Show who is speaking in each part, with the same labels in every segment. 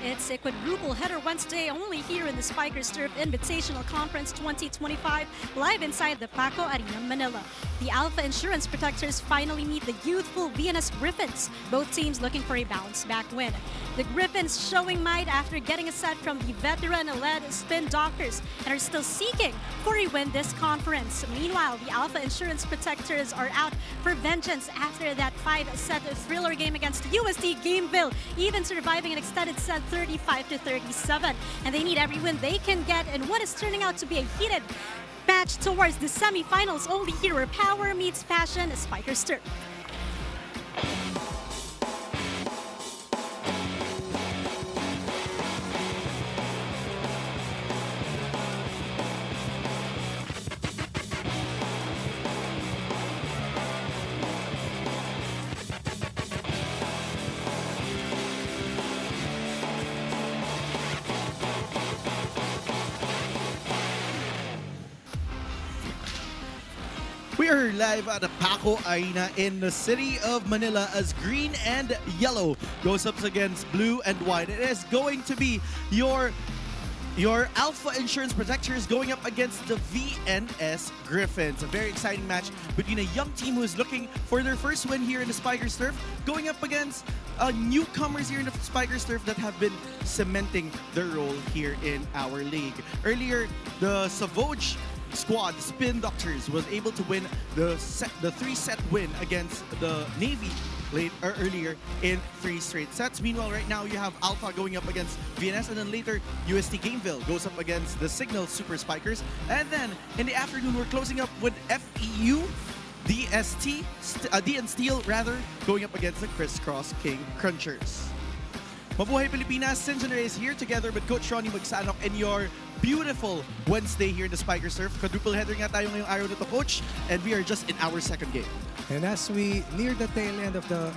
Speaker 1: It's a quadruple header Wednesday only here in the Spikers Turf Invitational Conference 2025, live inside the Paco Arena, Manila. The Alpha Insurance Protectors finally meet the youthful VNS Griffins, both teams looking for a bounce-back win. The Griffins showing might after getting a set from the veteran-led Spin Doctors and are still seeking for a win this conference. Meanwhile, the Alpha Insurance Protectors are out for vengeance after that 5-set thriller game against UST Gameville, even surviving an extended set 35-37. And they need every win they can get in what is turning out to be a heated match towards the semifinals, only here where power meets passion. Spikers Turf.
Speaker 2: We are live at the Paco Arena in the city of Manila as green and yellow goes up against blue and white. It is going to be your Alpha Insurance Protectors going up against the VNS Griffins. A very exciting match between a young team who is looking for their first win here in the Spikers Turf, going up against newcomers here in the Spikers Turf that have been cementing their role here in our league. Earlier, the Savoj squad, the Spin Doctors, was able to win the 3-set win against the Navy earlier in 3 straight sets. Meanwhile, right now you have Alpha going up against VNS, and then later UST Gameville goes up against the Signal Super Spikers. And then in the afternoon, we're closing up with FEU, DN Steel rather, going up against the Crisscross King Crunchers. Mabuhay Pilipinas, Sinjan is here together with Coach Ronnie Magsanok in your beautiful Wednesday here in the Spikers Turf. Quadruple header nga tayo ngayong araw nito, Coach, and we are just in our second game.
Speaker 3: And as we near the tail end of the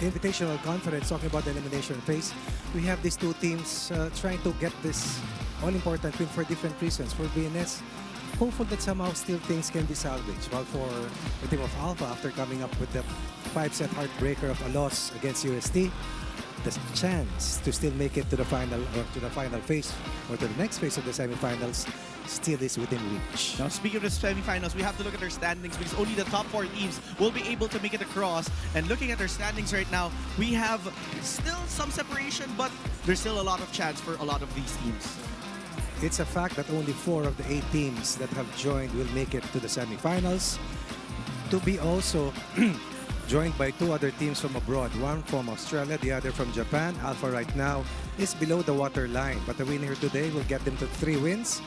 Speaker 3: Invitational Conference, talking about the elimination phase, we have these two teams trying to get this all-important win for different reasons. For VNS, hopeful that somehow still things can be salvaged. While for the team of Alpha, after coming up with the 5-set heartbreaker of a loss against UST, the chance to still make it to the final or to the final phase or to the next phase of the semifinals still is within reach.
Speaker 2: Now, speaking of the semifinals, we have to look at their standings because only the top 4 teams will be able to make it across. And looking at their standings right now, we have still some separation, but there's still a lot of chance for a lot of these teams.
Speaker 3: It's a fact that only 4 of the 8 teams that have joined will make it to the semifinals. To be also joined by 2 other teams from abroad, one from Australia, the other from Japan. Alpha right now is below the waterline, but the win here today will get them to 3 wins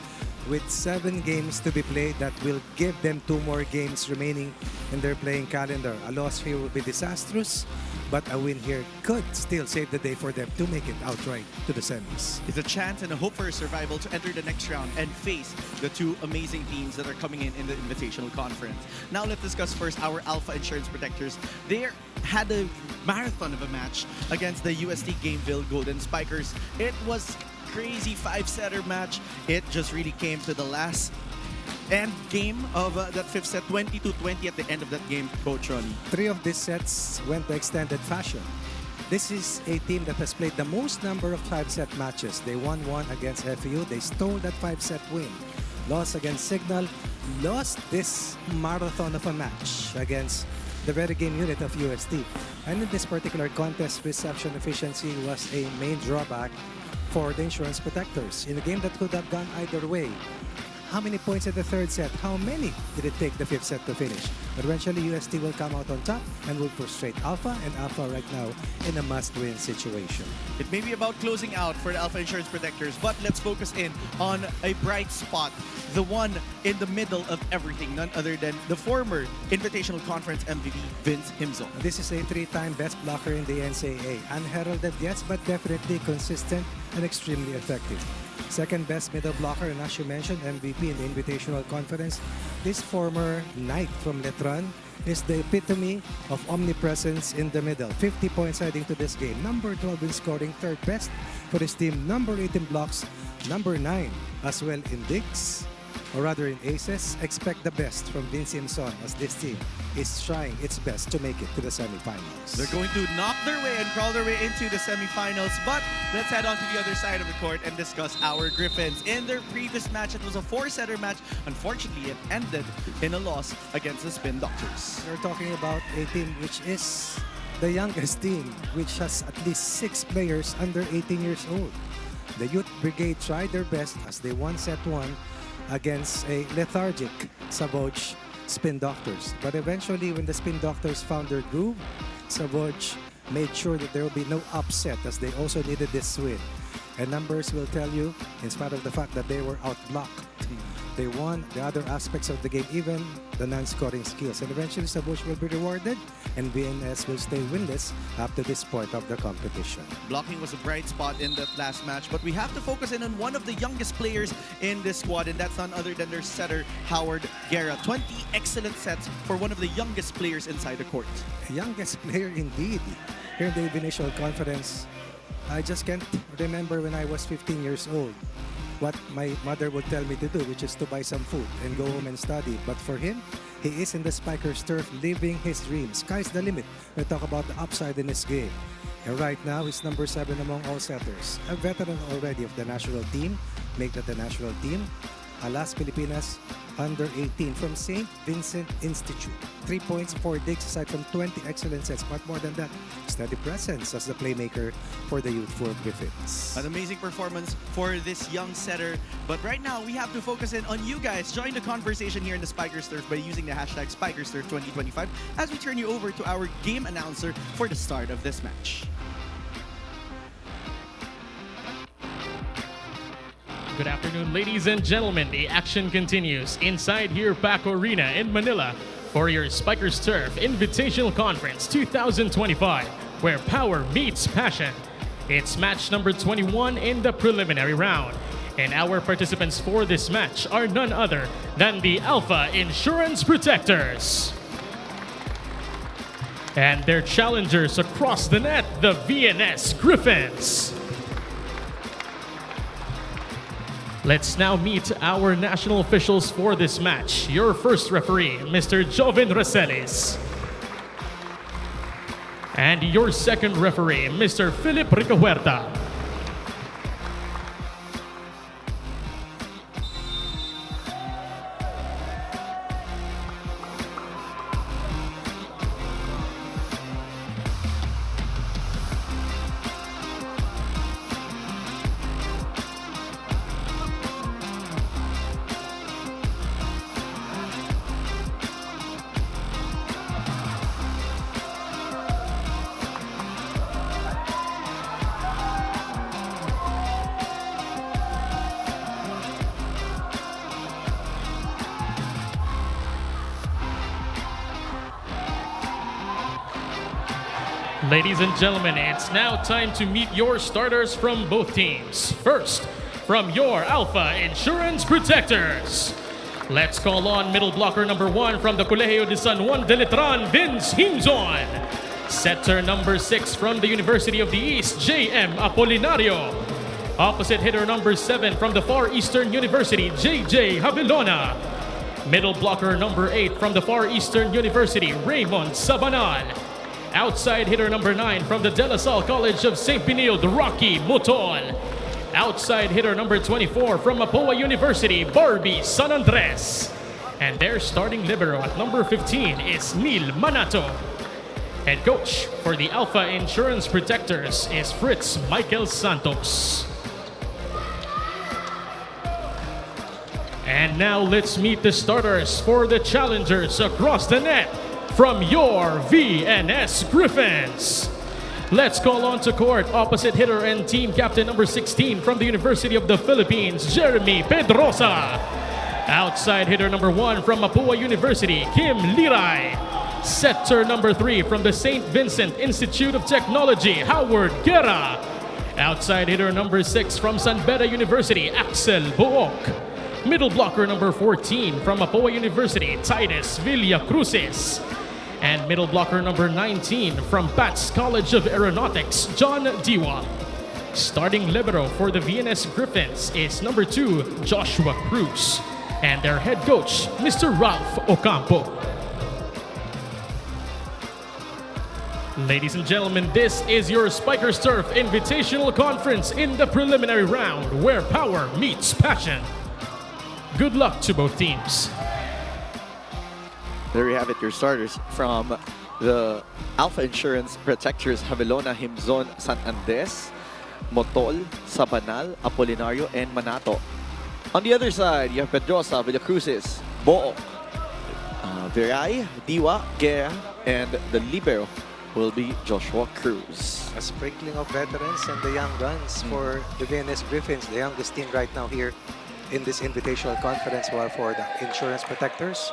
Speaker 3: with 7 games to be played. That will give them 2 more games remaining in their playing calendar. A loss here will be disastrous, but a win here could still save the day for them to make it outright to the semis.
Speaker 2: It's a chance and a hope for survival to enter the next round and face the 2 amazing teams that are coming in the Invitational Conference. Now let's discuss first our Alpha Insurance Protectors. They had a marathon of a match against the UST Gameville Golden Spikers. It was crazy 5-setter match. It just really came to the last end game of that 5th set, 20-20 at the end of that game, Coach Ronnie.
Speaker 3: 3 of these sets went to extended fashion. This is a team that has played the most number of 5-set matches. They won 1 against FEU. They stole that 5-set win. Lost against Signal. Lost this marathon of a match against the very game unit of UST. And in this particular contest, reception efficiency was a main drawback for the Insurance Protectors. In a game that could have gone either way. How many points at the 3rd set? How many did it take the 5th set to finish? But eventually, UST will come out on top and will frustrate Alpha, and Alpha right now in a must-win situation.
Speaker 2: It may be about closing out for the Alpha Insurance Protectors, but let's focus in on a bright spot, the one in the middle of everything, none other than the former Invitational Conference MVP, Vince himself.
Speaker 3: This is a 3-time best blocker in the NCAA. Unheralded, yes, but definitely consistent and extremely effective. Second best middle blocker, and as you mentioned, MVP in the Invitational Conference. This former Knight from Letran is the epitome of omnipresence in the middle. 50 points heading to this game. Number 12 in scoring, 3rd best for his team. Number 8 in blocks, number 9 as well in digs. or rather in aces, expect the best from Vince Simpson as this team is trying its best to make it to the semifinals.
Speaker 2: They're going to knock their way and crawl their way into the semifinals. But let's head on to the other side of the court and discuss our Griffins. In their previous match, it was a 4-setter match. Unfortunately, it ended in a loss against the Spin Doctors.
Speaker 3: We're talking about a team which is the youngest team, which has at least 6 players under 18 years old. The Youth Brigade tried their best as they won set 1 against a lethargic Savoj Spin Doctors. But eventually, when the Spin Doctors found their groove, Savoj made sure that there will be no upset as they also needed this win. And numbers will tell you, in spite of the fact that they were outblocked, they won the other aspects of the game, even the non-scoring skills. And eventually, Savoj will be rewarded, and VNS will stay winless up to this point of the competition.
Speaker 2: Blocking was a bright spot in that last match, but we have to focus in on one of the youngest players in this squad, and that's none other than their setter, Howard Guerra. 20 excellent sets for one of the youngest players inside the court.
Speaker 3: Youngest player indeed. Here in the Invitational Conference, I just can't remember when I was 15 years old what my mother would tell me to do, which is to buy some food and go home and study. But for him, he is in the Spikers turf living his dream. Sky's the limit. We talk about the upside in his game. And right now, he's number 7 among all setters. A veteran already of the national team. Make that the national team. Alas, Pilipinas, under 18 from St. Vincent Institute. 3 points, 4 digs aside from 20 excellent sets. But more than that, steady presence as the playmaker for the youthful Griffins.
Speaker 2: An amazing performance for this young setter. But right now, we have to focus in on you guys. Join the conversation here in the Spikers Turf by using the hashtag SpikersTurf2025 as we turn you over to our game announcer for the start of this match.
Speaker 4: Good afternoon, ladies and gentlemen. The action continues inside here Paco Arena in Manila for your Spikers Turf Invitational Conference 2025, where power meets passion. It's match number 21 in the preliminary round. And our participants for this match are none other than the Alpha Insurance Protectors. And their challengers across the net, the VNS Griffins. Let's now meet our national officials for this match. Your first referee, Mr. Joven Rosales. And your second referee, Mr. Philip Ricahuerta. Ladies and gentlemen, it's now time to meet your starters from both teams. First, from your Alpha Insurance Protectors. Let's call on middle blocker number 1 from the Colegio de San Juan de Letran, Vince Himzon. Setter number 6 from the University of the East, J.M. Apolinario. Opposite hitter number 7 from the Far Eastern University, J.J. Havilona. Middle blocker number 8 from the Far Eastern University, Raymond Sabanal. Outside hitter number 9 from the De La Salle College of St. Benilde, Rocky Mutol. Outside hitter number 24 from Mapua University, Barbie San Andres. And their starting libero at number 15 is Neil Manato. Head coach for the Alpha Insurance Protectors is Fritz Michael Santos. And now let's meet the starters for the challengers across the net from your VNS Griffins. Let's call on to court opposite hitter and team captain number 16 from the University of the Philippines, Jeremy Pedrosa. Outside hitter number 1 from Mapua University, Kim Liray. Setter number 3 from the St. Vincent Institute of Technology, Howard Guerra. Outside hitter number 6 from San Beda University, Axel Buok. Middle blocker number 14 from Mapua University, Titus Villacruces. And middle blocker number 19 from Pat's College of Aeronautics, John Diwa. Starting libero for the VNS Griffins is number 2, Joshua Cruz. and their head coach, Mr. Ralph Ocampo. Ladies and gentlemen, this is your Spikers Turf Invitational Conference in the preliminary round where power meets passion. Good luck to both teams.
Speaker 5: There you have it, your starters from the Alpha Insurance Protectors Javelona, Himzon, San Andres, Motol, Sabanal, Apolinario, and Manato. On the other side, you have Pedrosa, Villacruces, Book, Viray, Diwa, Guerra, and the libero will be Joshua Cruz.
Speaker 3: A sprinkling of veterans and the young guns for the VNS Griffins, the youngest team right now here in this invitational conference. While for the insurance protectors,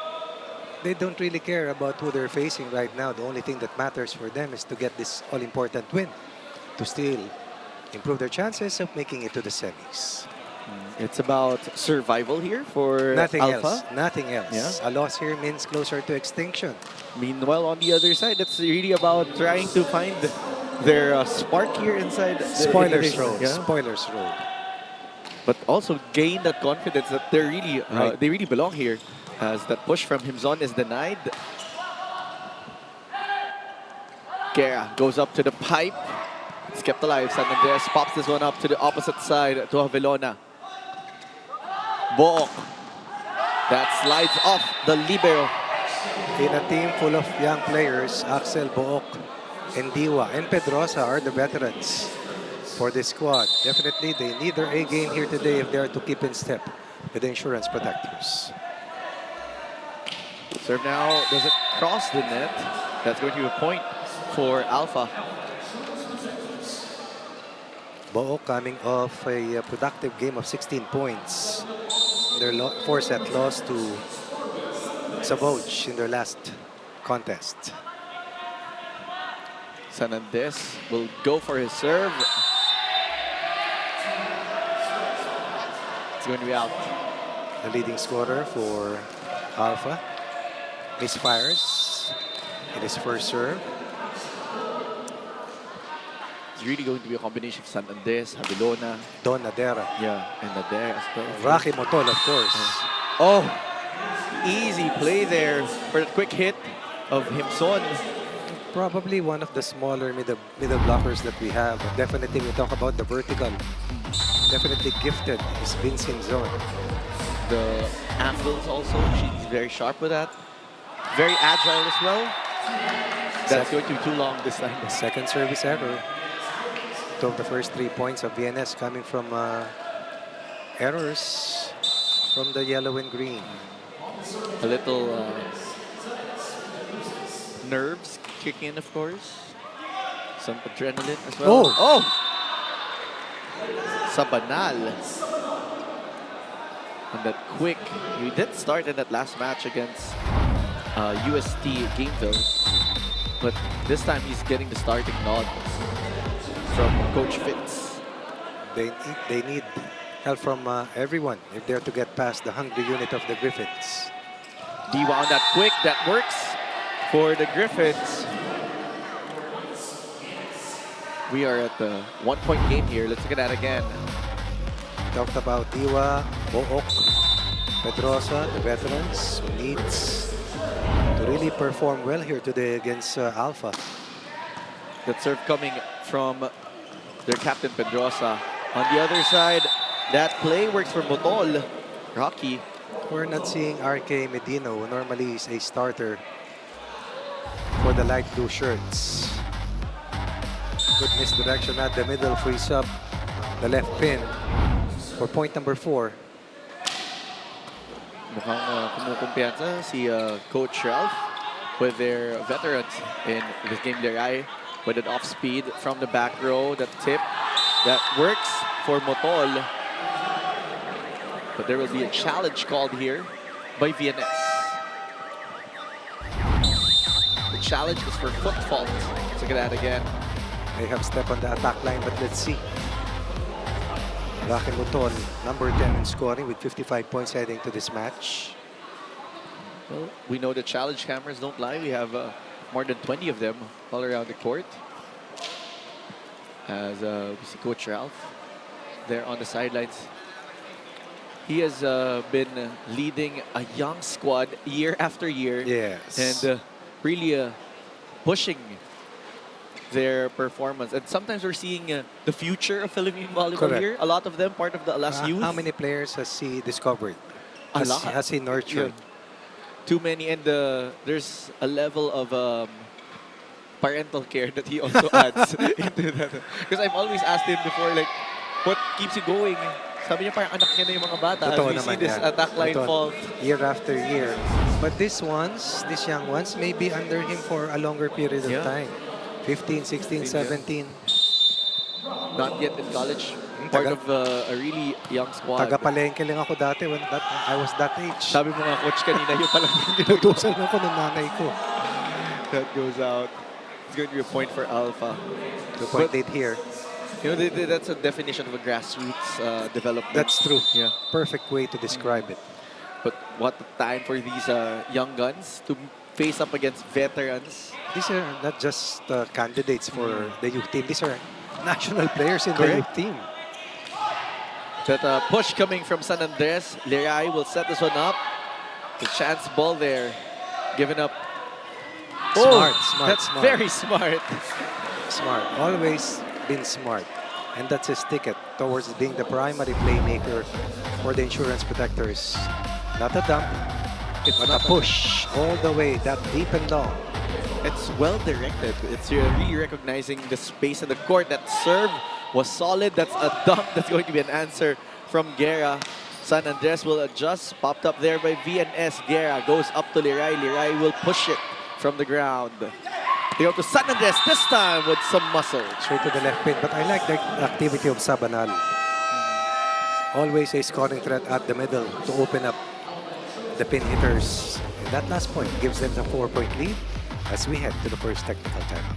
Speaker 3: they don't really care about who they're facing right now. The only thing that matters for them is to get this all-important win to still improve their chances of making it to the semis.
Speaker 5: It's about survival here for
Speaker 3: Nothing
Speaker 5: Alpha.
Speaker 3: else. Nothing else.
Speaker 5: Yeah.
Speaker 3: A loss here means closer to extinction.
Speaker 5: Meanwhile, on the other side, it's really about trying to find their spark here inside.
Speaker 3: Spoilers
Speaker 5: the
Speaker 3: road.
Speaker 5: yeah?
Speaker 3: Spoilers road.
Speaker 5: But also gain that confidence that they're really,
Speaker 3: Right.
Speaker 5: they really belong here, as that push from Himzon is denied. Guerra goes up to the pipe. It's kept alive. San Andres pops this one up to the opposite side to Javelona. Book. That slides off the libero.
Speaker 3: In a team full of young players, Axel, Book, and Diwa, and Pedrosa are the veterans for this squad. Definitely, they need their A game here today if they are to keep in step with the insurance protectors.
Speaker 5: Serve now doesn't cross the net. That's going to be a point for Alpha.
Speaker 3: Book coming off a productive game of 16 points. Their 4-set loss to Savoj in their last contest.
Speaker 5: San Andres will go for his serve. It's going to be out.
Speaker 3: The leading scorer for Alpha misfires in his first serve.
Speaker 5: It's really going to be a combination of San Andres, Javelona,
Speaker 3: Don Nadera.
Speaker 5: yeah, and Nadera as well.
Speaker 3: Rocky Motol, of course.
Speaker 5: Oh, easy play there for the quick hit of Himzon.
Speaker 3: Probably one of the smaller middle blockers that we have. But definitely, we talk about the vertical. Definitely gifted is Vincent Zone.
Speaker 5: The angles also, she's very sharp with that. Very agile as well. That's going to be too long this time.
Speaker 3: The second service error. Took the first 3 points of VNS coming from errors from the yellow and green.
Speaker 5: A little nerves kick in, of course. Some adrenaline as well.
Speaker 3: Oh!
Speaker 5: Sabanal. And that quick, he did start in that last match against UST Gameville. But this time he's getting the starting nod from Coach Fitz.
Speaker 3: They need help from everyone if they're to get past the hungry unit of the Griffins.
Speaker 5: Diwa on that quick, that works for the Griffins. We are at the 1-point game here. Let's look at that again.
Speaker 3: Talked about Diwa, Book, Pedrosa, the veterans who needs to really perform well here today against Alpha.
Speaker 5: That serve coming from their captain Pedrosa. On the other side, that play works for Motol. Rocky.
Speaker 3: We're not seeing RK Medino, who normally is a starter for the light blue shirts. Good misdirection at the middle, frees up the left pin for point number 4.
Speaker 5: Mukhang kumukumpiyansa si Coach Ralph with their veterans in this game. Liray with an off-speed from the back row. That tip, that works for Motol. But there will be a challenge called here by VNS. The challenge is for foot fault. Let's look at that again.
Speaker 3: They have step on the attack line, but let's see. Rocky Motol, number 10 in scoring with 55 points heading to this match.
Speaker 5: Well, we know the challenge cameras don't lie. We have more than 20 of them all around the court. As we see Coach Ralph there on the sidelines He has been leading a young squad year after year.
Speaker 3: Yes.
Speaker 5: And really pushing their performance. And sometimes we're seeing the future of Philippine volleyball
Speaker 3: Correct.
Speaker 5: here. A lot of them part of the Alas Youth.
Speaker 3: How many players has he discovered?
Speaker 5: A lot.
Speaker 3: Has he nurtured?
Speaker 5: Too many. And there's a level of parental care that he also adds into that. Because I've always asked him before, like, what keeps you going? Sabi niya parang anak niya na yung mga bata.
Speaker 3: Totoo
Speaker 5: We see
Speaker 3: naman
Speaker 5: this
Speaker 3: yan.
Speaker 5: attack line
Speaker 3: Totoo.
Speaker 5: fall.
Speaker 3: Year after year. But these young ones, may be under him for a longer period of
Speaker 5: Yeah.
Speaker 3: time. 15, 16, 17.
Speaker 5: Not yet in college. Part of a really young squad.
Speaker 3: Taga-palengke lang ako dati when I was that age.
Speaker 5: Sabi mo nga, coach, kanina yung palang
Speaker 3: Tutusan ako ng nanay ko.
Speaker 5: that goes out. It's going to be a point for Alpha.
Speaker 3: 2 point lead here.
Speaker 5: You know, that's a definition of a grassroots development.
Speaker 3: That's true.
Speaker 5: Yeah.
Speaker 3: Perfect way to describe it.
Speaker 5: But what a time for these young guns to face up against veterans.
Speaker 3: These are not just candidates for the youth team. These are national players in the
Speaker 5: Correct.
Speaker 3: youth team.
Speaker 5: That push coming from San Andres. Liray will set this one up. The chance ball there. Given up.
Speaker 3: Smart,
Speaker 5: That's
Speaker 3: smart.
Speaker 5: very smart.
Speaker 3: Smart. Always been smart. And that's his ticket towards being the primary playmaker for the insurance protectors. Not a dump, but a push all the way, that deep and long.
Speaker 5: It's well directed. It's really recognizing the space in the court. That serve was solid. That's a dunk. That's going to be an answer from Guerra. San Andres will adjust. Popped up there by VNS. Guerra goes up to Liray. Liray will push it from the ground. They go to San Andres this time with some muscle.
Speaker 3: Straight to the left pin. But I like the activity of Sabanal. Always a scoring threat at the middle to open up the pin hitters. And that last point gives them the 4-point lead as we head to the first technical timeout.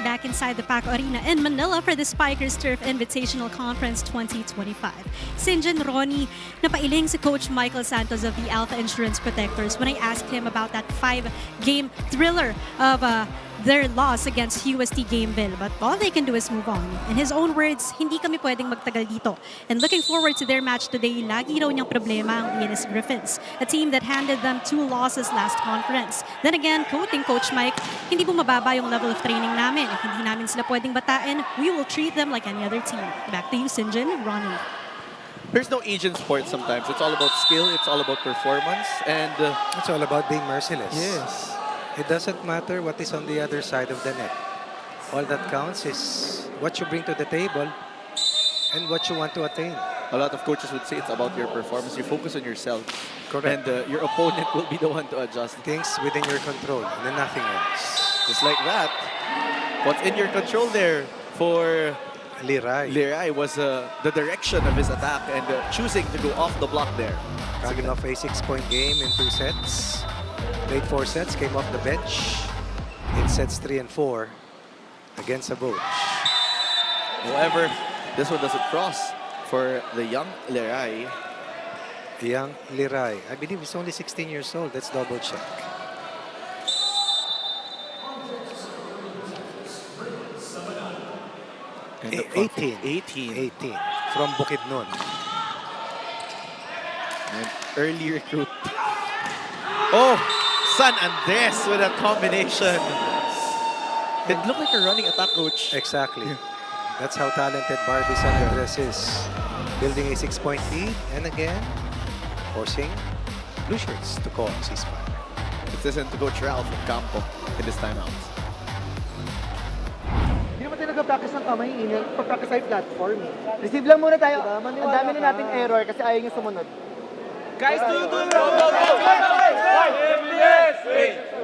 Speaker 1: Back inside the Paco Arena in Manila for the Spikers Turf Invitational Conference 2025. Sinjin Ronnie, napailing si Coach Michael Santos of the Alpha Insurance Protectors when I asked him about that 5-game thriller of their loss against UST Gameville. But all they can do is move on. In his own words, hindi kami pwedeng magtagal dito. And looking forward to their match today, lagi raw niyang problema ang VNS Griffins, a team that handed them 2 losses last conference. Then again, quoting Coach Mike, hindi bumababa yung level of training namin. Hindi namin sila pwedeng batain. We will treat them like any other team. Back to you, Sinjin, Ronnie.
Speaker 5: There's no age in sports sometimes. It's all about skill. It's all about performance. And
Speaker 3: It's all about being merciless.
Speaker 5: yes.
Speaker 3: It doesn't matter what is on the other side of the net. All that counts is what you bring to the table and what you want to attain.
Speaker 5: A lot of coaches would say it's about your performance. You focus on yourself.
Speaker 3: Correct.
Speaker 5: And your opponent will be the one to adjust.
Speaker 3: Things within your control and then nothing else.
Speaker 5: Just like that. What's in your control there for
Speaker 3: Liray.
Speaker 5: Liray was the direction of his attack and choosing to go off the block there.
Speaker 3: Coming off a 6-point game in 2 sets. Played 4 sets, came off the bench in sets 3 and 4 against Aboch.
Speaker 5: However, this one doesn't cross for the young Liray.
Speaker 3: Young Liray. I believe he's only 16 years old. Let's double check.
Speaker 5: And the
Speaker 3: 18.
Speaker 5: 18.
Speaker 3: 18 from Bukidnon.
Speaker 5: An early recruit. Oh, San Andres with a combination. It looked like a running attack, coach.
Speaker 3: Exactly. That's how talented Barbie San Andres is. Building a 6-point lead and again forcing Blue Shirts to call ceasefire.
Speaker 5: It's listen to Coach Ralph Campo in this timeout.
Speaker 6: tayo nag-practice ng kamay, nag-practice tayo platform. Receive lang muna tayo. Ang dami na nating error kasi ayaw nyo sumunod. Guys, do it!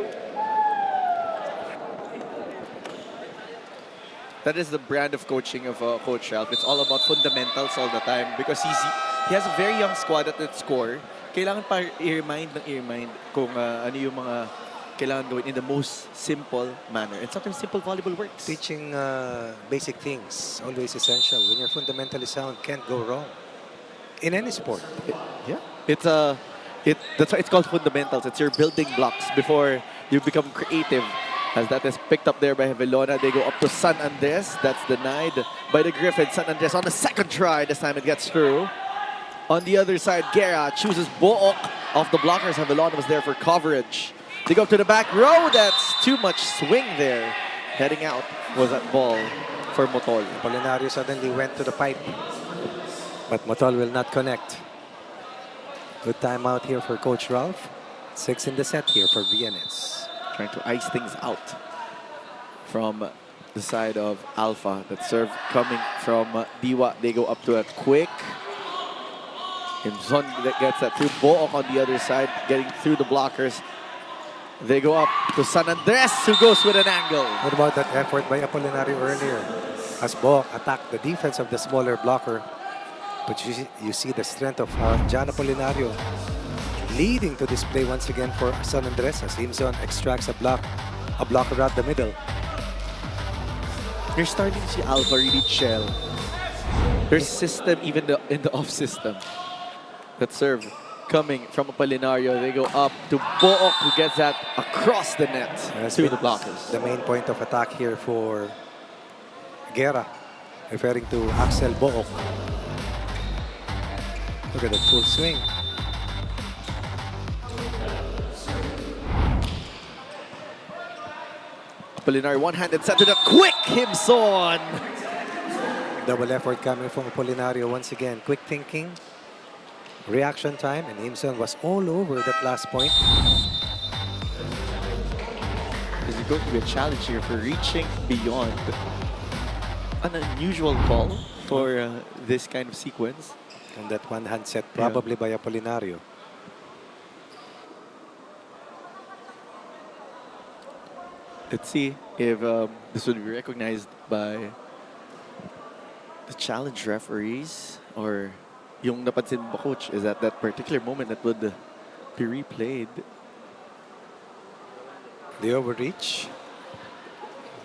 Speaker 5: That is the brand of coaching of Coach Ralph. It's all about fundamentals all the time because he has a very young squad at its core. Kailangan pa i-remind kung ano yung mga kailangan gawin in the most simple manner. And sometimes simple volleyball works.
Speaker 3: Teaching basic things, always essential. When you're fundamentally sound, can't go wrong. In any sport.
Speaker 5: That's why it's called fundamentals. It's your building blocks before you become creative. As that is picked up there by Havilona, they go up to San Andres. That's denied by the Griffin. San Andres on the second try. This time it gets through. On the other side, Guerra chooses Book off the blockers. Havilona was there for coverage. They go up to the back row. That's too much swing there. Heading out was that ball for Motol.
Speaker 3: Apolinario suddenly went to the pipe. But Motol will not connect. Good timeout here for Coach Ralph. 6 in the set here for VNS.
Speaker 5: Trying to ice things out from the side of Alpha. That serve coming from Diwa. They go up to a quick. Himson that gets that through. Book on the other side, getting through the blockers. They go up to San Andres, who goes with an angle.
Speaker 3: What about that effort by Apolinario earlier? As Book attacked the defense of the smaller blocker. But you see the strength of Jan Apolinario leading to this play once again for San Andres as Himson extracts a blocker out the middle.
Speaker 5: You're starting to see Alpha really chill. There's system even in the off system. That serve coming from Apolinario. They go up to Book, who gets that across the net to the blockers.
Speaker 3: The main point of attack here for Guerra, referring to Axel Book. Look at that full swing.
Speaker 5: Apolinario one-handed set to the quick Himson.
Speaker 3: Double effort coming from Apolinario once again. Quick thinking, reaction time, and Himson was all over that last point.
Speaker 5: Is it going to be a challenge here for reaching beyond an unusual call for this kind of sequence?
Speaker 3: And that one-hand set probably by Apolinario.
Speaker 5: Let's see if this would be recognized by the challenge referees or yung napansin mo, Coach, is that particular moment that would be replayed.
Speaker 3: The overreach.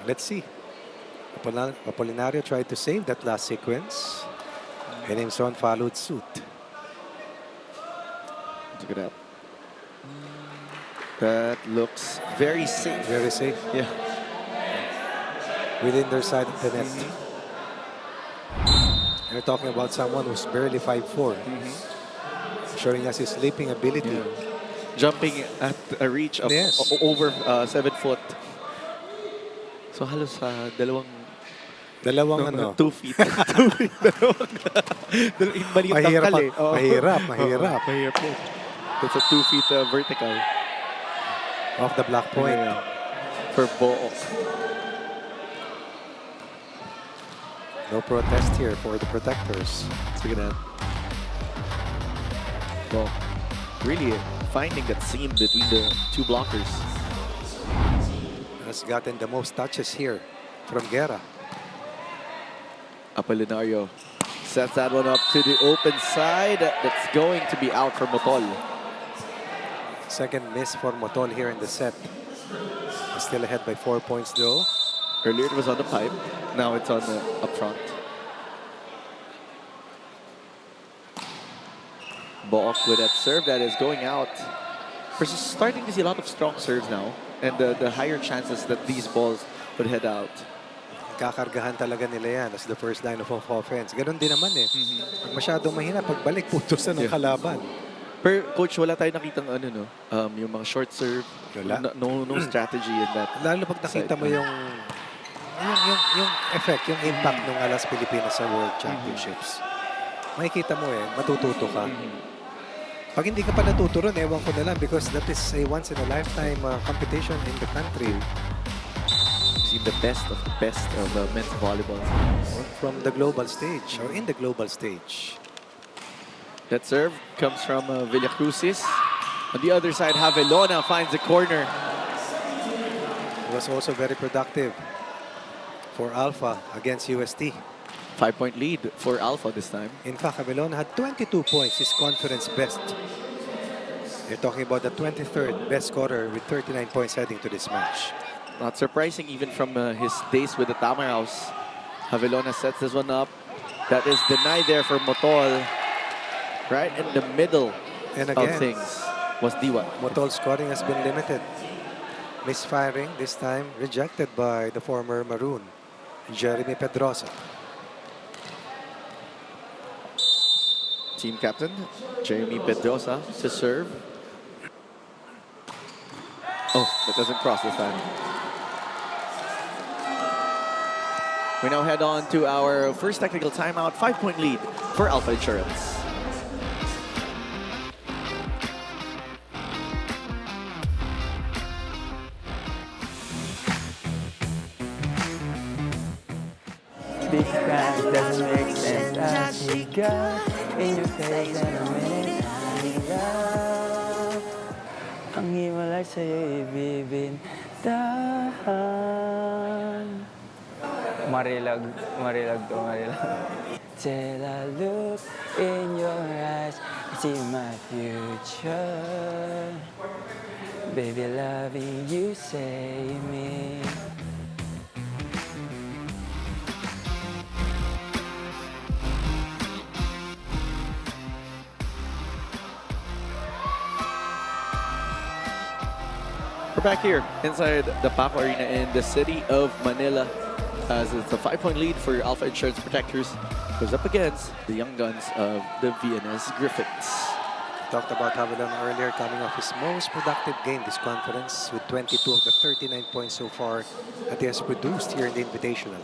Speaker 3: Let's see. Apolinario tried to save that last sequence. And Himson followed suit.
Speaker 5: Look at that. That looks very safe.
Speaker 3: Very safe.
Speaker 5: Yeah.
Speaker 3: Within their side of the net. You're talking about someone who's barely 5'4", showing us his leaping ability.
Speaker 5: Yeah. Jumping at a reach of over 7 foot. So halos
Speaker 3: dalawang ano?
Speaker 5: 2 feet. 2 feet.
Speaker 3: Mahirap. Mahirap.
Speaker 5: Mahirap. It's a 2 feet vertical.
Speaker 3: Off the block point.
Speaker 5: For Book.
Speaker 3: No protest here for the protectors.
Speaker 5: Look at that. Well, really finding that seam between the two blockers.
Speaker 3: Has gotten the most touches here from Guerra.
Speaker 5: Apolinario sets that one up to the open side. That's going to be out for Motol.
Speaker 3: Second miss for Motol here in the set. Still ahead by 4 points though.
Speaker 5: Earlier it was on the pipe. Now it's on the up front. Book with that serve that is going out. We're starting to see a lot of strong serves now. And the higher chances that these balls would head out.
Speaker 3: Kakargahan talaga nila yan as the first line of offense. Ganon din naman eh. Pag masyadong mahina, pagbalik putusan ng kalaban.
Speaker 5: Pero coach, wala tayong nakitang yung mga short serve.
Speaker 3: Wala.
Speaker 5: No strategy in that.
Speaker 3: Lalo pag nakita mo yung effect, yung impact ng Alas Pilipinas sa World Championships. Makikita mo matututo ka. Pag hindi ka pa natuturon, ewan ko na lang because that is a once-in-a-lifetime competition in the country.
Speaker 5: seen the best of men's volleyball.
Speaker 3: From the global stage, or in the global stage.
Speaker 5: That serve comes from Villacrucis. On the other side, Javelona finds the corner.
Speaker 3: It was also very productive for Alpha against UST.
Speaker 5: 5-point lead for Alpha this time.
Speaker 3: In fact, Javelona had 22 points, his conference best. You're talking about the 23rd best scorer with 39 points heading to this match.
Speaker 5: Not surprising even from his days with the Tamaraws. Javelona sets this one up. That is denied there for Motol. Right in the middle
Speaker 3: And
Speaker 5: of
Speaker 3: again,
Speaker 5: things was Diwa.
Speaker 3: Motol's scoring has been limited. Misfiring, this time rejected by the former Maroon, Jeremy Pedrosa.
Speaker 5: Team captain, Jeremy Pedrosa to serve. Oh, that doesn't cross this time. We now head on to our first technical timeout. 5-point lead for Alpha Insurance.
Speaker 7: Because doesn't make sense as we go in your face and a minute I love. Ang hiwalay sa'yo ibibintahan. Marilag to, marilag. Till I look in your eyes, I see my future. Baby, loving you save me.
Speaker 5: We're back here inside the Paco Arena in the city of Manila as it's a 5-point lead for Alpha Insurance Protectors. Goes up against the young guns of the VNS Griffins.
Speaker 3: Talked about Javelona earlier, coming off his most productive game this conference with 22 of the 39 points so far that he has produced here in the Invitational.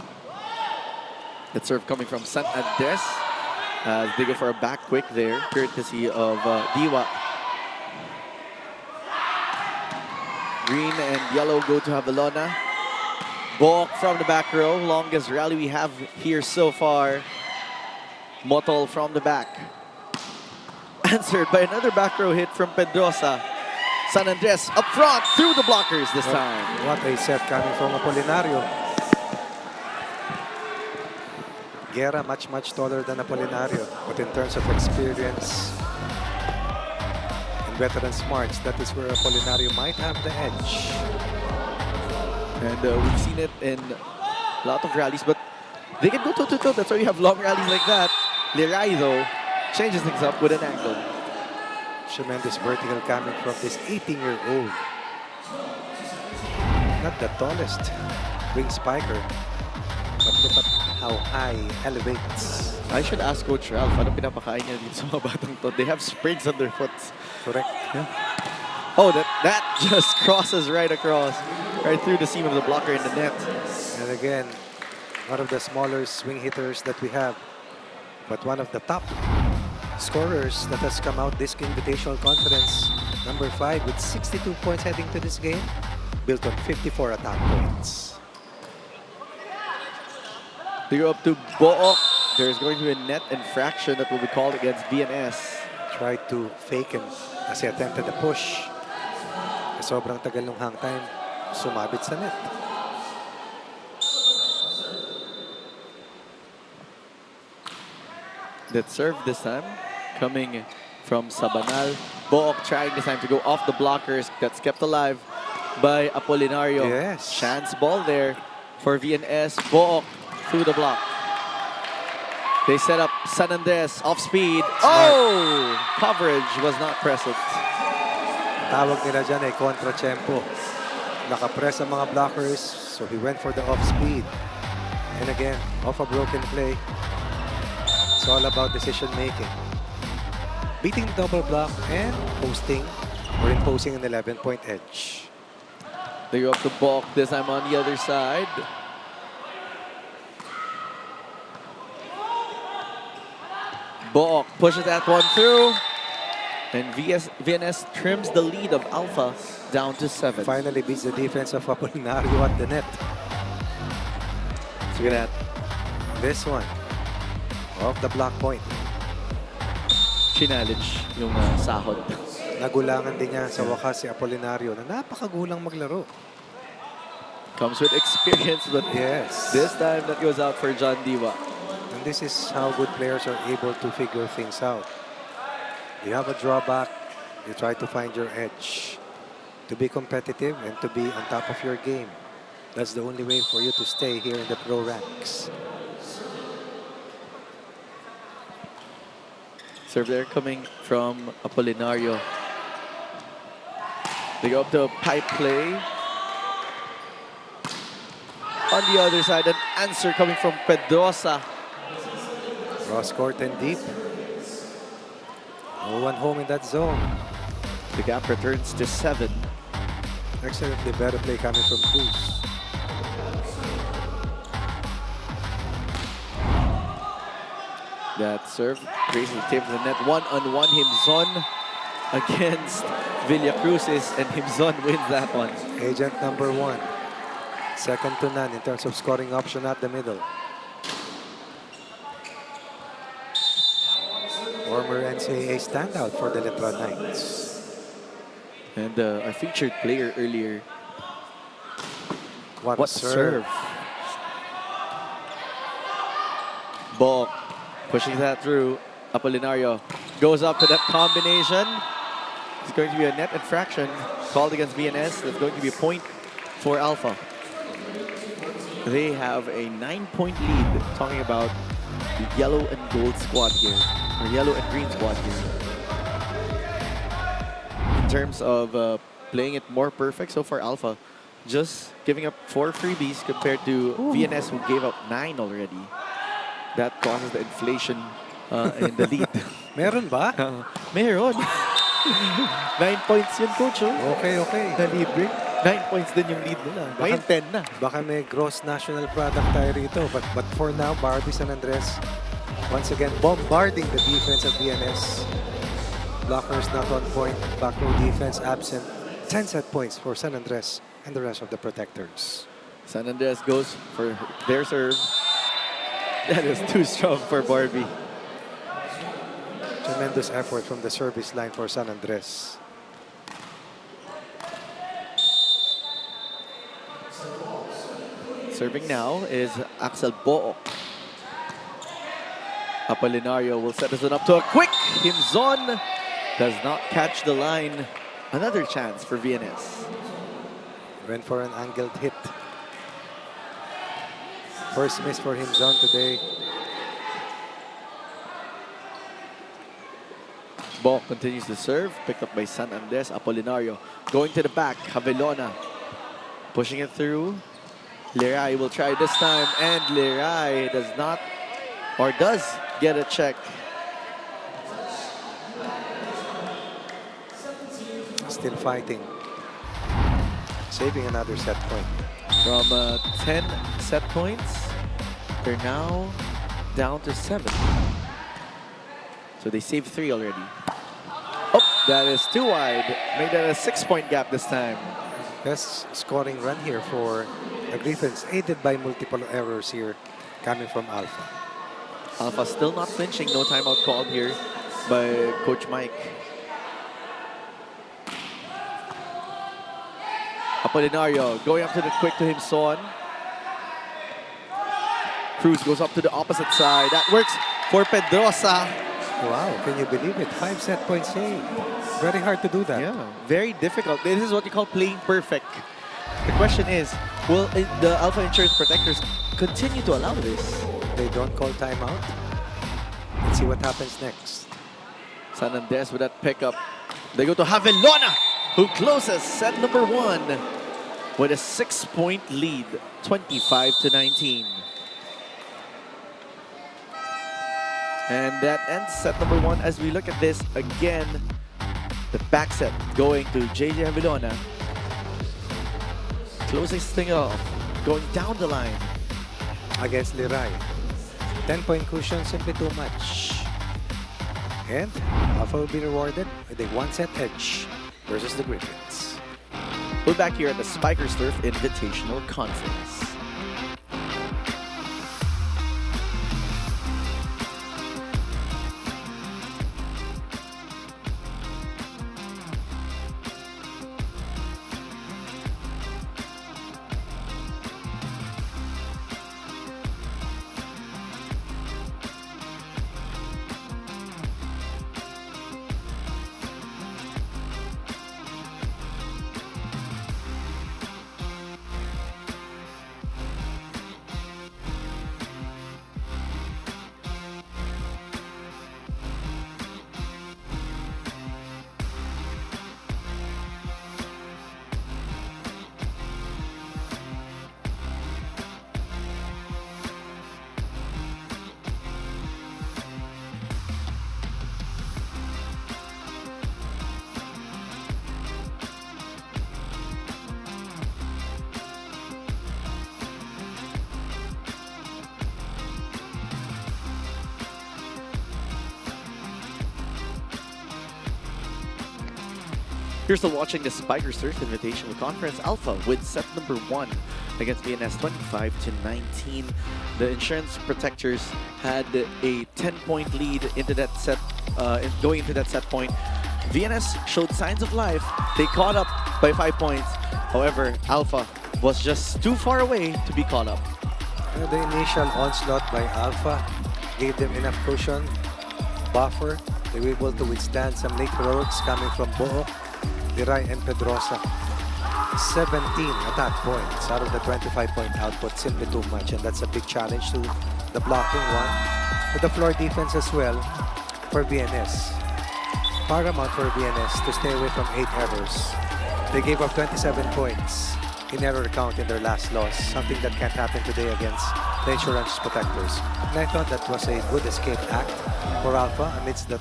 Speaker 5: That serve coming from San Andres as they go for a back quick there, courtesy of Diwa. Green and yellow go to Javelona. Bok from the back row. Longest rally we have here so far. Motol from the back. Answered by another back row hit from Pedrosa. San Andres up front through the blockers this time.
Speaker 3: What a set coming from Apolinario. Guerra much taller than Apolinario, but in terms of experience and veteran smarts, that is where Apolinario might have the edge.
Speaker 5: And we've seen it in a lot of rallies, but they can go toe-to-toe. That's why you have long rallies like that. Liray, though, changes things up with an angle.
Speaker 3: Tremendous vertical coming from this 18-year-old. Not the tallest wing spiker, but look at how high he elevates.
Speaker 5: I should ask Coach Ralph, ano pinapakain niya dito sa mga batang to? They have springs on their foot.
Speaker 3: Correct.
Speaker 5: Yeah. Oh, that just crosses right across, right through the seam of the blocker in the net.
Speaker 3: And again, one of the smaller swing hitters that we have, but one of the top scorers that has come out this Invitational Conference, number 5 with 62 points heading to this game, built on 54 attack points.
Speaker 5: They go up to Book. There's going to be a net infraction that will be called against VNS.
Speaker 3: Tried to fake him as he attempted the push. Sobrang tagal ng hang time, sumabit sa net.
Speaker 5: That serve this time coming from Sabanal. Book trying this time to go off the blockers. That's kept alive by Apolinario.
Speaker 3: Yes.
Speaker 5: Chance ball there for VNS. Book through the block. They set up San Andres off speed. Oh! Coverage was not present.
Speaker 3: Tawag nila dyan ay kontra-tempo. Nakapress ang mga blockers, so he went for the off-speed. And again, off a broken play. It's all about decision-making. Beating the double block and posting or imposing an 11-point edge.
Speaker 5: They go up to Book this time on the other side. Book pushes that one through. And VNS trims the lead of Alpha down to 7.
Speaker 3: Finally beats the defense of Apolinario at the net.
Speaker 5: Look at that.
Speaker 3: This one, off the block point.
Speaker 5: Challenge yung sahod.
Speaker 3: Nagulangan din niya sa wakas si Apolinario na napakagulang maglaro.
Speaker 5: Comes with experience, but
Speaker 3: Yes.
Speaker 5: this time that goes out for John Diva.
Speaker 3: And this is how good players are able to figure things out. You have a drawback, you try to find your edge. To be competitive and to be on top of your game. That's the only way for you to stay here in the pro ranks.
Speaker 5: Serve there coming from Apolinario. They go up to a pipe play. On the other side, an answer coming from Pedrosa.
Speaker 3: Cross court and deep. No one home in that zone.
Speaker 5: The gap returns to 7.
Speaker 3: Excellently better play coming from Cruz.
Speaker 5: That serve raises the table of the net. One-on-one, Himzon against Villacruzes, and Himzon wins that one.
Speaker 3: Agent number 1. Second to none in terms of scoring option at the middle. Former NCAA standout for the Letra Knights.
Speaker 5: And our featured player earlier.
Speaker 3: What
Speaker 5: What
Speaker 3: a serve.
Speaker 5: Ball pushing that through. Apolinario goes up to that combination. It's going to be a net infraction called against VNS. That's going to be a point for Alpha. They have a 9-point lead. Talking about the yellow and gold squad here, or yellow and green squad here. In terms of playing it more perfect so far, Alpha just giving up 4 freebies compared to VNS, who gave up 9 already. That causes the inflation in the lead.
Speaker 3: Meron ba?
Speaker 5: Meron. 9 points yun, coach. Oh.
Speaker 3: Okay, okay.
Speaker 5: Na libre. 9 points din yung lead nila. Ngayon 10 na.
Speaker 3: Baka may gross national product tayo rito. But for now, Barbie San Andres once again bombarding the defense of VNS. Blockers not on point. Back row defense absent. 10 set points for San Andres and the rest of the protectors.
Speaker 5: San Andres goes for their serve. That is too strong for Barbie.
Speaker 3: Tremendous effort from the service line for San Andres.
Speaker 5: Serving now is Axel Book. Apolinario will set this one up to a quick. Himzon does not catch the line. Another chance for VNS.
Speaker 3: Went for an angled hit. First miss for Himzon today.
Speaker 5: Ball continues to serve. Picked up by San Andres. Apolinario going to the back. Javelona pushing it through. Liray will try this time, and Liray does not, or does get a check.
Speaker 3: Still fighting. Saving another set point.
Speaker 5: From 10 set points, they're now down to 7. So they saved 3 already. Oh, that is too wide. Made that a 6-point gap this time.
Speaker 3: Best scoring run here for the Griffins, aided by multiple errors here coming from Alpha.
Speaker 5: Alpha still not flinching. No timeout called here by Coach Mike. Apolinario going up to the quick to Himzon. Cruz goes up to the opposite side. That works for Pedrosa.
Speaker 3: Wow, can you believe it? 5 set point save. Very hard to do that.
Speaker 5: Yeah, very difficult. This is what you call playing perfect. The question is, will the Alpha Insurance Protectors continue to allow this?
Speaker 3: They don't call timeout. Let's see what happens next.
Speaker 5: San Andres with that pickup. They go to Javelona, who closes set number 1 with a 6-point lead, 25-19. And that ends set number 1. As we look at this again, the back set going to JJ Javelona. Closing this thing off, going down the line.
Speaker 3: Against Liray. 10-point cushion, simply too much. And Alpha will be rewarded with a 1-set edge versus the Griffins.
Speaker 5: We're back here at the Spikers Turf Invitational Conference. You're still watching the Spikers Surf Invitational Conference Alpha with set number 1 against VNS 25-19. The Insurance Protectors had a 10-point lead into that set, going into that set point. VNS showed signs of life. They caught up by 5 points. However, Alpha was just too far away to be caught up.
Speaker 3: The initial onslaught by Alpha gave them enough cushion, buffer. They were able to withstand some late heroics coming from Book, Liray, and Pedrosa. 17 attack points out of the 25-point output, simply too much, and that's a big challenge to the blocking one. With the floor defense as well for VNS. Paramount for VNS to stay away from 8 errors. They gave up 27 points in error count in their last loss, something that can't happen today against the Insurance Protectors. And I thought that was a good escape act for Alpha amidst the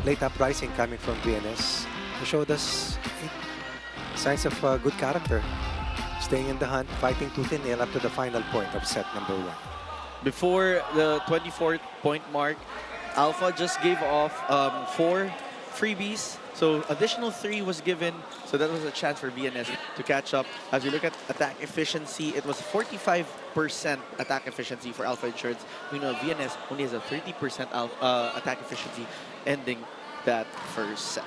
Speaker 3: late uprising coming from VNS. It showed us signs of good character, staying in the hunt, fighting tooth and nail up to the final point of set number 1.
Speaker 5: Before the 24-point mark, Alpha just gave off 4 freebies. So additional 3 was given. So that was a chance for VNS to catch up. As you look at attack efficiency, it was 45% attack efficiency for Alpha Insurance. We know VNS only has a 30% attack efficiency ending that first set.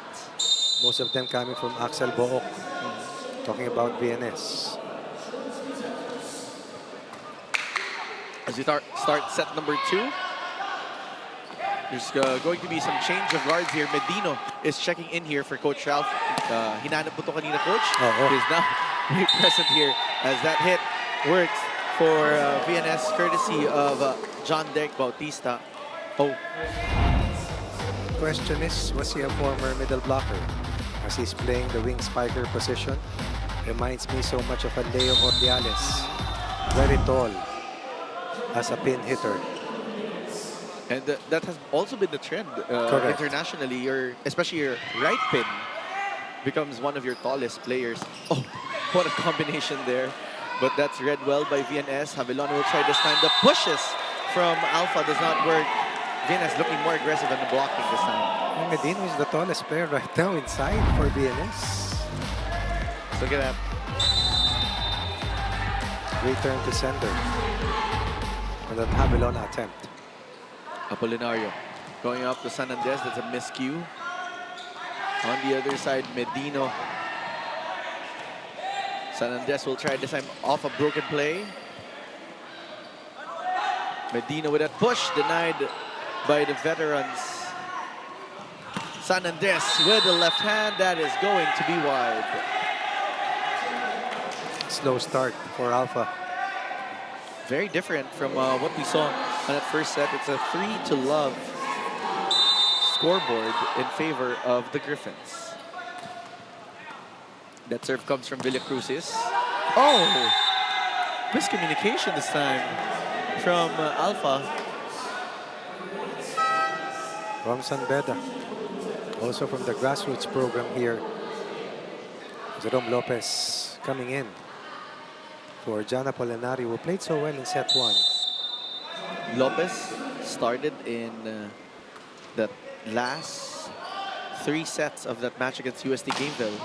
Speaker 3: Most of them coming from Axel Book. Talking about VNS.
Speaker 5: As we start set number 2, there's going to be some change of guards here. Medino is checking in here for Coach Ralph. Hinanap po to kanina, Coach. He's now very present here as that hit works for VNS, courtesy of John Derek Bautista.
Speaker 3: Question is, was he a former middle blocker? As he's playing the wing spiker position, reminds me so much of a Leo Ordiales. Very tall as a pin hitter.
Speaker 5: And that has also been the trend internationally. Especially your right pin becomes one of your tallest players. Oh, what a combination there. But that's read well by VNS. Javelona will try this time. The pushes from Alpha does not work. VNS looking more aggressive than the blocking this time.
Speaker 3: And Medino is the tallest player right now inside for VNS.
Speaker 5: Look at that.
Speaker 3: Return to sender. And then Javelona attempt.
Speaker 5: Apolinario going up to San Andres. That's a miscue. On the other side, Medino. San Andres will try this time off a broken play. Medino with that push, denied by the veterans. San Andres with the left hand. That is going to be wide.
Speaker 3: Slow start for Alpha.
Speaker 5: Very different from what we saw on that first set. It's a 3-0 scoreboard in favor of the Griffins. That serve comes from Villacruzes. Oh! Miscommunication this time from Alpha.
Speaker 3: Romson Beda, also from the grassroots program here. Jerome Lopez coming in for John Apolinari, who played so well in set 1.
Speaker 5: Lopez started in the last 3 sets of that match against USD Gameville.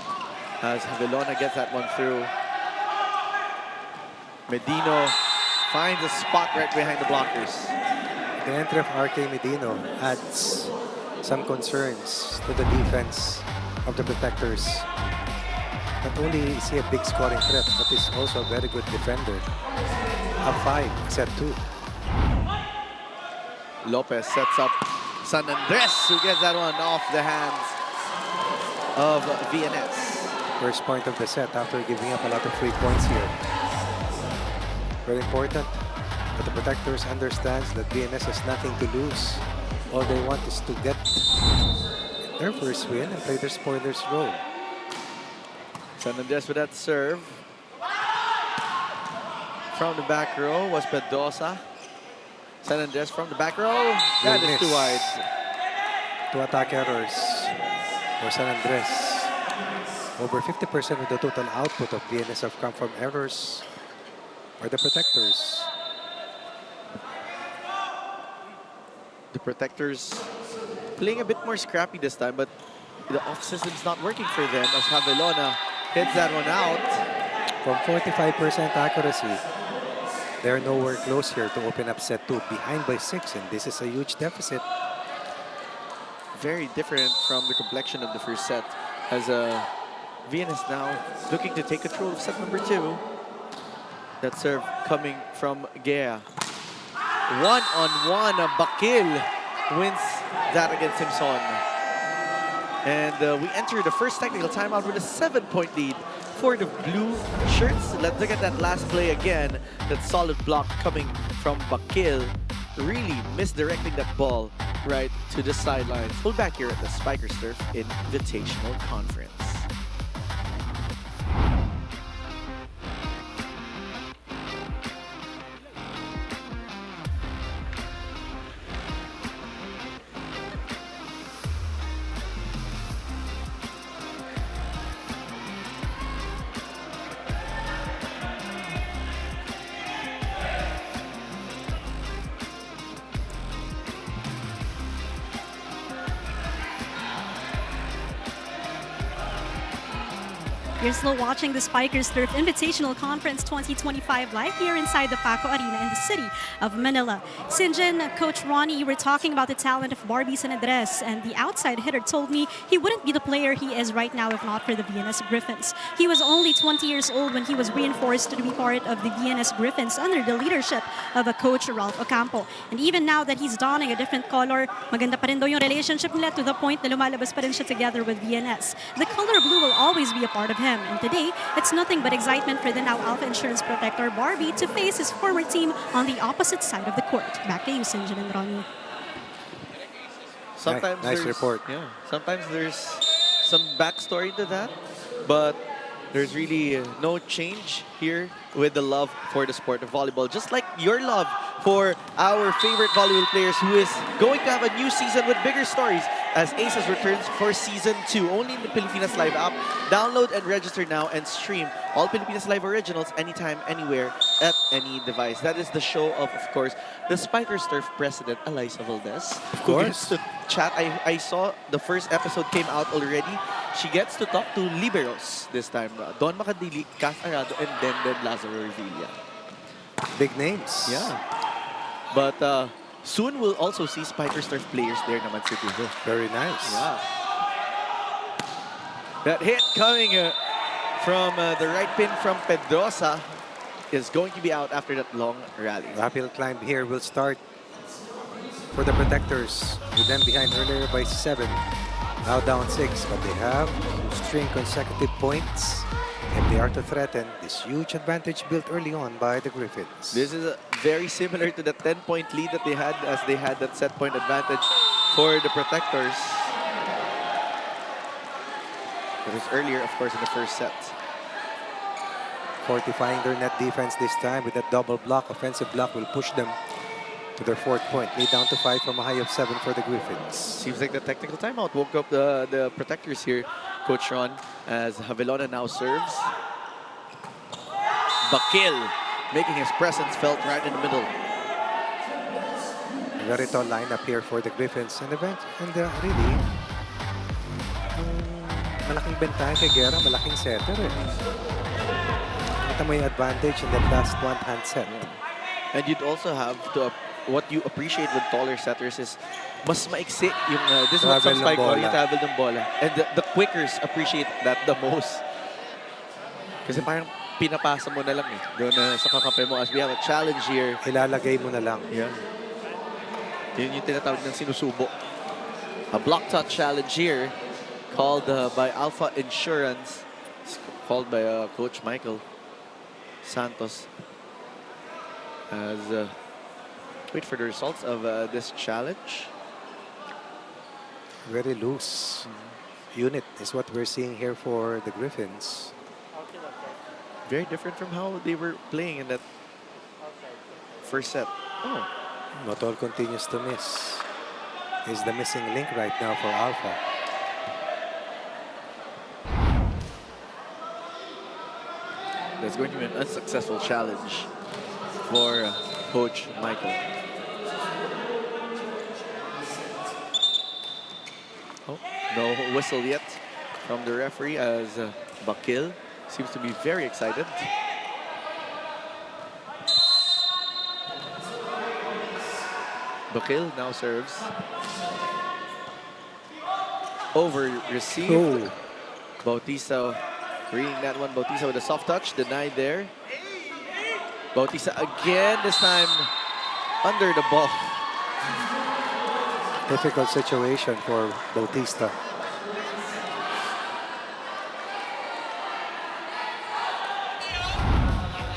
Speaker 5: As Javelona gets that one through. Medino finds a spot right behind the blockers.
Speaker 3: The entry of RK Medino adds some concerns to the defense of the Protectors. Not only is he a big scoring threat, but he's also a very good defender. A 5, set 2.
Speaker 5: Lopez sets up San Andres, who gets that one off the hands of VNS.
Speaker 3: First point of the set after giving up a lot of free points here. Very important that the Protectors understands that VNS has nothing to lose. All they want is to get their first win and play their spoilers role.
Speaker 5: San Andres with that serve. From the back row was Pedrosa. San Andres from the back row. That is too wide.
Speaker 3: 2 attack errors for San Andres. Over 50% of the total output of VNS have come from errors for the Protectors.
Speaker 5: The Protectors playing a bit more scrappy this time, but the off system's not working for them as Javelona hits that one out.
Speaker 3: From 45% accuracy, they're nowhere close here to open up set 2. Behind by 6, and this is a huge deficit.
Speaker 5: Very different from the complexion of the first set as VNS now looking to take control of set number 2. That serve coming from Gea. One-on-one, Bakil wins that against Simpson. And we enter the first technical timeout with a 7-point lead for the blue shirts. Let's look at that last play again. That solid block coming from Bakil, really misdirecting that ball right to the sidelines. We'll back here at the Spikers Turf Invitational Conference.
Speaker 1: You're still watching the Spikers Turf Invitational Conference 2025 live here inside the Paco Arena in the city of Manila. Sinjin, Coach Ronnie, you were talking about the talent of Barbie Sanadres, and the outside hitter told me he wouldn't be the player he is right now if not for the VNS Griffins. He was only 20 years old when he was reinforced to be part of the VNS Griffins under the leadership of a coach, Ralph Ocampo. And even now that he's donning a different color, maganda pa rin daw yung relationship nila to the point na lumalabas pa rin siya together with VNS. The color blue will always be a part of him. And today, it's nothing but excitement for the now Alpha Insurance Protector Barbie to face his former team on the opposite side of the court. Back to you, Sinjin and Ronnie.
Speaker 5: Sometimes
Speaker 3: nice report.
Speaker 5: Yeah, sometimes there's some backstory to that, but there's really no change here with the love for the sport of volleyball. Just like your love for our favorite volleyball players, who is going to have a new season with bigger stories as Aces returns for Season 2. Only in the Pilipinas Live app. Download and register now and stream all Pilipinas Live originals anytime, anywhere, at any device. That is the show of course, the Spikers Turf President, Eliza Valdez.
Speaker 3: Of course.
Speaker 5: To chat. I saw the first episode came out already. She gets to talk to liberos this time. Don Macadili, Cas Arado, and then Lazaro Revilla.
Speaker 3: Big names.
Speaker 5: Yeah. But soon we'll also see Spikers Turf players there naman siguro.
Speaker 3: Very nice.
Speaker 5: Yeah. That hit coming from the right pin from Pedrosa is going to be out after that long rally.
Speaker 3: Uphill climb here will start for the Protectors, with them behind earlier by 7. Now down 6, but they have to string consecutive points if they are to threaten this huge advantage built early on by the Griffins.
Speaker 5: This is very similar to the 10-point lead that they had, as they had that set point advantage for the Protectors. It was earlier, of course, in the first set.
Speaker 3: Fortifying their net defense this time with that double block. Offensive block will push them to their 4th point. Lead down to 5 from a high of 7 for the Griffins.
Speaker 5: Seems like the technical timeout woke up the Protectors here, Coach Ron, as Javelona now serves. Bakil making his presence felt right in the middle.
Speaker 3: Very tall lineup here for the Griffins. And really, malaking bentahe kay Guerra, malaking setter eh. Ito mo yung advantage in that last one-hand set.
Speaker 5: And you'd also have to, what you appreciate with taller setters is mas maiksi yung, this is what some spike ball, yung travel ng bola. And the quickers appreciate that the most. Kasi parang pinapasa mo na lang eh. Doon sa kakampi mo as we have a challenge here.
Speaker 3: Ilalagay mo na lang.
Speaker 5: Yeah. Yun yung tinatawag ng sinusubo. A block touch challenge here called by Alpha Insurance. It's called by Coach Michael Santos. As wait for the results of this challenge.
Speaker 3: Very loose unit is what we're seeing here for the Griffins.
Speaker 5: Very different from how they were playing in that first set. Oh.
Speaker 3: Motol continues to miss. Is the missing link right now for Alpha.
Speaker 5: That's going to be an unsuccessful challenge for Coach Michael. Oh, No whistle yet from the referee as Bakil seems to be very excited. Bakil now serves. Over received.
Speaker 3: Oh.
Speaker 5: Bautista reading that one. Bautista with a soft touch, denied there. Bautista again, this time under the ball.
Speaker 3: Difficult situation for Bautista.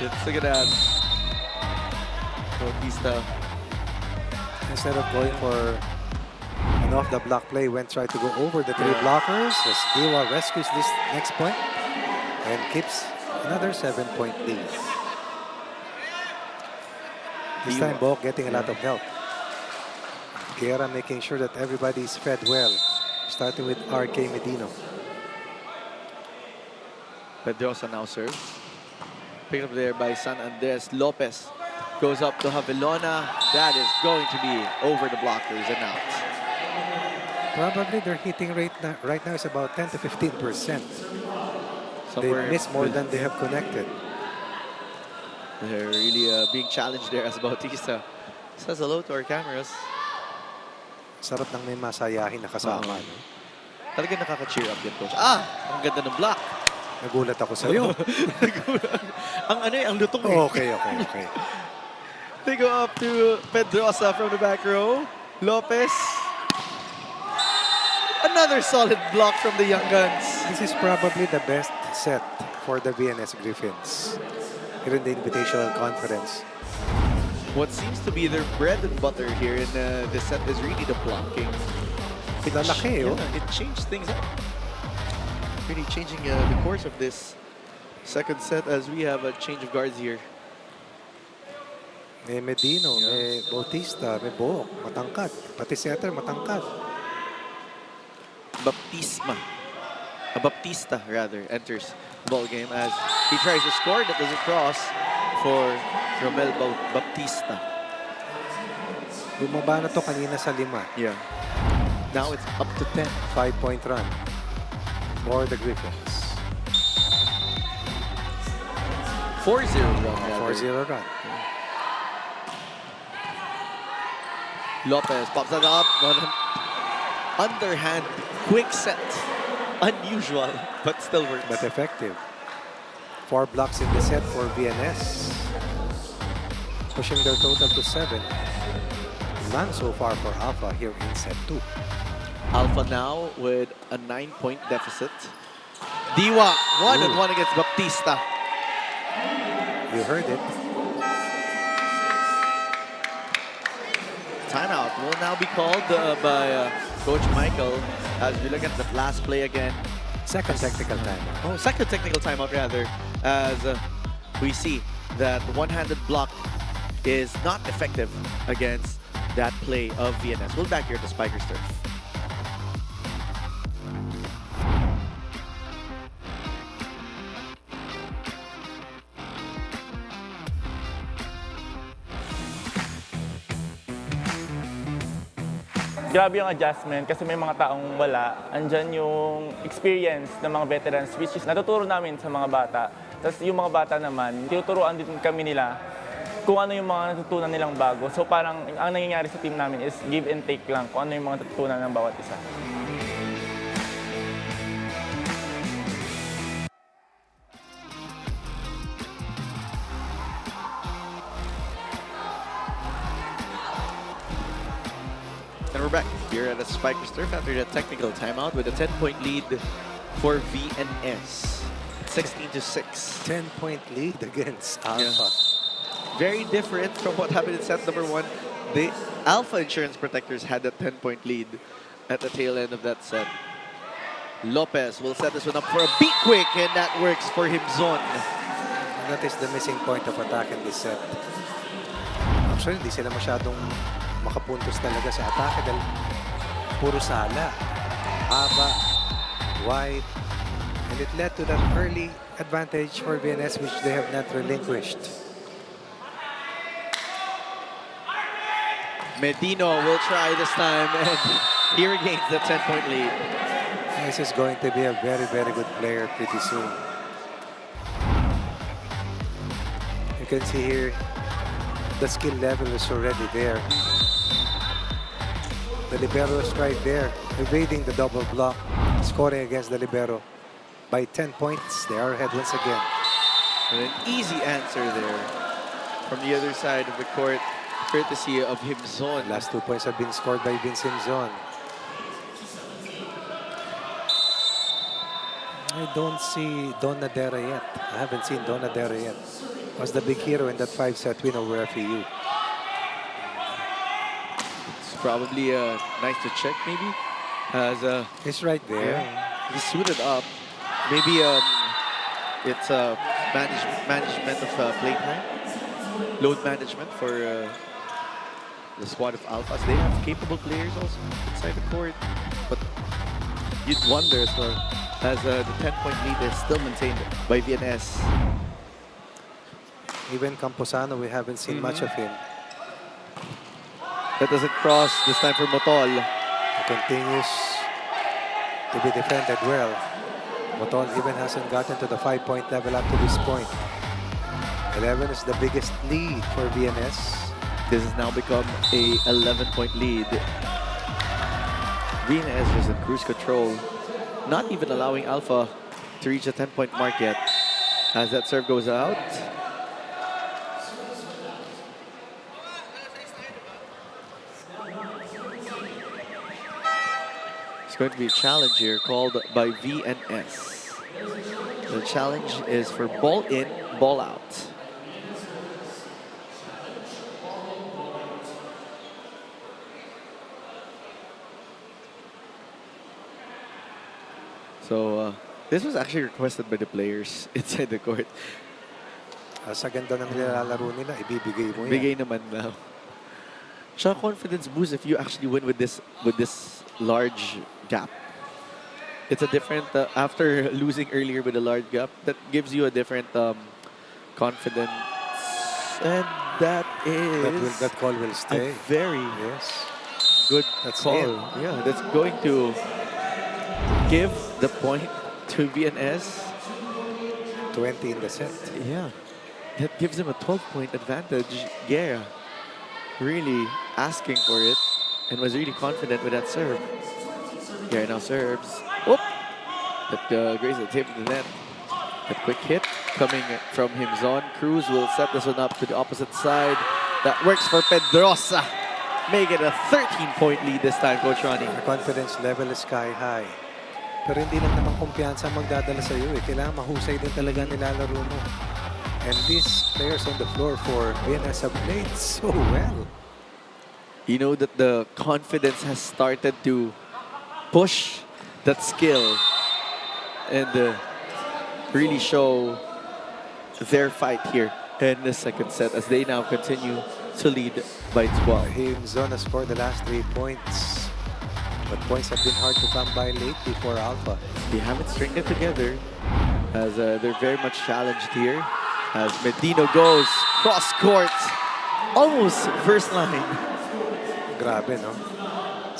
Speaker 5: Let's look at that. Bautista.
Speaker 3: Instead of going for an off-the-block play, went try to go over the three blockers. As Diwa rescues this next point and keeps another 7-point lead. This time, Bok getting a lot of help. Guerra making sure that everybody is fed well, starting with RK Medino.
Speaker 5: Pedrosa now serves. Picked up there by San Andres. Lopez goes up to Javelona. That is going to be over the blockers and out.
Speaker 3: Probably their hitting rate right now is about 10 to 15%.
Speaker 5: Somewhere
Speaker 3: They miss more than they have connected.
Speaker 5: They're really being challenged there as Bautista says hello to our cameras.
Speaker 3: Sarap ng may masayahin na kasama. No?
Speaker 5: Talagang nakaka-cheer up yan, coach. Ah! Ang ganda ng block.
Speaker 3: Nagulat ako sa'yo.
Speaker 5: ang lutong eh.
Speaker 3: Okay.
Speaker 5: They go up to Pedrosa from the back row. Lopez. Another solid block from the Young Guns.
Speaker 3: This is probably the best set for the VNS Griffins here in the Invitational Conference.
Speaker 5: What seems to be their bread and butter here in this set is really the blocking.
Speaker 3: Lalaki, oh.
Speaker 5: It changed things up. Really changing the course of this second set as we have a change of guards here.
Speaker 3: May Medino, may Bautista, may Book, matangkad. Pati setter, matangkad.
Speaker 5: Baptista rather enters the ball game as he tries to score. That doesn't cross for Romel Baptista.
Speaker 3: Bumaba na to kanina sa 5.
Speaker 5: Yeah. Now it's up to 10.
Speaker 3: 5-point run for the Griffins.
Speaker 5: 4-0 run.
Speaker 3: 4-0 run.
Speaker 5: Lopez pops that up. Underhand, quick set. Unusual, but still works.
Speaker 3: But effective. 4 blocks in the set for VNS. Pushing their total to 7. None so far for Alpha here in set 2.
Speaker 5: Alpha now with a 9-point deficit. Diwa, 1-on-1 against Baptista.
Speaker 3: You heard it.
Speaker 5: Timeout will now be called by Coach Michael as we look at the last play again.
Speaker 3: Second technical timeout.
Speaker 5: Oh, second technical timeout rather, as we see that one-handed block is not effective against that play of VNS. We'll back here at the Spikers turf.
Speaker 7: Grabe yung adjustment kasi may mga taong wala. Andyan yung experience ng mga veterans which is natuturo namin sa mga bata. Tapos yung mga bata naman, tinuturuan din kami nila kung ano yung mga natutunan nilang bago. So parang ang nangyayari sa team namin is give and take lang kung ano yung mga natutunan ng bawat isa.
Speaker 5: And we're back here at the Spikers turf after the technical timeout with a 10-point lead for VNS. 16-6.
Speaker 3: 10-point lead against Alpha.
Speaker 5: Very different from what happened in set number 1. The Alpha Insurance Protectors had a 10-point lead at the tail end of that set. Lopez will set this one up for a beat quick, and that works for Himzon.
Speaker 3: And that is the missing point of attack in this set. Actually, hindi sila masyadong makapuntos talaga sa atake dahil puro sala. Haba, wide, and it led to that early advantage for VNS which they have not relinquished.
Speaker 5: Medino will try this time, and he regains the 10-point lead.
Speaker 3: This is going to be a very, very good player pretty soon. You can see here, the skill level is already there. The libero is right there, evading the double block, scoring against the libero by 10 points. They are ahead once again.
Speaker 5: And an easy answer there from the other side of the court, courtesy of Himzon.
Speaker 3: Last 2 points have been scored by Vince Himzon. I don't see Donadera yet. I haven't seen Donadera yet. Was the big hero in that 5-set win over FEU.
Speaker 5: It's probably nice to check, maybe. As
Speaker 3: He's right there.
Speaker 5: he's suited up. Maybe it's management of playtime, load management for the squad of Alphas. They have capable players also inside the court, but you'd wonder as well, as the 10-point lead is still maintained by VNS.
Speaker 3: Even Camposano, we haven't seen much of him.
Speaker 5: That doesn't cross this time for Motol.
Speaker 3: He continues to be defended well. Motol even hasn't gotten to the 5-point level up to this point. 11 is the biggest lead for VNS.
Speaker 5: This has now become a 11-point lead. VNS is in cruise control, not even allowing Alpha to reach the 10-point mark yet. As that serve goes out, it's going to be a challenge here called by VNS. The challenge is for ball in, ball out. So this was actually requested by the players inside the court.
Speaker 3: Sa ganda ng nilalaro nila, ibibigay mo yan.
Speaker 5: Bigay naman now. Siya confidence boost if you actually win with this large gap. It's a different after losing earlier with a large gap, that gives you a different confidence, and that is
Speaker 3: That call will stay.
Speaker 5: a very
Speaker 3: Yes.
Speaker 5: good
Speaker 3: That's
Speaker 5: call.
Speaker 3: it.
Speaker 5: Yeah, that's going to give the point to VNS.
Speaker 3: 20 in the set.
Speaker 5: Yeah, that gives him a 12-point advantage. Guerra really asking for it and was really confident with that serve. Guerra now serves. Whoop! That grazed the tip of the net. That quick hit coming from Himzon. Cruz will set this one up to the opposite side. That works for Pedrosa. Make it a 13-point lead this time, Coach Ronnie.
Speaker 3: The confidence level is sky high. Pero hindi lang naman kumpiyansa magdadala sa iyo. Kailangan mahusay din talaga nilalaro mo. And these players on the floor for VNS have played so well.
Speaker 5: You know that the confidence has started to push that skill and really show their fight here in the second set as they now continue to lead by 12.
Speaker 3: Himzon has scored the last 3 points. But points have been hard to come by lately for Alpha.
Speaker 5: They haven't stringed it together as they're very much challenged here. As Medino goes cross court, almost first line.
Speaker 3: Grabe, no?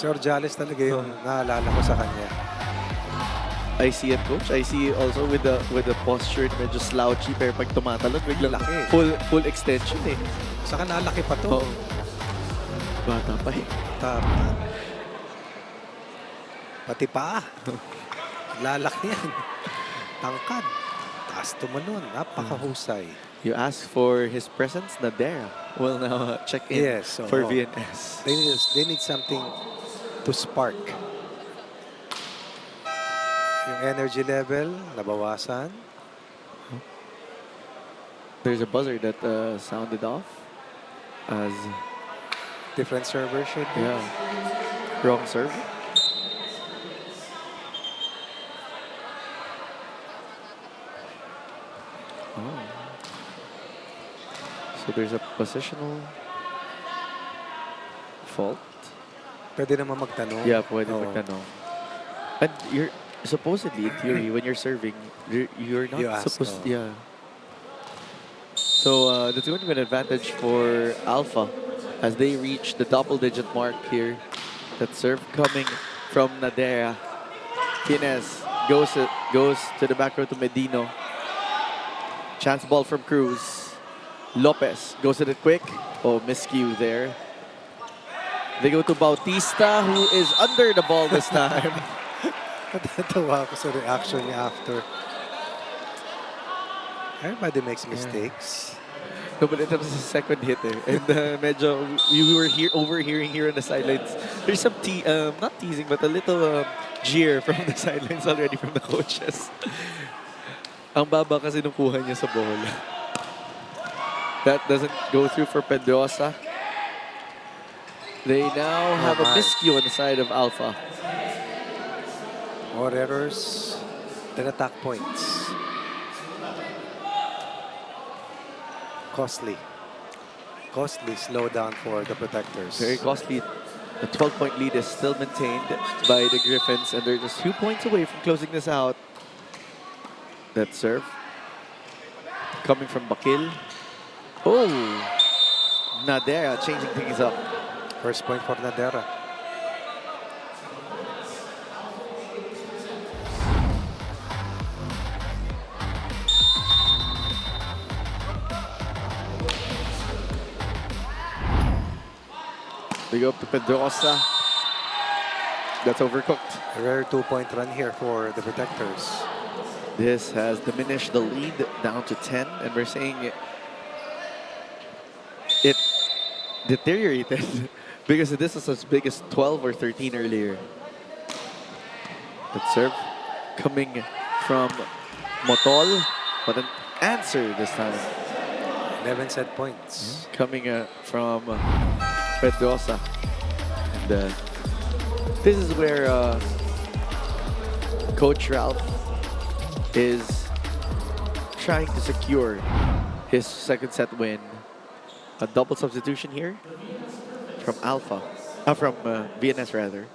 Speaker 3: Si Orjales talaga yung naalala ko sa kanya.
Speaker 5: I see it, Coach. I see also with the posture, medyo slouchy, pero pag tumatalon, biglang
Speaker 3: Laki.
Speaker 5: full extension eh.
Speaker 3: Saka nalaki pa to.
Speaker 5: Oo. Bata pa eh.
Speaker 3: Tama. Pati pa. Lalaki yan. Tangkad. Taas tumalon. Napakahusay.
Speaker 5: You ask for his presence, Nadera will now check in
Speaker 3: Yes,
Speaker 5: for
Speaker 3: oo.
Speaker 5: VNS.
Speaker 3: They need something to spark. Yung energy level, nabawasan.
Speaker 5: There's a buzzer that sounded off as,
Speaker 3: Different server should be.
Speaker 5: yeah, wrong serve. Oh. So there's a positional fault.
Speaker 3: Pwede naman magtanong.
Speaker 5: Yeah, pwede
Speaker 3: Oo.
Speaker 5: magtanong. And you're supposedly, in theory, when you're serving, you're not
Speaker 3: You ask,
Speaker 5: supposed.
Speaker 3: oo.
Speaker 5: Yeah. So that's going to be an advantage for Alpha as they reach the double-digit mark here. That serve coming from Nadera. VNS goes to the back row to Medino. Chance ball from Cruz. Lopez goes to the quick. Oh, miscue there. They go to Bautista, who is under the ball this time.
Speaker 3: Natawa ako sa reaction niya after. Everybody makes mistakes.
Speaker 5: No, but it was his second hit eh. And medyo, we were overhearing here on the sidelines. There's some, not teasing, but a little jeer from the sidelines already from the coaches. Ang baba kasi nung kuha niya sa ball. That doesn't go through for Pedrosa. They now have a miscue on the side of Alpha.
Speaker 3: More errors than attack points. Costly. Costly slowdown for the Protectors.
Speaker 5: Very costly. The 12-point lead is still maintained by the Griffins, and they're just 2 points away from closing this out. That serve. Coming from Bakil. Oh! Nadera changing things up.
Speaker 3: First point for Nadera.
Speaker 5: They go up to Pedrosa. That's overcooked.
Speaker 3: A rare 2-point run here for the Protectors.
Speaker 5: This has diminished the lead down to 10, and we're saying it deteriorated because this was as big as 12 or 13 earlier. That serve coming from Motol, but an answer this time.
Speaker 3: 11 set points.
Speaker 5: Coming from Pedrosa. And this is where Coach Ralph is trying to secure his second set win. A double substitution here from Alpha, from VNS rather.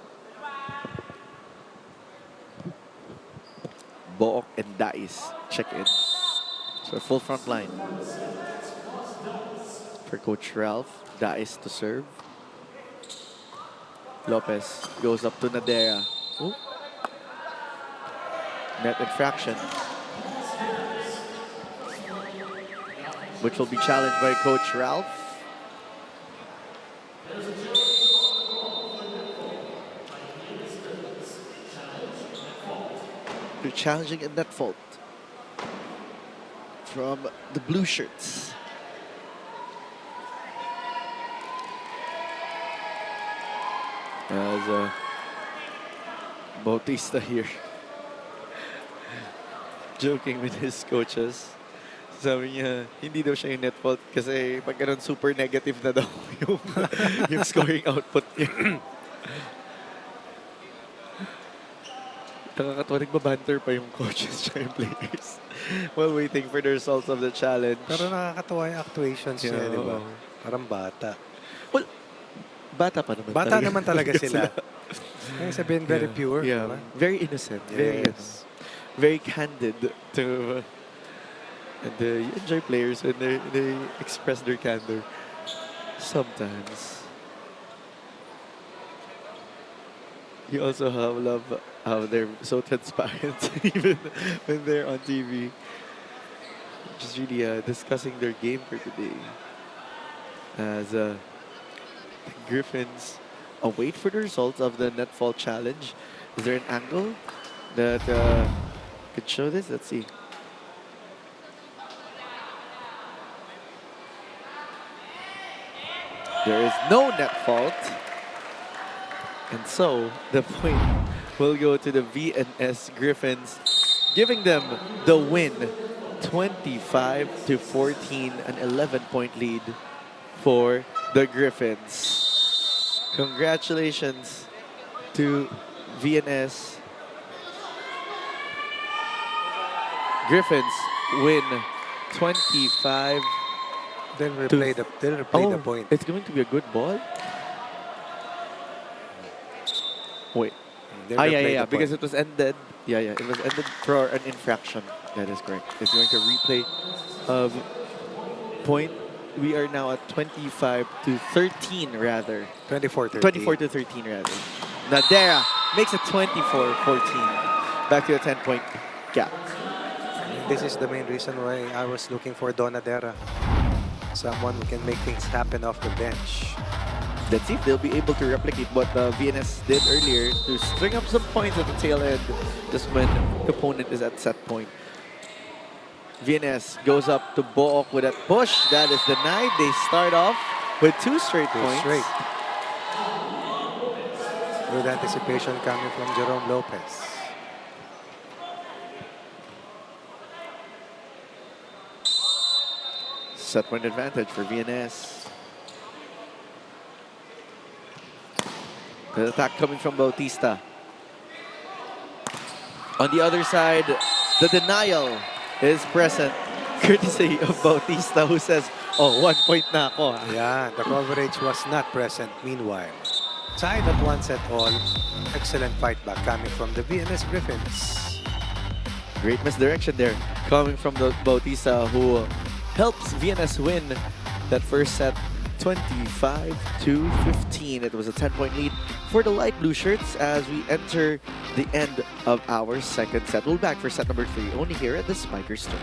Speaker 5: Book and Dais check in. So a full front line for Coach Ralph. Dais to serve. Lopez goes up to Nadera. Ooh. Net infraction, which will be challenged by Coach Ralph. They're challenging a net fault from the blue shirts. As Bautista here joking with his coaches. Sabi niya, hindi daw siya yung net fault kasi pag ganun super negative na daw yung scoring output niya. Nakakatawa, nagbabanter pa yung coaches siya yung players while waiting for the results of the challenge.
Speaker 3: Pero nakakatawa yung actuations niya, di ba? Parang bata.
Speaker 5: Well, bata pa naman
Speaker 3: Bata
Speaker 5: talaga.
Speaker 3: naman talaga sila. Kaya sabihin, very pure.
Speaker 5: Yeah,
Speaker 3: diba?
Speaker 5: very innocent. Very,
Speaker 3: Yes.
Speaker 5: very candid to... and you enjoy players when they express their candor. Sometimes. You also love how they're so transparent even when they're on TV. Just really discussing their game for today. As the Griffins await for the results of the net fall challenge. Is there an angle that could show this? Let's see. There is no net fault. And so, the point will go to the VNS Griffins, giving them the win. 25-14, an 11-point lead for the Griffins. Congratulations to VNS. Griffins win 25.
Speaker 3: They'll replay the point.
Speaker 5: It's going to be a good ball. Wait.
Speaker 3: They'll replay the
Speaker 5: Yeah,
Speaker 3: point.
Speaker 5: because it was ended. Yeah, it was ended for an infraction. That is correct. It's going to replay of point. We are now at 25-13 rather.
Speaker 3: 24-13.
Speaker 5: 24-13 rather. Nadera makes it 24-14. back to a 10-point gap.
Speaker 3: This is the main reason why I was looking for Donadera. Someone who can make things happen off the bench.
Speaker 5: Let's see if they'll be able to replicate what VNS did earlier to string up some points at the tail end just when the opponent is at set point. VNS goes up to Book with that push. That is denied. They start off with 2 straight points.
Speaker 3: Good anticipation coming from Jerome Lopez.
Speaker 5: Set point advantage for VNS. The attack coming from Bautista. On the other side, the denial is present, courtesy of Bautista, who says, oh, 1 point na ako.
Speaker 3: Yeah, the coverage was not present meanwhile. Tied at 1 set all. Excellent fight back coming from the VNS Griffins.
Speaker 5: Great misdirection there coming from the Bautista, who helps VNS win that first set 25-15. It was a 10-point lead for the light blue shirts as we enter the end of our second set. We'll be back for set number 3 only here at the Spikers Turf.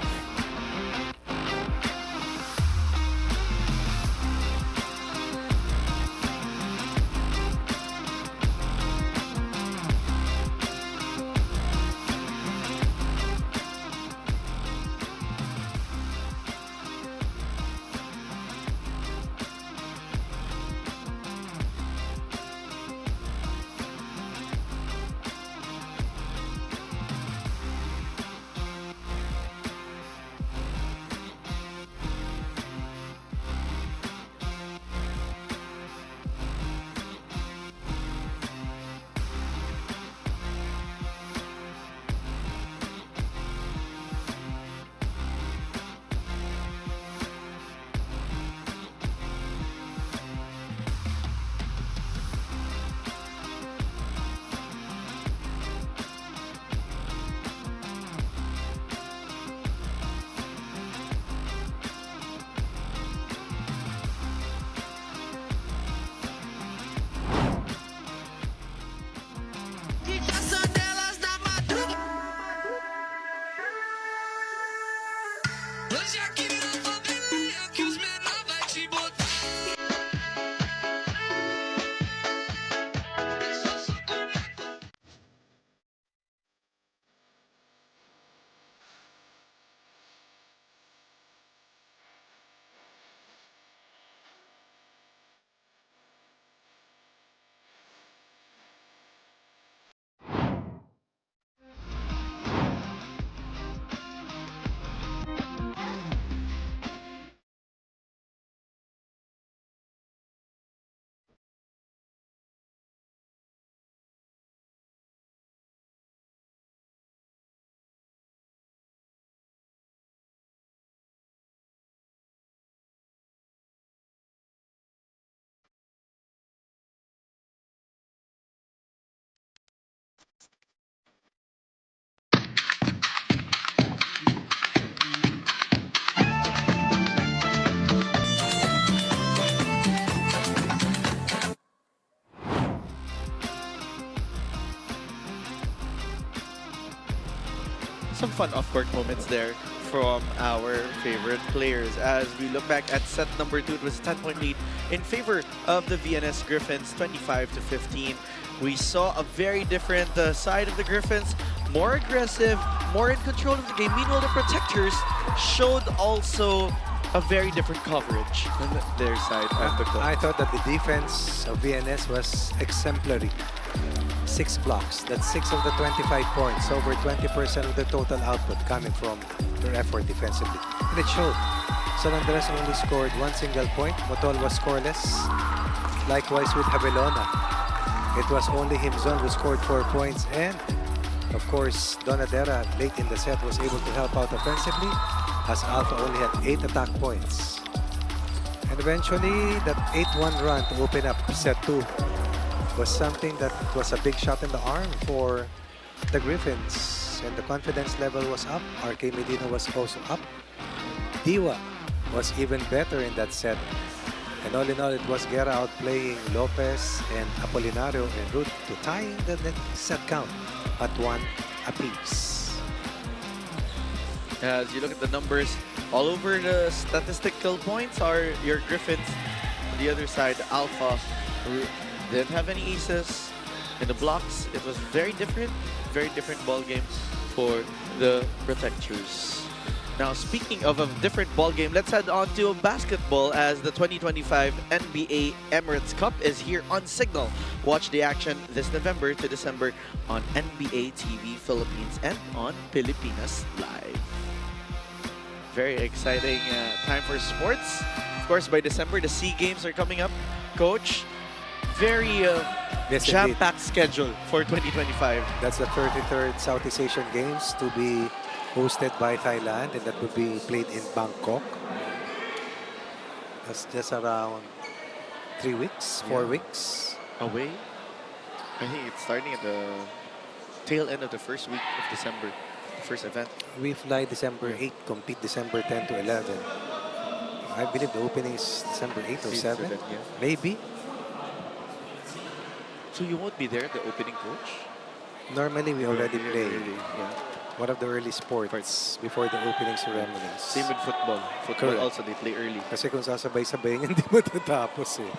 Speaker 5: Some fun off-court moments there from our favorite players. As we look back at set number 2, it was a 10-point lead in favor of the VNS Griffins, 25-15. We saw a very different side of the Griffins, more aggressive, more in control of the game. Meanwhile, the Protectors showed also a very different coverage on their side of the court.
Speaker 3: I thought that the defense of VNS was exemplary. 6 blocks, that's 6 of the 25 points, over 20% of the total output coming from their effort defensively. And it showed. San Andres only scored 1 single point. Motol was scoreless. Likewise with Javelona. It was only Himzon who scored 4 points. And, of course, Donadera late in the set was able to help out offensively as Alpha only had 8 attack points. And eventually, that 8-1 run to open up set 2 was something that was a big shot in the arm for the Griffins. And the confidence level was up. RK Medina was also up. Diwa was even better in that set. And all in all, it was Guerra outplaying Lopez and Apolinario en route to tying the next set count. at 1 apiece.
Speaker 5: As you look at the numbers, all over the statistical points are your Griffins. On the other side, Alpha didn't have any aces. In the blocks, it was very different ball game for the Protectors. Now, speaking of a different ball game, let's head on to basketball as the 2025 NBA Emirates Cup is here on Signal. Watch the action this November to December on NBA TV Philippines and on Pilipinas Live. Very exciting time for sports. Of course, by December, the SEA Games are coming up. Coach, very
Speaker 3: Yes,
Speaker 5: jam-packed schedule for 2025.
Speaker 3: That's the 33rd Southeast Asian Games to be hosted by Thailand, and that will be played in Bangkok. That's just around 3 weeks, 4 weeks.
Speaker 5: Away. I think it's starting at the tail end of the first week of December, the first event.
Speaker 3: We fly December 8, compete December 10 to 11. I believe the opening is December 8 or 7,
Speaker 5: Yeah.
Speaker 3: maybe.
Speaker 5: So you won't be there, the opening coach?
Speaker 3: Normally, we already play
Speaker 5: Yeah.
Speaker 3: one of the early sports before the opening ceremonies.
Speaker 5: Same with football. Football
Speaker 3: Correct.
Speaker 5: also, they play early.
Speaker 3: Kasi kung sasabay-sabay, hindi matatapos eh.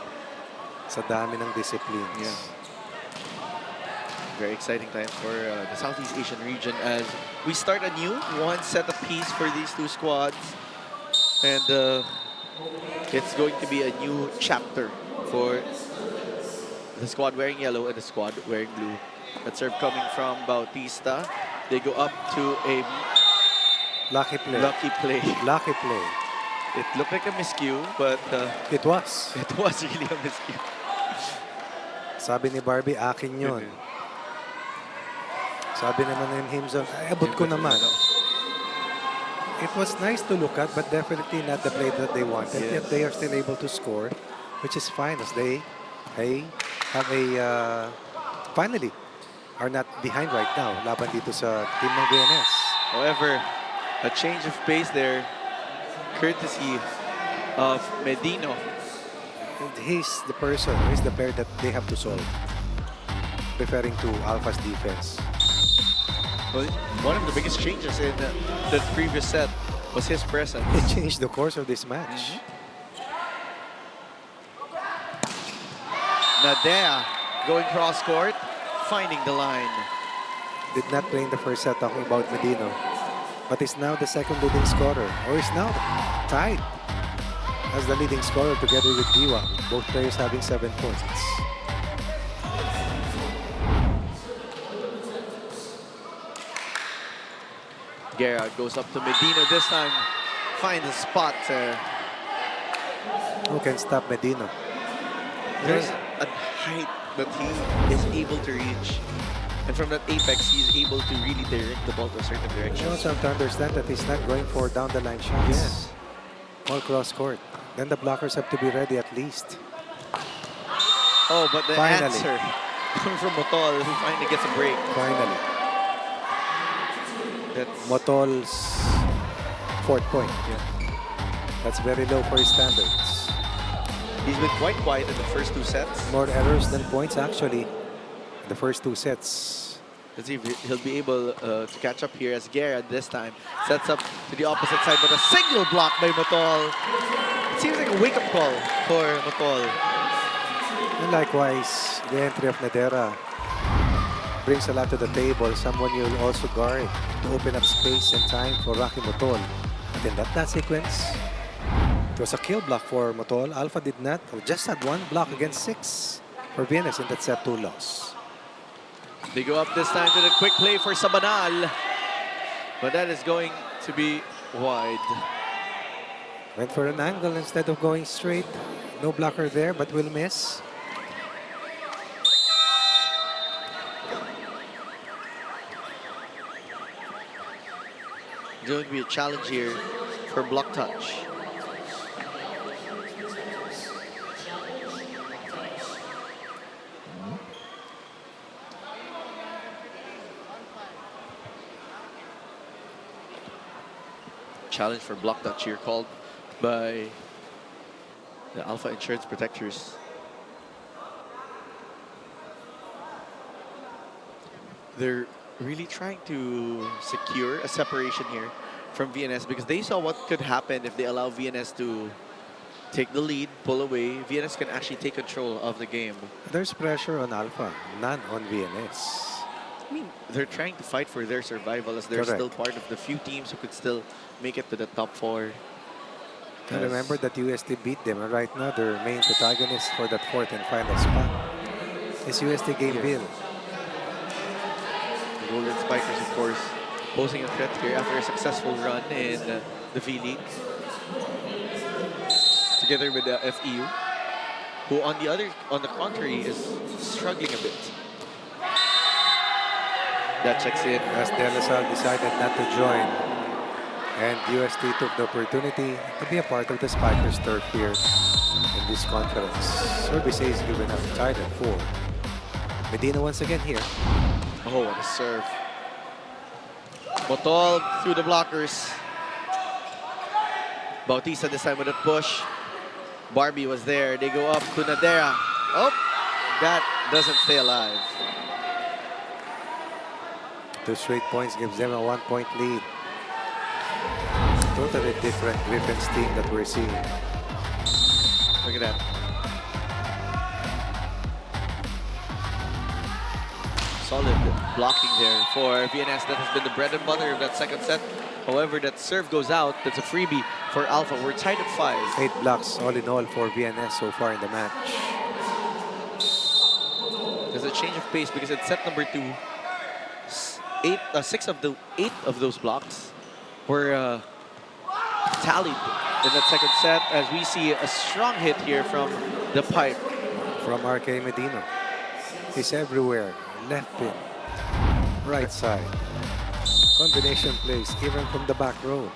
Speaker 3: Sa dami ng disciplines.
Speaker 5: Yeah. Very exciting times for the Southeast Asian region as we start anew. One set apiece for these two squads. And it's going to be a new chapter for the squad wearing yellow and the squad wearing blue. That serve coming from Bautista. They go up to a
Speaker 3: Lucky play.
Speaker 5: lucky play.
Speaker 3: Lucky play.
Speaker 5: It looked like a miscue, but
Speaker 3: It was.
Speaker 5: it was really a miscue.
Speaker 3: Sabi ni Barbie, akin yun. Sabi naman ni Himson, ay, abot ko naman. It was nice to look at, but definitely not the play that they wanted.
Speaker 5: Yes.
Speaker 3: Yet they are still able to score, which is fine as they have a, finally, are not behind right now. Laban dito sa team ng VNS.
Speaker 5: However, a change of pace there, courtesy of Medino.
Speaker 3: And he's the person, he's the pair that they have to solve. Referring to Alpha's defense.
Speaker 5: Well, one of the biggest changes in the previous set was his presence.
Speaker 3: It changed the course of this match.
Speaker 5: Nadea going cross court, finding the line.
Speaker 3: Did not play in the first set, talking about Medino. But is now the second leading scorer, or is now tied as the leading scorer together with Diwa. Both players having 7 points.
Speaker 5: Guerra goes up to Medino this time, finds a spot.
Speaker 3: Who can stop Medino?
Speaker 5: There's a height that he is able to reach. And from that apex, he's able to really direct the ball to a certain direction.
Speaker 3: You also have to understand that he's not going for down-the-line shots.
Speaker 5: Yes.
Speaker 3: All cross-court. Then the blockers have to be ready at least.
Speaker 5: Oh, but the
Speaker 3: Finally.
Speaker 5: answer coming from Motol, who finally gets a break.
Speaker 3: Finally.
Speaker 5: That's
Speaker 3: Motol's 4th point.
Speaker 5: yeah.
Speaker 3: That's very low for his standards.
Speaker 5: He's been quite quiet in the first 2 sets.
Speaker 3: More errors than points, actually. The first 2 sets.
Speaker 5: Let's see if he'll be able to catch up here as Guerra this time sets up to the opposite side, but a single block by Motol. It seems like a wake-up call for Motol.
Speaker 3: And likewise, the entry of Nadera brings a lot to the table. Someone you'll also guard to open up space and time for Rocky Motol. But in that sequence, it was a kill block for Motol. Alpha did not, or just had 1 block against 6 for VNS in that set 2 loss.
Speaker 5: They go up this time to the quick play for Sabanal, but that is going to be wide.
Speaker 3: Went for an angle instead of going straight. No blocker there, but will miss.
Speaker 5: Going to be a challenge here for block touch. Challenge for block touch here called by the Alpha Insurance Protectors. They're really trying to secure a separation here from VNS because they saw what could happen if they allow VNS to take the lead, pull away. VNS can actually take control of the game.
Speaker 3: There's pressure on Alpha, none on VNS.
Speaker 5: I mean, they're trying to fight for their survival as they're
Speaker 3: Correct.
Speaker 5: still part of the few teams who could still make it to the top 4.
Speaker 3: And remember that UST beat them, and right now their main protagonist for that 4th and final spot is UST Gameville.
Speaker 5: The Golden Spikers, of course, posing a threat here after a successful run in the V-League. Together with the FEU, who on the contrary is struggling a bit. That checks in.
Speaker 3: As De La Salle decided not to join, and UST took the opportunity to be a part of the Spikers turf here in this conference. Service is given up tied at 4. Medina once again here.
Speaker 5: Oh, what a serve. Motol through the blockers. Bautista this time with a push. Barbie was there. They go up to Nadera. Oh, that doesn't stay alive.
Speaker 3: 2 straight points gives them a 1-point lead. Totally different Griffins team that we're seeing.
Speaker 5: Look at that. Solid blocking there for VNS. That has been the bread and butter of that second set. However, that serve goes out. That's a freebie for Alpha. We're tied at 5.
Speaker 3: 8 blocks all in all for VNS so far in the match.
Speaker 5: There's a change of pace because in set number 2, 6 of the 8 of those blocks were tallied in that second set as we see a strong hit here from the pipe.
Speaker 3: From RK Medina. He's everywhere. Left pin. Right side. Combination plays even from the back row.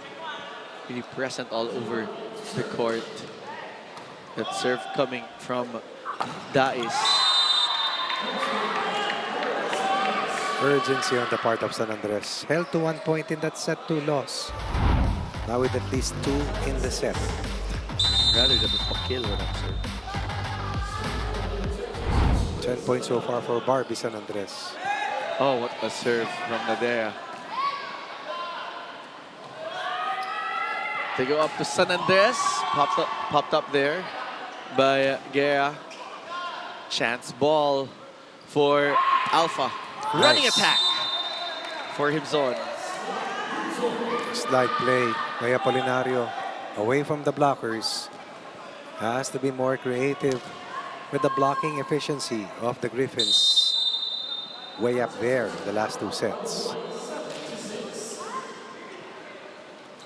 Speaker 5: Really present all over the court. That serve coming from Dais.
Speaker 3: Urgency on the part of San Andres. Held to 1 point in that set 2 loss. Now with at least 2 in the set.
Speaker 5: Rather than a kill with that serve.
Speaker 3: 10 points so far for Barbie San Andres.
Speaker 5: Oh, what a serve from Nadea. They go up to San Andres. Popped up there by Guerra. Chance ball for Alpha. Running
Speaker 3: Nice.
Speaker 5: attack for Himzon.
Speaker 3: Slide play by Apolinario. Away from the blockers. Has to be more creative with the blocking efficiency of the Griffins. Way up there in the last 2 sets.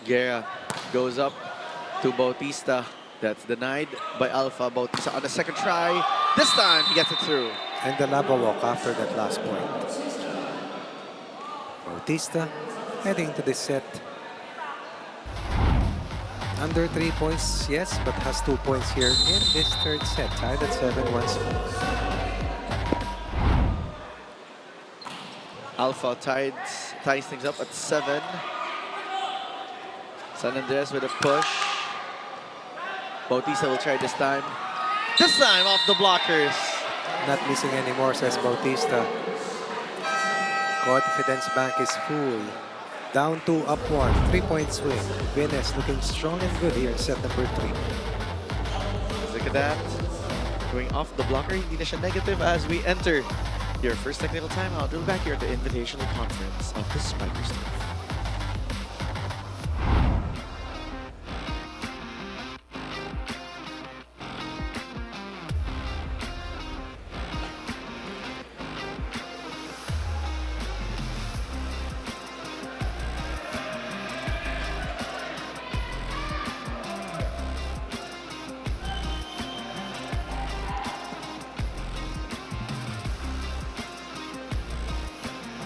Speaker 5: Guerra goes up to Bautista. That's denied by Alpha. Bautista on the second try. This time he gets it through.
Speaker 3: And the lava walk after that last point. Bautista heading to this set. Under 3 points, yes, but has 2 points here in this third set. Tied at 7 once more.
Speaker 5: Alpha ties things up at 7. San Andres with a push. Bautista will try this time. This time off the blockers.
Speaker 3: Not missing anymore, says Bautista. Confidence bank is full. Down 2, up 1. 3-point swing. VNS looking strong and good here in set number 3.
Speaker 5: Look at that. Going off the blocker, hindi na siya negative as we enter your first technical timeout. We'll be back here at the Invitational Conference of the Spikers team.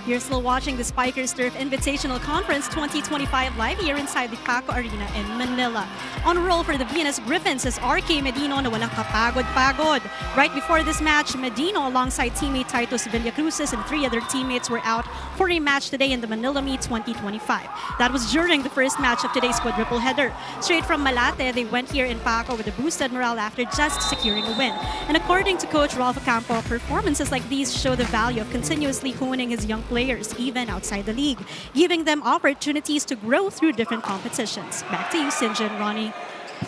Speaker 1: You're still watching the Spikers Turf Invitational Conference 2025 live here inside the Paco Arena in Manila. On a roll for the VNS Griffins is RK Medino na walang kapagod-pagod. Right before this match, Medino alongside teammate Titus Villacruzes and 3 other teammates were out for a match today in the Manila Meet 2025. That was during the first match of today's quadruple header. Straight from Malate, they went here in Paco with a boosted morale after just securing a win. And according to Coach Rolfo Campo, performances like these show the value of continuously honing his young players players, even outside the league, giving them opportunities to grow through different competitions. Back to you, Sinjin, Ronnie.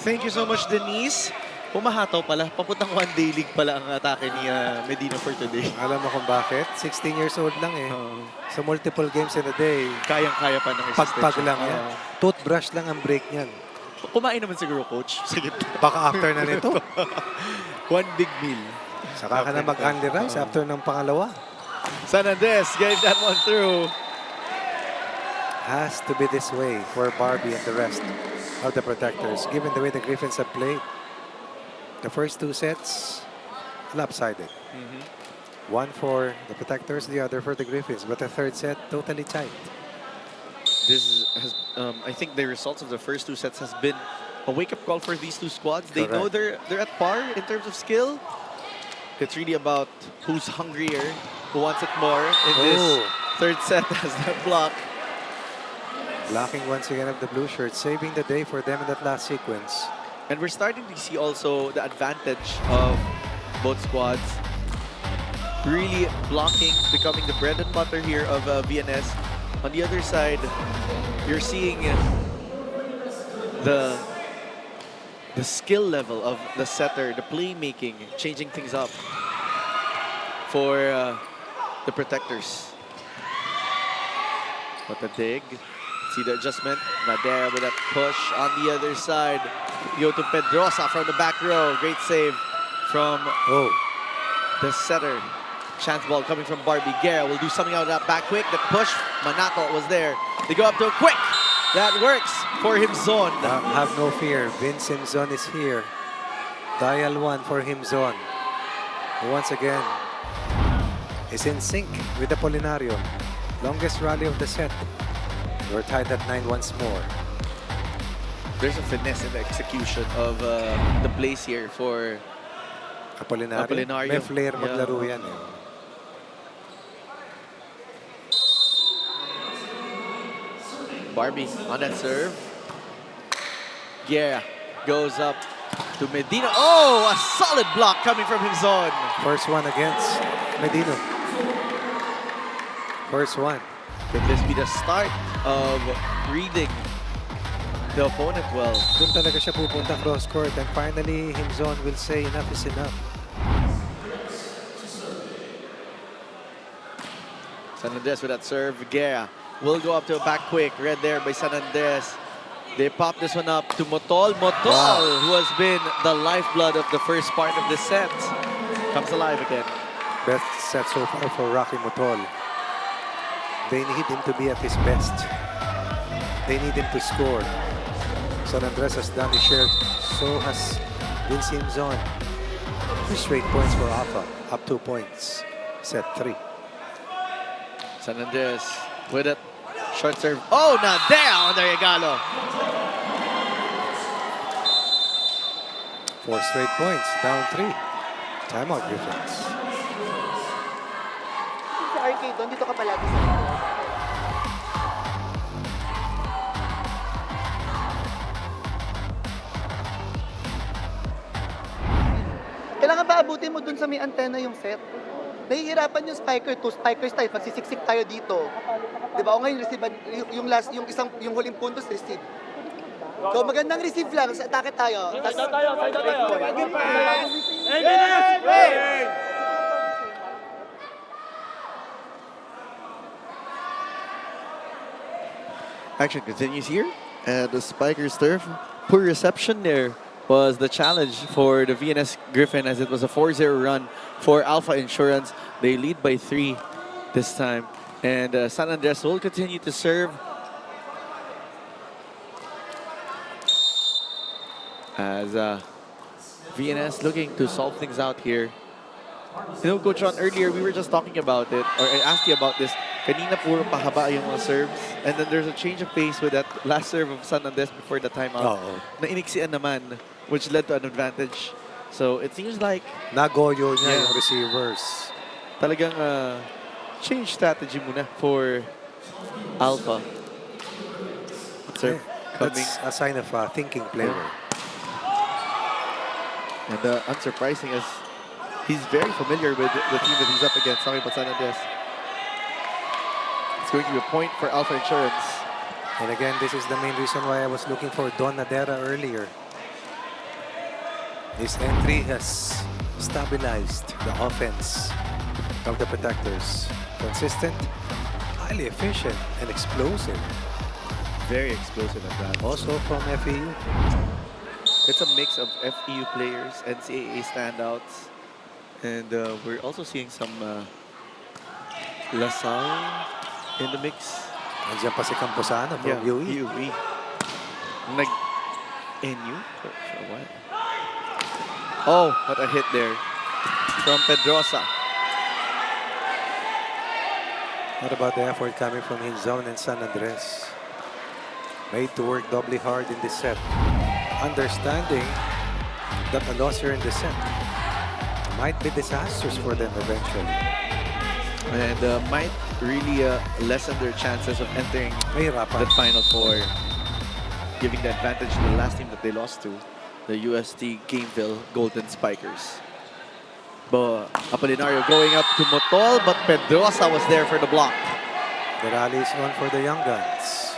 Speaker 5: Thank you so much, Denise. Pumahataw pala. Papuntang one-day league pala ang atake ni Medina for today.
Speaker 3: Alam mo kung bakit? 16 years old lang eh. So multiple games in a day.
Speaker 5: Kayang-kaya pa ng
Speaker 3: Pagpag lang yan. Toothbrush lang ang break niyan.
Speaker 5: Kumain naman siguro, coach. Sige.
Speaker 3: Baka after na nito.
Speaker 5: One big meal.
Speaker 3: Saka ka na mag-only rice after ng pangalawa.
Speaker 5: San Andres getting that one through.
Speaker 3: Has to be this way for Barbie and the rest of the protectors, given the way the Griffins have played. The first two sets, lopsided. One for the protectors, the other for the Griffins. But the third set, totally tight.
Speaker 5: I think the results of the first two sets has been a wake-up call for these two squads. They know
Speaker 3: Correct.
Speaker 5: they're at par in terms of skill. It's really about who's hungrier, who wants it more in this third set as that block.
Speaker 3: Blocking once again of the blue shirts, saving the day for them in that last sequence.
Speaker 5: And we're starting to see also the advantage of both squads. Really blocking, becoming the bread and butter here of VNS. On the other side, you're seeing the skill level of the setter, the playmaking, changing things up for the protectors. What a dig. See the adjustment. Not there with that push on the other side. Go to Pedrosa from the back row. Great save from the setter. Chance ball coming from Barbie. Guerra will do something out of that back quick. The push, Manato was there. They go up to a quick. That works for Himzon.
Speaker 3: Have no fear. Vince Himzon is here. Dial 1 for Himzon. Once again, is in sync with the Polinario. Longest rally of the set. We're tied at 9 once more.
Speaker 5: There's a finesse in the execution of the plays here for
Speaker 3: Apolinario. May flair maglaro yan eh.
Speaker 5: Barbie on that serve. Guerra goes up to Medina. Oh, a solid block coming from Himzon.
Speaker 3: First one against Medina. First one.
Speaker 5: Could this be the start of reading the opponent well?
Speaker 3: Doon talaga siya pupunta cross court and finally Himzon will say enough is enough.
Speaker 5: San Andres with that serve. Guerra will go up to a back quick. Read there by San Andres. They pop this one up to Motol. Motol, who has been the lifeblood of the first part of the set, comes alive again.
Speaker 3: Best set so far for Rocky Motol. They need him to be at his best. They need him to score. San Andres has done his share. So has Vince Himzon. 3 straight points for Alpha. Up 2 points. Set 3.
Speaker 5: San Andres with a short serve. Oh, not down. There you go.
Speaker 3: 4 straight points. Down 3. Timeout Griffins.
Speaker 6: Sa arcade doon, dito ka palagi sa kailangan ba abutin mo dun sa may antena yung set? Nahihirapan yung spiker to spikers tayo, magsisiksik tayo dito. Di ba? O ngayon, receive, yung huling puntos, receive. So magandang receive lang, sa atake tayo.
Speaker 5: Action continues here at the Spikers turf. Poor reception there was the challenge for the VNS Griffin as it was a 4-0 run for Alpha Insurance. They lead by 3 this time. And San Andres will continue to serve. As VNS looking to solve things out here. You know, Coach Ron, earlier we were just talking about it, or I asked you about this. Kanina puro pahaba yung mga serves. And then there's a change of pace with that last serve of San Andres before the timeout. Na iniksian naman, which led to an advantage. So it seems like
Speaker 3: nagoyo niya yung receivers.
Speaker 5: Talagang change strategy muna for Alpha. Serve coming.
Speaker 3: That's a sign of a thinking player.
Speaker 5: And unsurprising as he's very familiar with the team that he's up against. Sorry, but San Andres. It's going to be a point for Alpha Insurance.
Speaker 3: And again, this is the main reason why I was looking for Don Nadera earlier. His entry has stabilized the offense of the Protectors. Consistent, highly efficient, and explosive.
Speaker 5: Very explosive at that.
Speaker 3: Also from FEU.
Speaker 5: It's a mix of FEU players, NCAA standouts, and we're also seeing some LaSalle in the mix.
Speaker 3: Nandiyan pa si Camposano from UE.
Speaker 5: UE. Nag-NU for a while. Oh, what a hit there from Pedrosa.
Speaker 3: What about the effort coming from Hinzon and San Andres? Made to work doubly hard in this set. Understanding that a loss here in this set might be disastrous for them eventually.
Speaker 5: And might really lessen their chances of entering
Speaker 3: Mahirapan.
Speaker 5: the Final Four, giving the advantage to the last team that they lost to, the UST Gameville Golden Spikers. But Apolinario going up to Motol, but Pedrosa was there for the block.
Speaker 3: The rally is on for the Young Guns.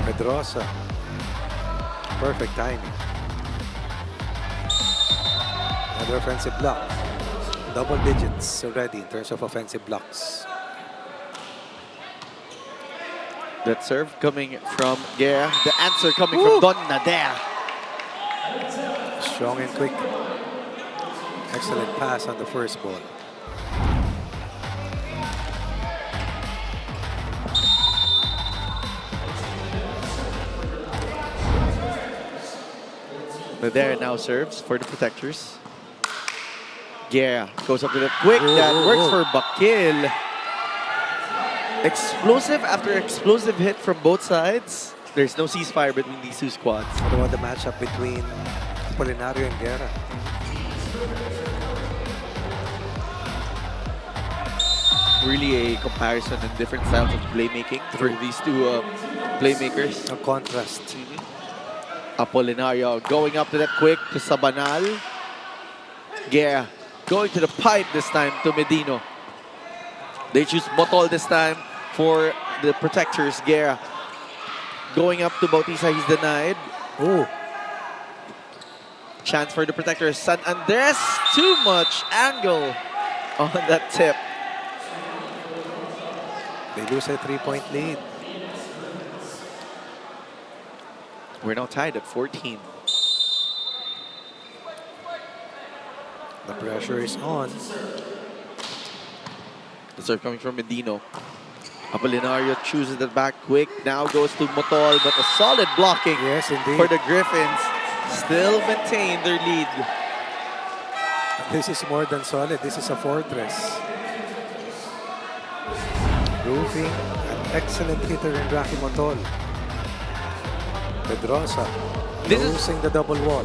Speaker 3: Pedrosa. Perfect timing. Another offensive block. Double digits already in terms of offensive blocks.
Speaker 5: That serve coming from Guerra. The answer coming from Don Nader.
Speaker 3: Strong and quick. Excellent pass on the first ball.
Speaker 5: Nader now serves for the Protectors. Guerra goes up to the quick. That works for Bakil. Explosive after explosive hit from both sides. There's no ceasefire between these two squads.
Speaker 3: What about the matchup between Apolinario and Guerra?
Speaker 5: Really a comparison in different styles of playmaking for these two playmakers.
Speaker 3: A contrast.
Speaker 5: Apolinario going up to that quick to Sabanal. Guerra going to the pipe this time to Medino. They choose Motol this time for the Protectors. Guerra going up to Bautista. He's denied.
Speaker 3: Oh,
Speaker 5: Chance for the Protectors. San Andres. Too much angle on that tip.
Speaker 3: they lose a 3-point lead.
Speaker 5: We're now tied at 14.
Speaker 3: The pressure is on.
Speaker 5: The serve coming from Medino. Apolinario chooses the back quick. Now goes to Motol, but a solid blocking
Speaker 3: Yes, indeed.
Speaker 5: for the Griffins. Still maintain their lead.
Speaker 3: This is more than solid. This is a fortress. Roofing, an excellent hitter in Rocky Motol. Pedrosa
Speaker 5: This is-
Speaker 3: losing the double wall.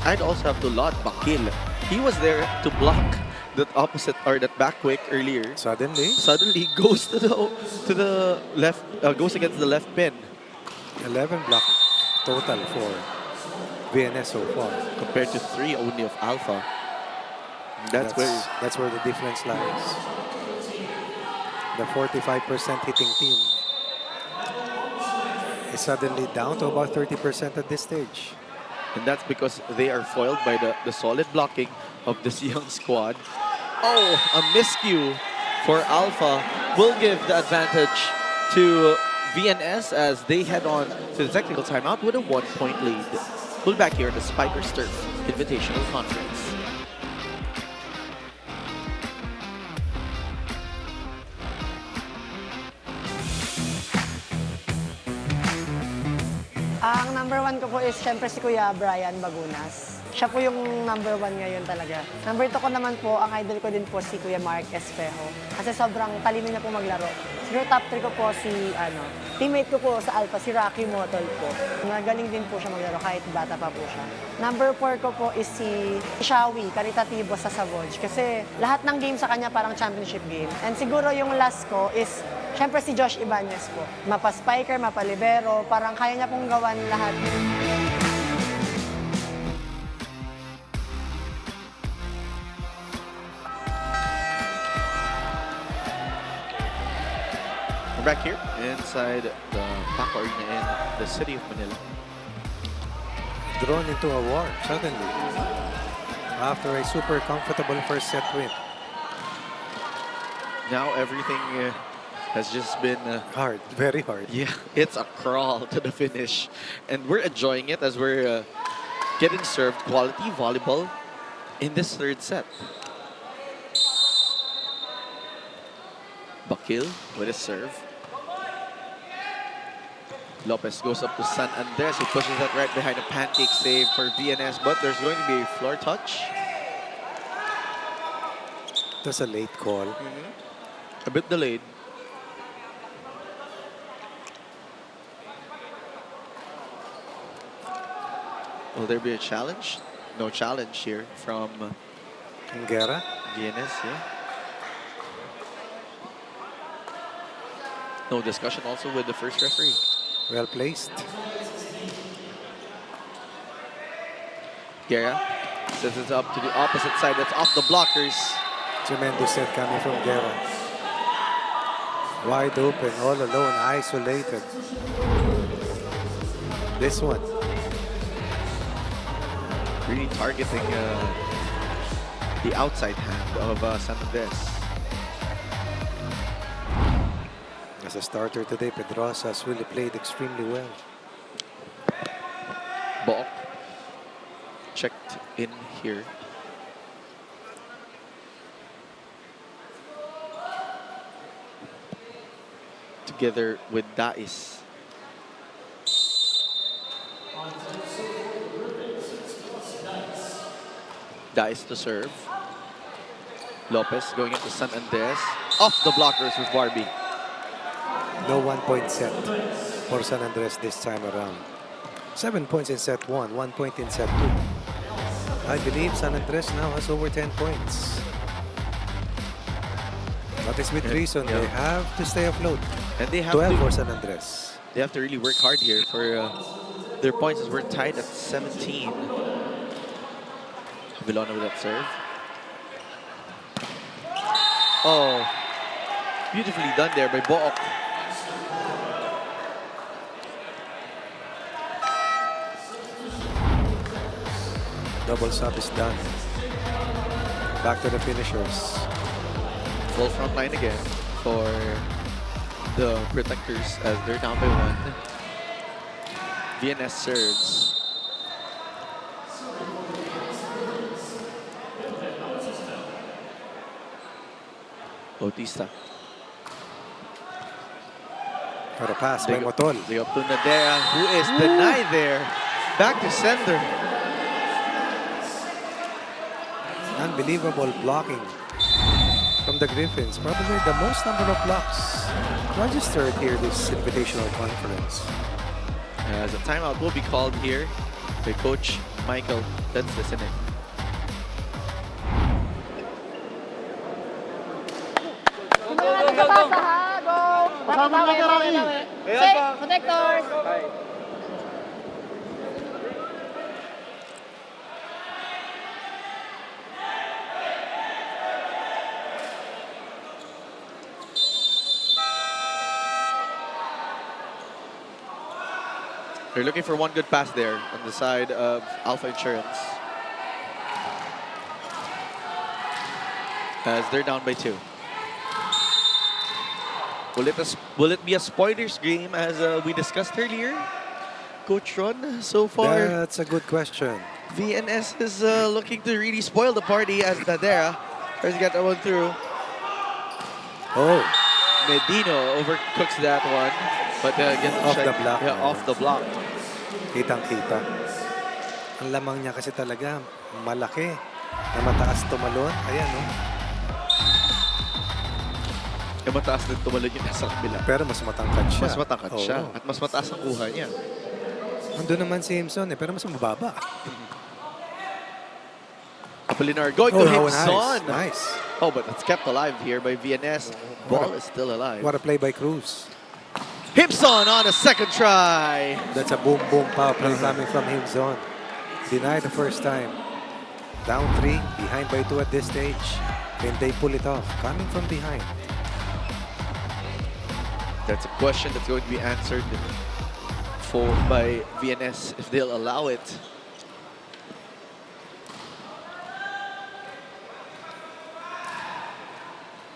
Speaker 5: I'd also have to laud Bakil. He was there to block that opposite or that back quick earlier.
Speaker 3: Suddenly,
Speaker 5: Suddenly goes to the left, goes against the left pin
Speaker 3: 11 block total for VNS so far.
Speaker 5: compared to 3 only of Alpha. That's
Speaker 3: where the difference lies. The 45% hitting team is suddenly down to about 30% at this stage.
Speaker 5: And that's because they are foiled by the solid blocking of this young squad. Oh, a miscue for Alpha will give the advantage to VNS as they head on to the technical timeout with a 1-point lead. We'll be back here at the Spikers Turf Invitational Conference.
Speaker 8: Ang number one ko po is syempre si Kuya Brian Bagunas. Siya po yung number one ngayon talaga. Number two ko naman po, ang idol ko din po si Kuya Mark Espejo. Kasi sobrang talino niya po maglaro. Siguro top 3 ko po si, teammate ko po sa Alpha, si Rocky Motol po. Magaling din po siya maglaro kahit bata pa po siya. Number 4 ko po is si Shawi, karitatibo sa Savoj. Kasi lahat ng game sa kanya parang championship game. And siguro yung last ko is syempre si Josh Ibanez po. Mapa-spiker, mapa-libero, parang kaya niya pong gawan lahat.
Speaker 5: back here inside the Paco Arena in the city of Manila.
Speaker 3: Drawn into a war, suddenly. After a super comfortable first set win.
Speaker 5: Now everything has just been
Speaker 3: Hard, very hard.
Speaker 5: yeah, it's a crawl to the finish, and we're enjoying it as we're getting served quality volleyball in this third set. Bakil with his serve. Lopez goes up to San Andres, who pushes that right behind a pancake save for VNS, but there's going to be a floor touch.
Speaker 3: That's a late call.
Speaker 5: A bit delayed. Will there be a challenge? No challenge here from
Speaker 3: Guerra.
Speaker 5: VNS, yeah. No discussion also with the first referee.
Speaker 3: Well placed.
Speaker 5: Guerra sets it up to the opposite side. That's off the blockers.
Speaker 3: Tremendous set coming from Guerra. Wide open, all alone, isolated. This one.
Speaker 5: Really targeting the outside hand of San Andres.
Speaker 3: As a starter today, Pedrosa has really played extremely well.
Speaker 5: Bok checked in here. Together with Dais. Dais to serve. Lopez going into San Andres. Off the blockers with Barbie.
Speaker 3: No 1-point set for San Andres this time around. 7 points in set 1, 1 point in set 2. I believe San Andres now has over 10 points. That is with reason.
Speaker 5: Yeah.
Speaker 3: They have to stay afloat.
Speaker 5: And they have
Speaker 3: 12
Speaker 5: to,
Speaker 3: for San Andres.
Speaker 5: they have to really work hard here for their points as we're tied at 17. Vilona with that serve. Oh, beautifully done there by Book.
Speaker 3: Double sub is done. Back to the finishers.
Speaker 5: Full front line again for the Protectors as they're down by 1. VNS serves. Bautista.
Speaker 3: For a pass by Motol.
Speaker 5: They up to Nadea, who is denied there. Back to sender.
Speaker 3: Unbelievable blocking from the Griffins. Probably the most number of blocks registered here this Invitational Conference.
Speaker 5: As a timeout will be called here by Coach Michael. Let's listen in. They're looking for one good pass there on the side of Alpha Insurance. As they're down by 2. Will it be a spoilers game as we discussed earlier? Coach Ron, so far
Speaker 3: That's a good question.
Speaker 5: VNS is looking to really spoil the party as Nadera tries to get that one through.
Speaker 3: Oh,
Speaker 5: Medino overcooks that one, but gets
Speaker 3: Off
Speaker 5: check.
Speaker 3: the block.
Speaker 5: Yeah, off the block.
Speaker 3: kitang-kita. Ang lamang niya kasi talaga malaki na mataas tumalon. Ayan, no?
Speaker 5: Yung mataas din tumalon yung nasa kabila.
Speaker 3: Pero mas matangkad siya.
Speaker 5: Mas matangkad siya
Speaker 3: Oo.
Speaker 5: at mas mataas ang kuha niya.
Speaker 3: Andun naman si Himson pero mas mababa.
Speaker 5: Apolinar going
Speaker 3: Oh,
Speaker 5: to
Speaker 3: how
Speaker 5: Himson.
Speaker 3: nice.
Speaker 5: Oh, but it's kept alive here by VNS. Ball is still alive.
Speaker 3: What a play by Cruz.
Speaker 5: Himson on a second try.
Speaker 3: That's a boom power play coming from Himson. Denied the first time. Down 3, behind by 2 at this stage. Can they pull it off? Coming from behind.
Speaker 5: That's a question that's going to be answered by VNS if they'll allow it.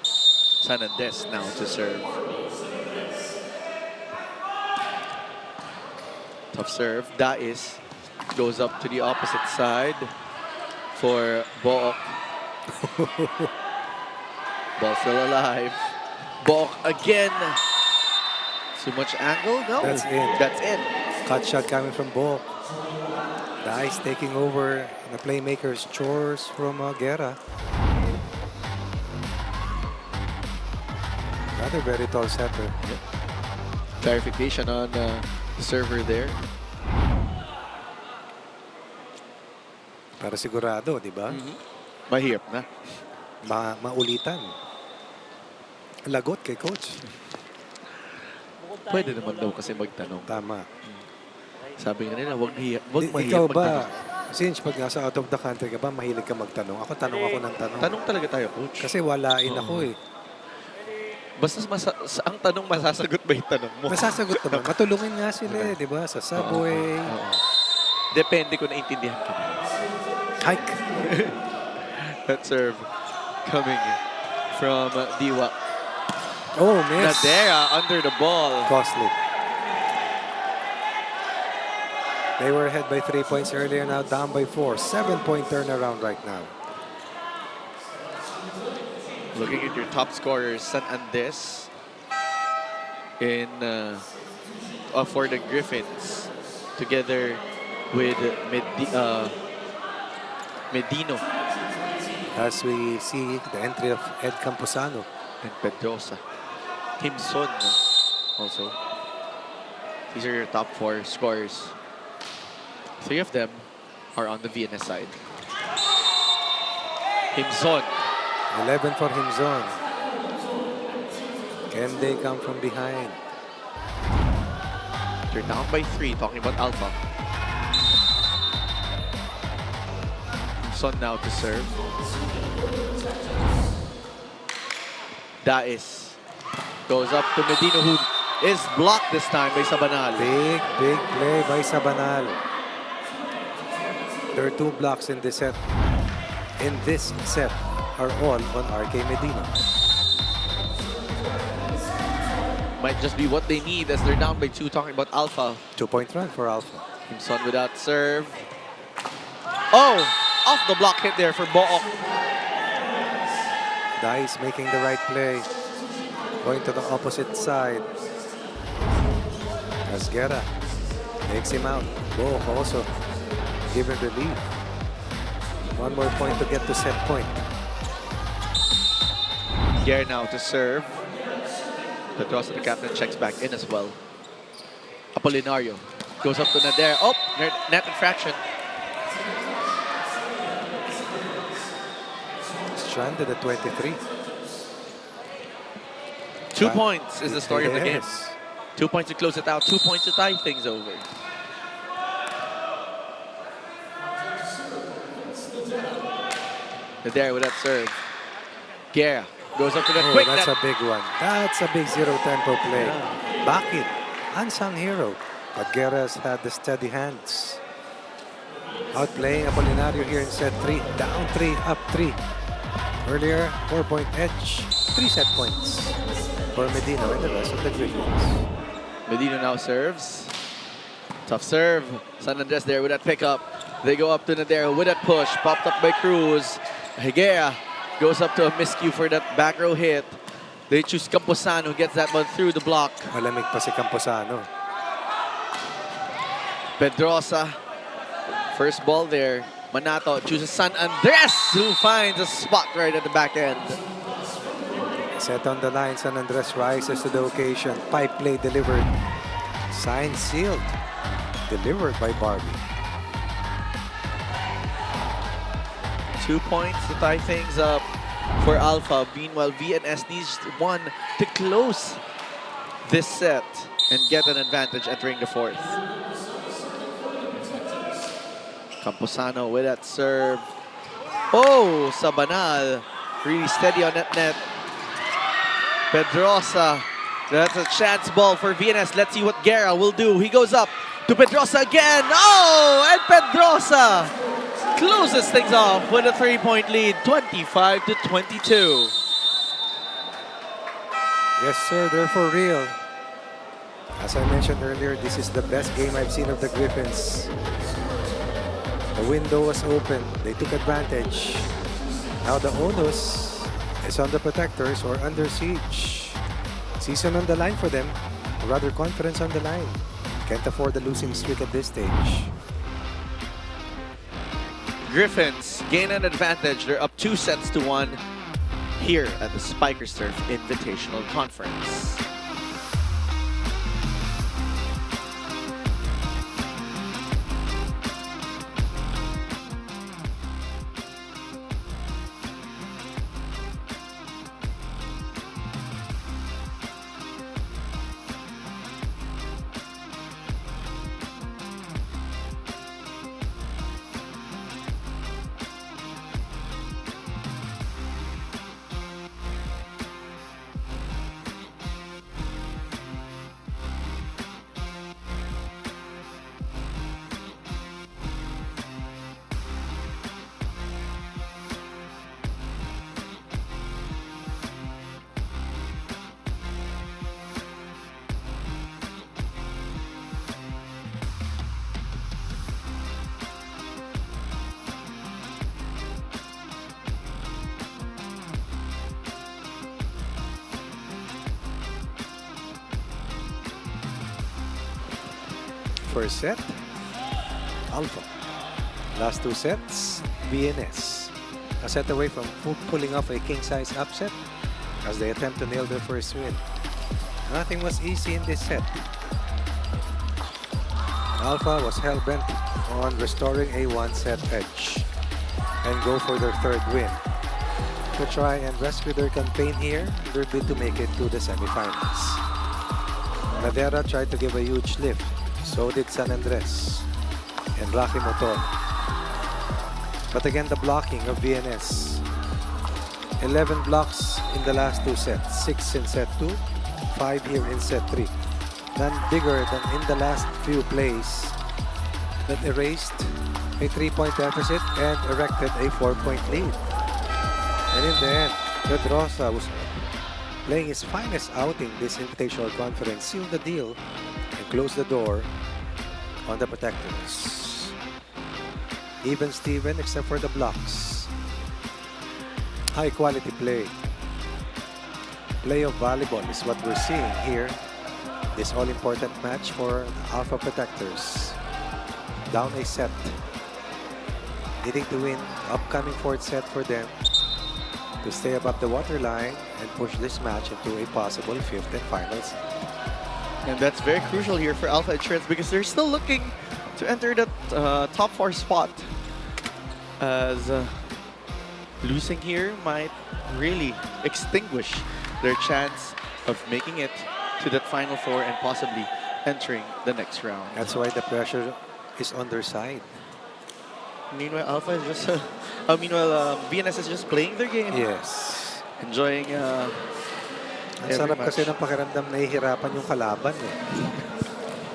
Speaker 5: San Andres now to serve. Tough serve. Dais goes up to the opposite side for Book. Ball still alive. Book again. Too much angle? No.
Speaker 3: That's in.
Speaker 5: That's in.
Speaker 3: Cut shot coming from Bok. Dice taking over the playmaker's chores from Guerra. Another very tall setter.
Speaker 5: Clarification on the server there.
Speaker 3: Para sigurado, di ba?
Speaker 5: Mahirap na.
Speaker 3: Maulitan. Lagot kay coach.
Speaker 5: Pwede naman daw kasi magtanong.
Speaker 3: Tama.
Speaker 5: Sabi nga nila, wag mahirap
Speaker 3: Ikaw ba,
Speaker 5: magtanong.
Speaker 3: since pag nasa out of the country ka ba, mahilig ka magtanong? Ako tanong ako ng tanong.
Speaker 5: Tanong talaga tayo, coach.
Speaker 3: Kasi walain ako eh.
Speaker 5: Basta ang tanong, masasagot ba yung tanong mo?
Speaker 3: Masasagot naman. Matulungin nga sila eh, di ba? Sa subway.
Speaker 5: Oo. Depende kung naintindihan ka.
Speaker 3: Hike.
Speaker 5: That serve coming from Diwa.
Speaker 3: Oh, miss.
Speaker 5: Nadera under the ball.
Speaker 3: Costly. They were ahead by 3 points earlier, now down by 4. 7-point turnaround right now.
Speaker 5: Looking at your top scorers, San Andres in for the Griffins, together with Medino
Speaker 3: As we see the entry of Ed Camposano.
Speaker 5: and Pedrosa. Timson also. These are your top 4 scorers. 3 of them are on the VNS side. Timson.
Speaker 3: 11 for Himzon. Can they come from behind?
Speaker 5: They're down by 3, talking about Alpha. Timson now to serve. Dais goes up to Medino, who is blocked this time by Sabanal.
Speaker 3: Big play by Sabanal. There are 2 blocks in this set. In this set are all on RK Medino.
Speaker 5: Might just be what they need as they're down by 2, talking about Alpha.
Speaker 3: 2-point run for Alpha.
Speaker 5: Timson without serve. Oh! Off the block hit there for Book.
Speaker 3: Dice making the right play. Going to the opposite side. As Guerra takes him out. Book also given relief. 1 more point to get to set point.
Speaker 5: Here now to serve. The toss of the captain checks back in as well. Apolinario goes up to Nader. Oh, net infraction.
Speaker 3: Stranded at 23.
Speaker 5: 2 points is the story of the game.
Speaker 3: Yes.
Speaker 5: 2 points to close it out. 2 points to tie things over. Nader with that serve. Guerra goes up to the
Speaker 3: Oh,
Speaker 5: quick
Speaker 3: that's
Speaker 5: net.
Speaker 3: a big one. That's a big zero-tempo play. Back in. Unsung hero. But Guerra's had the steady hands. Outplaying Apolinario here in set 3. Down 3, up 3. Earlier, 4-point edge. 3 set points for Medino and the rest of the Griffins.
Speaker 5: Medina now serves. Tough serve. San Andres there with that pickup. They go up to Nader with that push. Popped up by Cruz. Higuera goes up to a miscue for that back row hit. They choose Camposano, who gets that one through the block.
Speaker 3: Malamig pa si Camposano.
Speaker 5: Pedrosa, first ball there. Manato chooses San Andres, who finds a spot right at the back end.
Speaker 3: Set on the line, San Andres rises to the occasion. Pipe play delivered. Signed, sealed. Delivered by Barbie.
Speaker 5: 2 points to tie things up for Alpha. Meanwhile, VNS needs 1 to close this set and get an advantage entering the 4th. Camposano with that serve. Oh, Sabanal really steady on that net. Pedrosa That's a chance ball for VNS. Let's see what Guerra will do. He goes up to Pedrosa again. Oh, and Pedrosa closes things off with a 3-point lead, 25-22.
Speaker 3: Yes, sir, they're for real. As I mentioned earlier, this is the best game I've seen of the Griffins. The window was open. They took advantage. Now the onus is on the Protectors or under siege. Season on the line for them. Or rather, confidence on the line. Can't afford the losing streak at this stage.
Speaker 5: Griffins gain an advantage. They're up 2-1 here at the Spikers Turf Invitational Conference.
Speaker 3: First set, Alpha. Last two sets, VNS. A set away from pulling off a king-size upset as they attempt to nail their first win. Nothing was easy in this set. Alpha was hell-bent on restoring a one-set edge and go for their third win. To try and rescue their campaign here, their bid to make it to the semifinals. Madera tried to give a huge lift. So did San Andres and Rocky Motor. But again, the blocking of VNS. 11 blocks in the last two sets. 6 in set 2, 5 here in set 3. None bigger than in the last few plays that erased a 3-point deficit and erected a 4-point lead. And in the end, Pedrosa was playing his finest outing this Invitational Conference, sealed the deal and closed the door on the Protectors. Even Steven except for the blocks. High quality play. Play of volleyball is what we're seeing here. This all-important match for the Alpha Protectors. Down a set. Needing to win upcoming fourth set for them to stay above the waterline and push this match into a possible fifth and final set.
Speaker 5: And that's very crucial here for Alpha Insurance because they're still looking to enter the top 4 spot. As losing here might really extinguish their chance of making it to that final 4 and possibly entering the next round.
Speaker 3: That's why the pressure is on their side.
Speaker 5: Meanwhile, Alpha is just... VNS is just playing their game.
Speaker 3: Yes.
Speaker 5: Enjoying
Speaker 3: Ang
Speaker 5: every
Speaker 3: sarap
Speaker 5: match.
Speaker 3: kasi ng pakiramdam nahihirapan yung kalaban.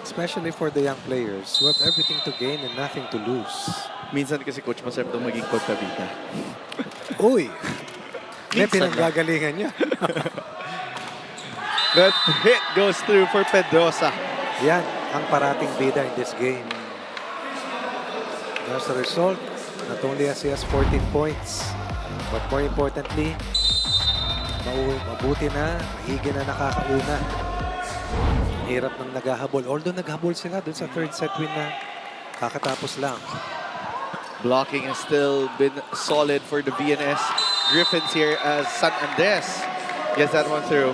Speaker 3: Especially for the young players who have everything to gain and nothing to lose.
Speaker 5: Minsan kasi coach masarap daw maging kontabita.
Speaker 3: Uy! May
Speaker 5: Minsan lang.
Speaker 3: pinanggagalingan niya.
Speaker 5: That hit goes through for Pedrosa.
Speaker 3: Yan ang parating bida in this game. As a result, not only has he has 14 points, but more importantly, mabuti na, mahigi na nakakauna. Hirap ng naghahabol. Although naghabol sila dun sa third set win na kakatapos lang.
Speaker 5: Blocking has still been solid for the VNS Griffins here as San Andres gets that one through.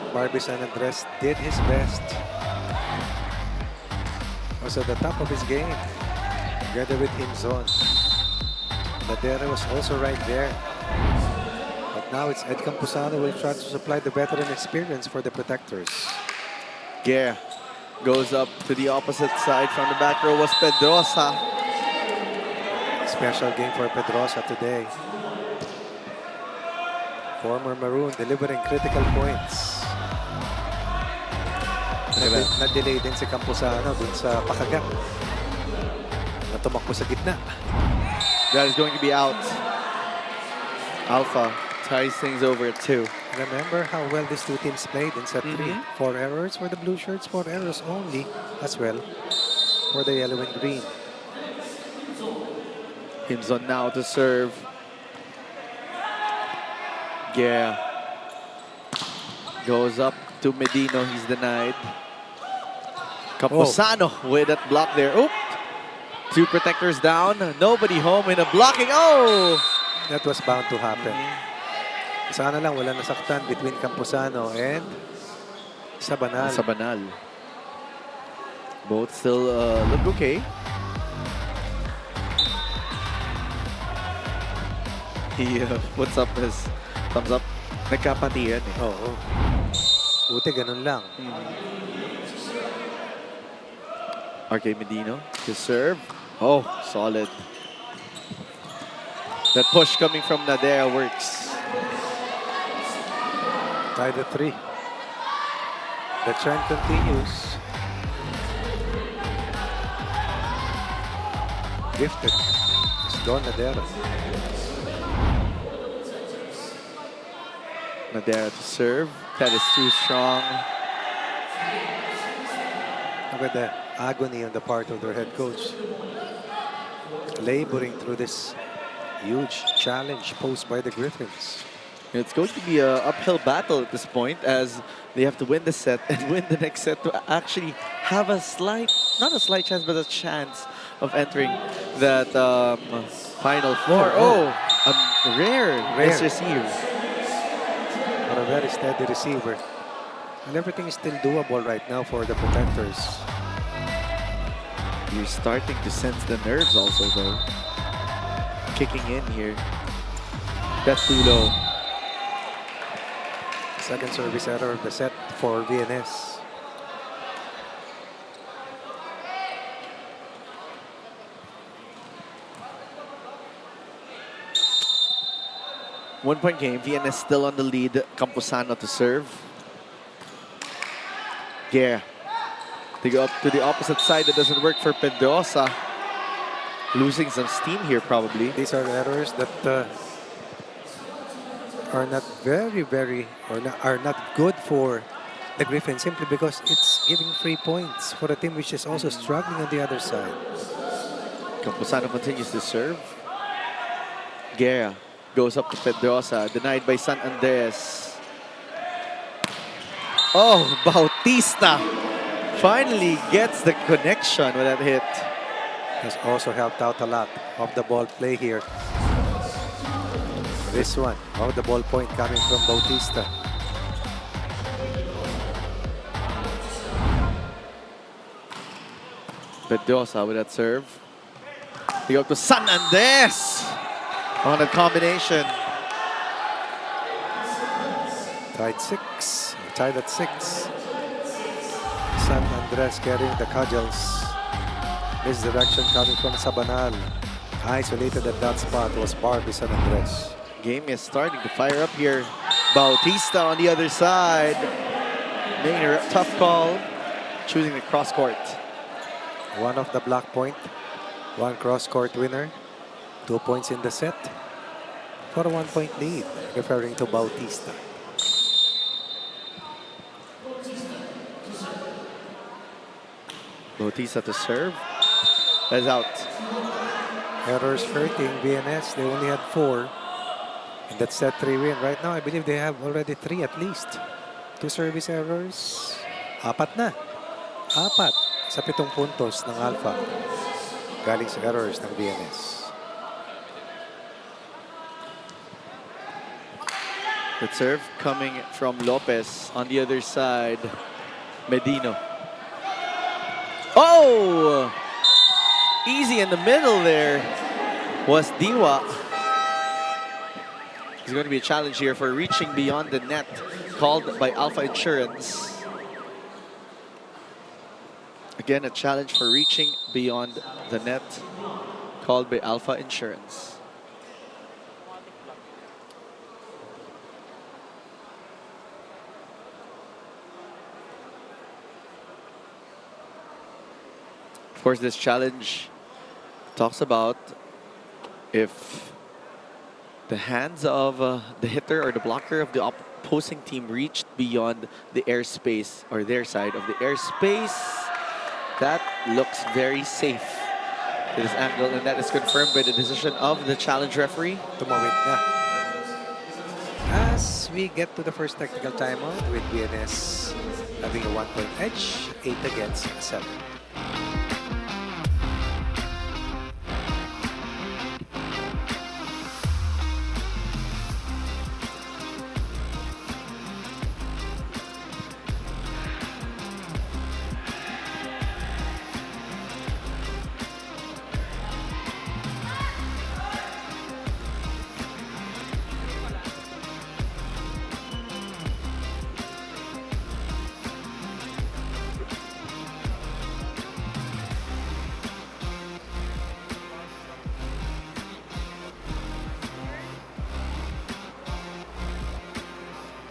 Speaker 3: Barbie San Andres did his best. Was at the top of his game, together with Himzon. Madera was also right there. But now it's Ed Campuzano will try to supply the veteran experience for the Protectors.
Speaker 5: Guerra goes up to the opposite side. From the back row was Pedrosa.
Speaker 3: Special game for Pedrosa today. Former Maroon delivering critical points. Na-delay din si Campuzano dun sa pakagat. Na tumakbo sa gitna.
Speaker 5: That is going to be out. Alpha ties things over at 2.
Speaker 3: Remember how well these two teams played in set 3? 4 errors for the blue shirts, 4 errors only as well for the yellow and green.
Speaker 5: Himzon now to serve. Yeah. Goes up to Medino. He's denied. Campuzano with that block there. Oop. 2 protectors down. Nobody home in a blocking. Oh!
Speaker 3: That was bound to happen. Sana lang wala nasaktan between Campuzano and Sabanal.
Speaker 5: Sabanal. Both still look okay. He puts up his thumbs up. Nagkapatiyan eh.
Speaker 3: Oo. Buti ganun lang.
Speaker 5: RK Medino to serve. Oh, solid. That push coming from Nadea works.
Speaker 3: Tied at 3. The trend continues. Gifted. It's Don Nadera.
Speaker 5: Nadera to serve. That is too strong.
Speaker 3: Look at the agony on the part of their head coach. Laboring through this huge challenge posed by the Griffins.
Speaker 5: It's going to be an uphill battle at this point as they have to win the set and win the next set to actually have a slight, not a slight chance, but a chance of entering that Final Four. Oh, a rare misreceive.
Speaker 3: For a very steady receiver. And everything is still doable right now for the Protectors.
Speaker 5: You're starting to sense the nerves also though. Kicking in here. That's too low.
Speaker 3: Second service error of the set for VNS.
Speaker 5: One-point game. VNS still on the lead. Campuzano to serve. Yeah. They go up to the opposite side. That doesn't work for Pedrosa. Losing some steam here probably.
Speaker 3: These are errors that are not are not good for the Griffins simply because it's giving free points for a team which is also struggling on the other side.
Speaker 5: Campuzano continues to serve. Guerra goes up to Pedrosa, denied by San Andres. Oh, Bautista finally gets the connection with that hit.
Speaker 3: Has also helped out a lot of the ball play here. This one, the ball point coming from Bautista.
Speaker 5: Pedrosa with that serve. They go up to San Andres on a combination.
Speaker 3: Tied at 6. San Andres carrying the cudgels. Misdirection coming from Sabanal. Isolated at that spot was Barbie San Andres.
Speaker 5: Game is starting to fire up here. Bautista on the other side. Making a tough call. Choosing the cross court.
Speaker 3: One off the block point. One cross court winner. 2 points in the set. For a 1-point lead. Referring to Bautista.
Speaker 5: Bautista to serve. That's out.
Speaker 3: Errors hurting VNS. They only had 4. In that set 3 win. Right now, I believe they have already 3 at least. 2 service errors. 4 na. 4 sa 7 puntos ng Alpha. Galing sa errors ng VNS.
Speaker 5: The serve coming from Lopez on the other side. Medino. Oh! Easy in the middle there was Diwa. It's going to be a challenge here for reaching beyond the net called by Alpha Insurance. Again, a challenge for reaching beyond the net called by Alpha Insurance. course, this challenge talks about if the hands of the hitter or the blocker of the opposing team reached beyond the airspace or their side of the airspace. That looks very safe to this angle, and that is confirmed by the decision of the challenge referee.
Speaker 3: Tumawid na. As we get to the first technical timeout with VNS having a 1-point edge, 8 against 7.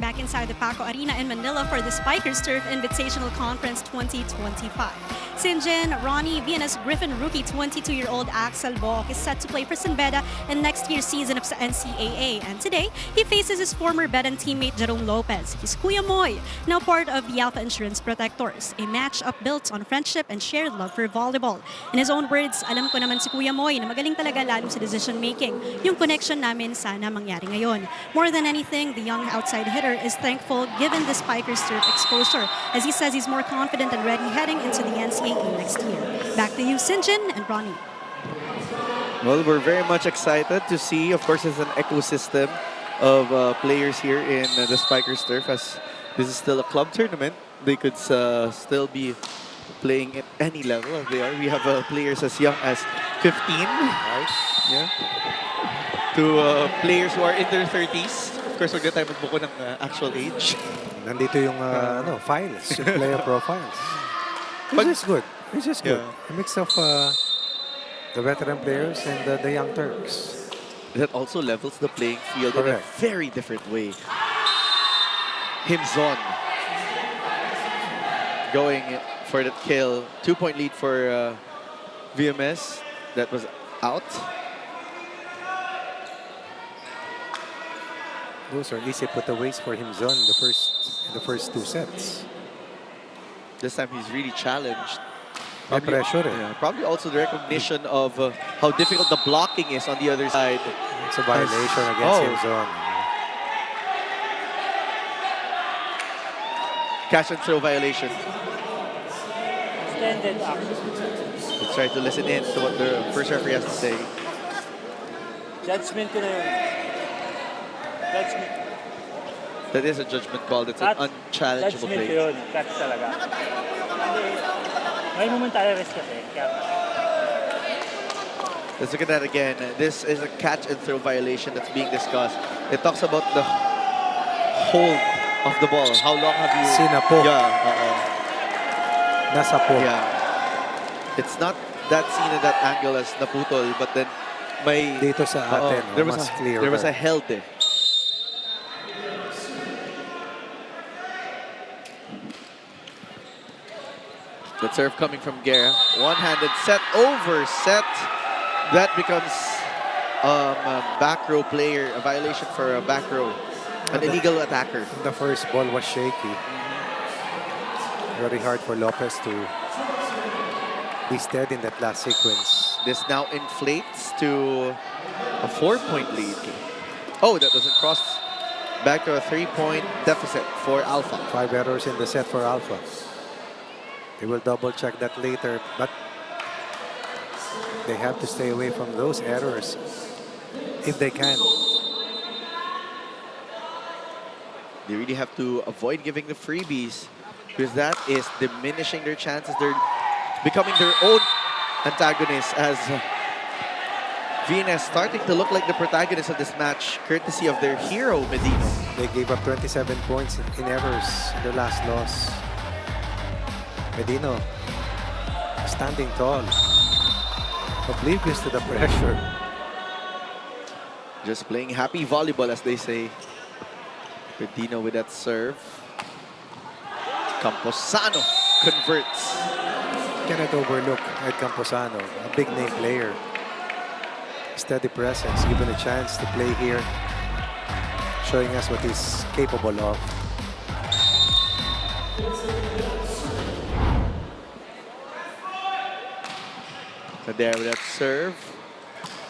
Speaker 1: Back inside the Paco Arena in Manila for the Spikers Turf Invitational Conference 2025. Sinjin, Ronnie, VNS Griffin rookie 22-year-old Axel Book is set to play for Sinbeda in next year's season of NCAA. And today, he faces his former Bedan teammate Jerome Lopez. He's Kuya Moy, now part of the Alpha Insurance Protectors, a match-up built on friendship and shared love for volleyball. In his own words, alam ko naman si Kuya Moy na magaling talaga lalo sa decision-making. Yung connection namin sana mangyari ngayon. More than anything, the young outside hitter is thankful given the Spikers Turf exposure. As he says, he's more confident and ready heading into the NCAA next year. Back to you, Sinjin and Ronnie.
Speaker 5: Well, we're very much excited to see, of course, there's an ecosystem of players here in the Spikers Turf, as this is still a club tournament. They could still be playing at any level as they are. We have players as young as 15, right? Yeah. To players who are in their 30s. Of course, wag na tayo magbuko ng actual age.
Speaker 3: Nandito yung files, yung player profiles. Which is good. Which is good.
Speaker 5: Yeah.
Speaker 3: A mix of the veteran players and the young Turks.
Speaker 5: That also levels the playing field
Speaker 3: Correct.
Speaker 5: in a very different way. Himzon going for that kill. 2-point lead for VMS. That was out.
Speaker 3: Those are easy putaways for Himzon in the first 2 sets.
Speaker 5: This time he's really challenged.
Speaker 3: May pressure eh.
Speaker 5: Yeah, probably also the recognition of how difficult the blocking is on the other side.
Speaker 3: It's a violation against Himzon.
Speaker 5: Catch and throw violation.
Speaker 9: Extended action.
Speaker 5: Let's try to listen in to what the first referee has to say.
Speaker 9: Judgment ko na yun. Judgment.
Speaker 5: That is a judgment call. That's an unchallengeable
Speaker 9: Judgment
Speaker 5: play.
Speaker 9: yun. Catch talaga. May momentary risk kasi.
Speaker 5: Let's look at that again. This is a catch and throw violation that's being discussed. It talks about the hold of the ball. How long have you...
Speaker 3: Sinapo.
Speaker 5: Yeah.
Speaker 3: Nasa po.
Speaker 5: Yeah. It's not that seen in that angle as naputol, but then may...
Speaker 3: Dito sa atin, mas clear.
Speaker 5: There was a held eh. The serve coming from Guerra. One-handed set over set. That becomes back row player, a violation for a back row. An illegal attacker.
Speaker 3: The first ball was shaky. Very hard for Lopez to be steady in that last sequence.
Speaker 5: This now inflates to a 4-point lead. Oh, that doesn't cross. Back to a 3-point deficit for Alpha.
Speaker 3: 5 errors in the set for Alpha. They will double check that later, but they have to stay away from those errors if they can.
Speaker 5: They really have to avoid giving the freebies because that is diminishing their chances. They're becoming their own antagonists as VNS starting to look like the protagonists of this match, courtesy of their hero, Medino.
Speaker 3: They gave up 27 points in errors in their last loss. Medino standing tall, oblivious to the pressure.
Speaker 5: Just playing happy volleyball, as they say. Medino with that serve. Camposano converts.
Speaker 3: Cannot overlook Ed Camposano, a big name player. Steady presence, given a chance to play here, showing us what he's capable of.
Speaker 5: There with that serve.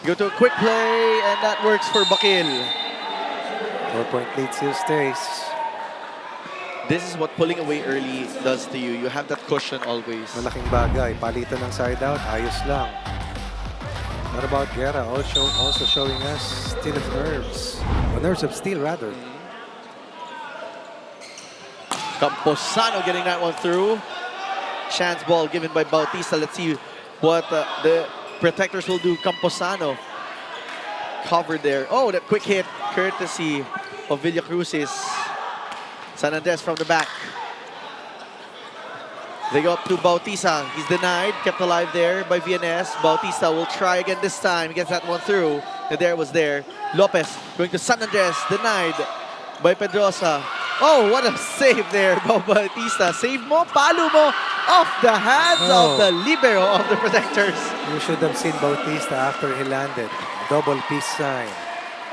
Speaker 5: Go to a quick play, and that works for Bakil.
Speaker 3: 4-point lead still stays.
Speaker 5: This is what pulling away early does to you. You have that cushion always.
Speaker 3: Malaking bagay. Palitan ng side out, ayos lang. What about Guerra? Also showing us steel of nerves. Or nerves of steel, rather.
Speaker 5: Camposano getting that one through. Chance ball given by Bautista. Let's see what the protectors will do. Camposano covered there. Oh, that quick hit courtesy of Villacruz's. San Andres from the back. They go up to Bautista. He's denied, kept alive there by VNS. Bautista will try again this time. He gets that one through. There was there. Lopez going to San Andres, denied by Pedrosa. Oh, what a save there by Bautista. Save mo, palo mo, off the hands of the libero of the protectors.
Speaker 3: You should have seen Bautista after he landed. Double peace sign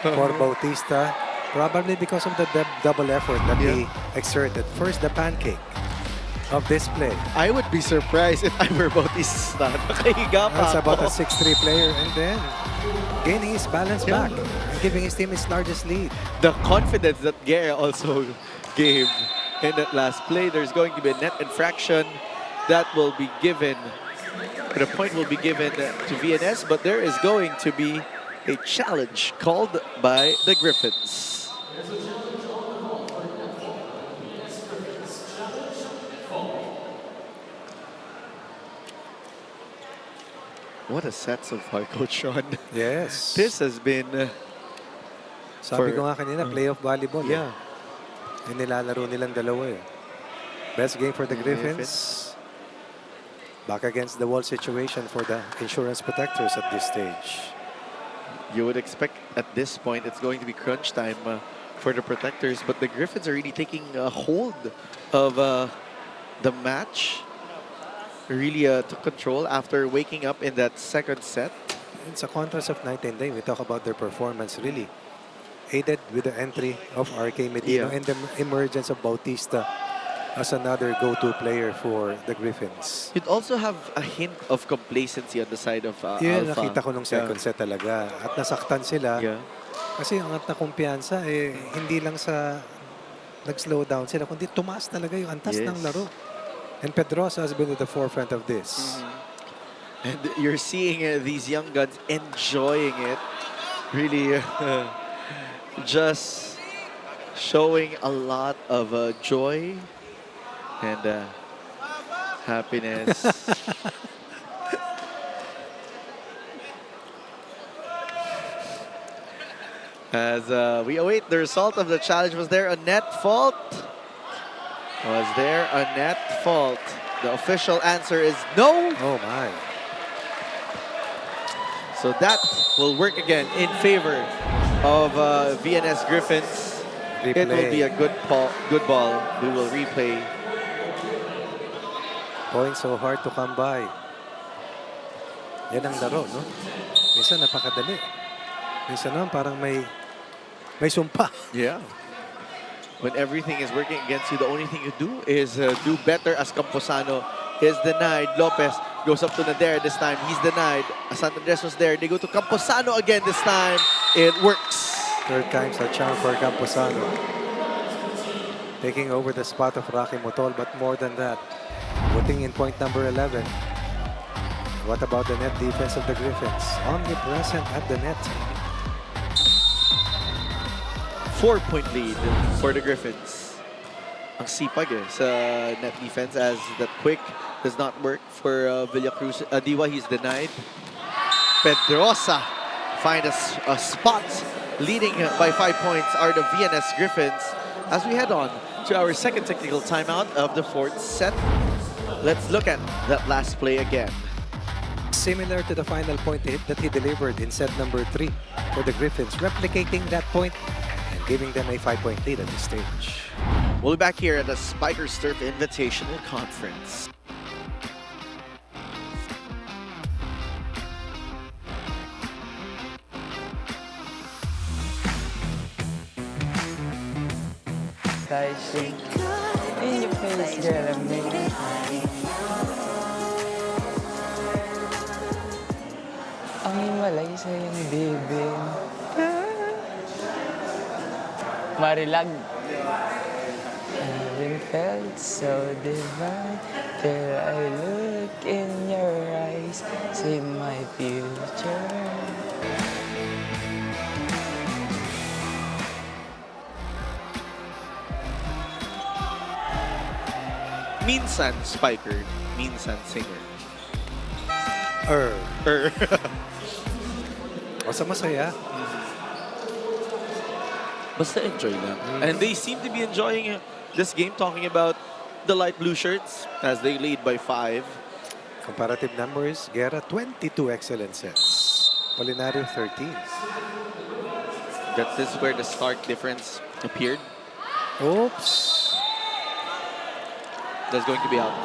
Speaker 3: for Bautista. Probably because of the double effort that he exerted. First, the pancake of this play.
Speaker 5: I would be surprised if I were Bautista. Nakahiga pa
Speaker 3: That's about
Speaker 5: ako.
Speaker 3: a 6'3" player. And then, gaining his balance back and giving his team his largest lead.
Speaker 5: The confidence that Guerra also gave in that last play. There's going to be a net infraction that will be given. The point will be given to VNS, but there is going to be a challenge called by the Griffins. What a set so far, Coach Sean.
Speaker 3: Yes.
Speaker 5: This has been...
Speaker 3: Sabi ko nga kanina, playoff volleyball.
Speaker 5: Yeah.
Speaker 3: Yung nilalaro nilang dalawa eh. Best game for the Griffins. Back against the wall situation for the insurance protectors at this stage.
Speaker 5: You would expect at this point it's going to be crunch time for the protectors, but the Griffins are really taking a hold of the match. Really took control after waking up in that second set.
Speaker 3: It's a contrast of night and day. We talk about their performance, really aided with the entry of RK Medino and the emergence of Bautista as another go-to player for the Griffins.
Speaker 5: You'd also have a hint of complacency on the side of Alpha.
Speaker 3: Nakita ko nung second set talaga. At nasaktan sila. Kasi ang angat na kumpiyansa, hindi lang sa nag-slow down sila, kundi tumaas talaga yung antas ng laro. And Pedrosa has been at the forefront of this.
Speaker 5: And you're seeing these young guns enjoying it. Really just showing a lot of joy and happiness. As we await the result of the challenge. Was there a net fault? Was there a net fault? The official answer is no.
Speaker 3: Oh my.
Speaker 5: So that will work again in favor of VNS Griffins.
Speaker 3: Replay.
Speaker 5: It will be a good ball. We will replay.
Speaker 3: Points so hard to come by. Yan ang laro, no? Minsan napakadali. Minsan naman parang may sumpa.
Speaker 5: Yeah. When everything is working against you, the only thing you do is do better. As Camposano is denied. Lopez goes up to Nader this time. He's denied. San Andres was there. They go to Camposano again this time. It works.
Speaker 3: Third time's a charm for Camposano. Taking over the spot of Rocky Motol, but more than that, putting in point number 11. What about the net defense of the Griffins? Omnipresent at the net.
Speaker 5: 4-point lead for the Griffins. Ang sipag sa net defense as that quick does not work for Villacruz. Diwa, he's denied. Pedrosa find a spot. Leading by 5 points are the VNS Griffins. As we head on to our second technical timeout of the fourth set, let's look at that last play again.
Speaker 3: Similar to the final point that he delivered in set number 3 for the Griffins, replicating that point and giving them a 5-point lead at this stage.
Speaker 5: We'll be back here at the Spikers Turf Invitational Conference.
Speaker 10: flashing in your face, girl, I'm making ang himalay sa iyong bibig. Marilag. Having felt so divine till I look in your eyes, see my future.
Speaker 5: Minsan spiker, minsan singer.
Speaker 3: Basta masaya.
Speaker 5: Basta enjoy lang. And they seem to be enjoying this game, talking about the light blue shirts as they lead by 5.
Speaker 3: Comparative numbers, Guerra 22 excellent sets. Polinario 13.
Speaker 5: This is where the stark difference appeared.
Speaker 3: Oops.
Speaker 5: That's going to be out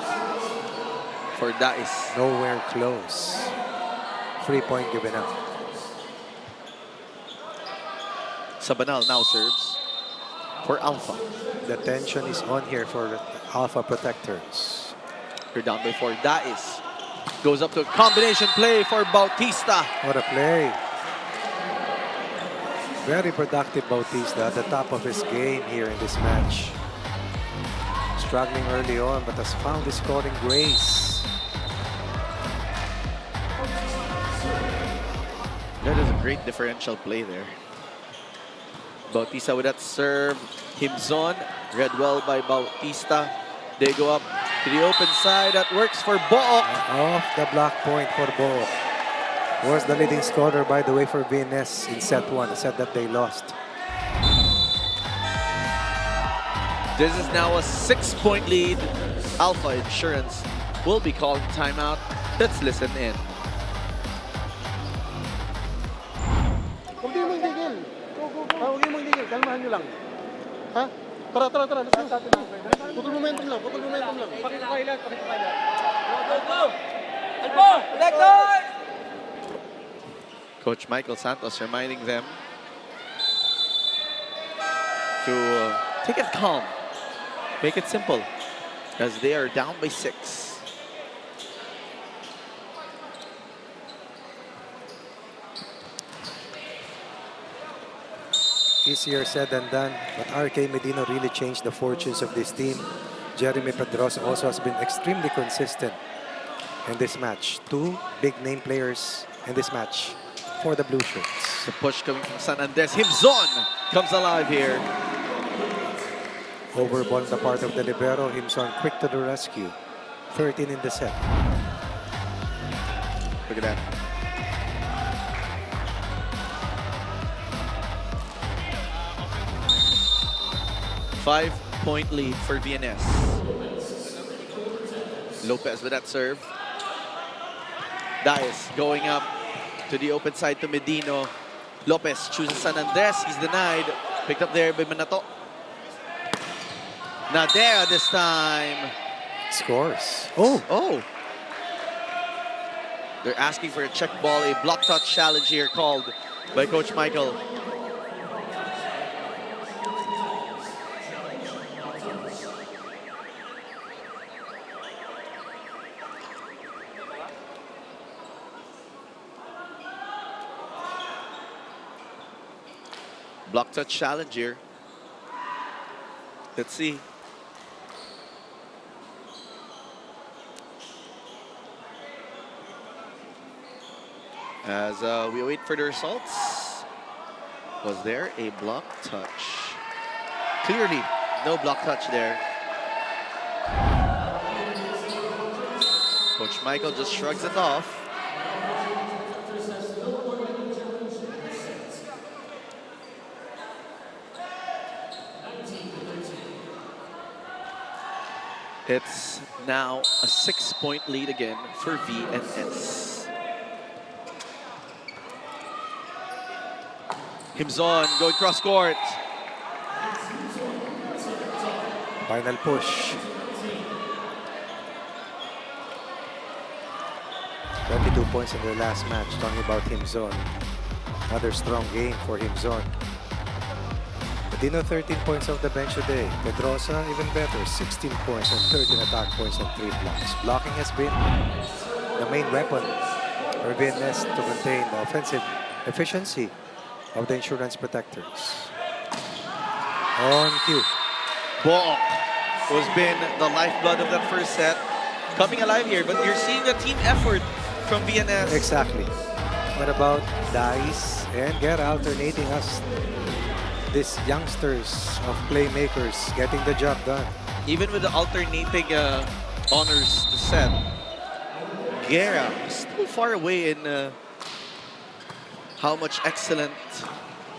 Speaker 5: for Dais.
Speaker 3: Nowhere close. 3-point given up.
Speaker 5: Sabanal now serves for Alpha.
Speaker 3: The tension is on here for the Alpha Protectors.
Speaker 5: They're down by 4. Dais goes up to a combination play for Bautista.
Speaker 3: What a play. Very productive Bautista at the top of his game here in this match. Struggling early on but has found his scoring grace.
Speaker 5: That is a great differential play there. Bautista with that serve. Himzon, read well by Bautista. They go up to the open side. That works for Book.
Speaker 3: Off the block point for Book. Was the leading scorer, by the way, for VNS in set 1, the set that they lost.
Speaker 5: This is now a 6-point lead. Alpha Insurance will be calling timeout. Let's listen in.
Speaker 6: Huwag niyo magdigil. Huwag niyo magdigil. Kalmahan niyo lang. Ha? Tara. Let's go. Putol momentum lang. Pakikailan. Go!
Speaker 5: Coach Michael Santos reminding them to take it calm. Make it simple as they are down by 6.
Speaker 3: Easier said than done, but RK Medino really changed the fortunes of this team. Jeremy Pedrosa also has been extremely consistent in this match. 2 big name players in this match for the Blue Shirts.
Speaker 5: The push coming from San Andres. Himzon comes alive here.
Speaker 3: Overball on the part of the libero. Himson quick to the rescue. 13 in the set.
Speaker 5: Look at that. Five-point lead for VNS. Lopez with that serve. Dias going up to the open side to Medino. Lopez chooses San Andres. He's denied. Picked up there by Manato. Nadea this time.
Speaker 3: Scores.
Speaker 5: Oh. They're asking for a check ball, a block touch challenge here called by Coach Michael. Block touch challenge here. Let's see. As we wait for the results, was there a block touch? Clearly, no block touch there. Coach Michael just shrugs it off. It's now a 6-point lead again for VNS. Himzon going cross court.
Speaker 3: Final push. 22 points in their last match. Talking about Himzon. Another strong game for Himzon. Dino 13 points off the bench today. Pedrosa even better, 16 points and 13 attack points and 3 blocks. Blocking has been the main weapon for VNS to contain the offensive efficiency of the insurance protectors. On cue.
Speaker 5: Ball was been the lifeblood of that first set. Coming alive here, but you're seeing the team effort from VNS.
Speaker 3: Exactly. What about Dice and Guerra alternating us? These youngsters of playmakers getting the job done.
Speaker 5: Even with the alternating honors to set, Guerra is still far away in how much excellent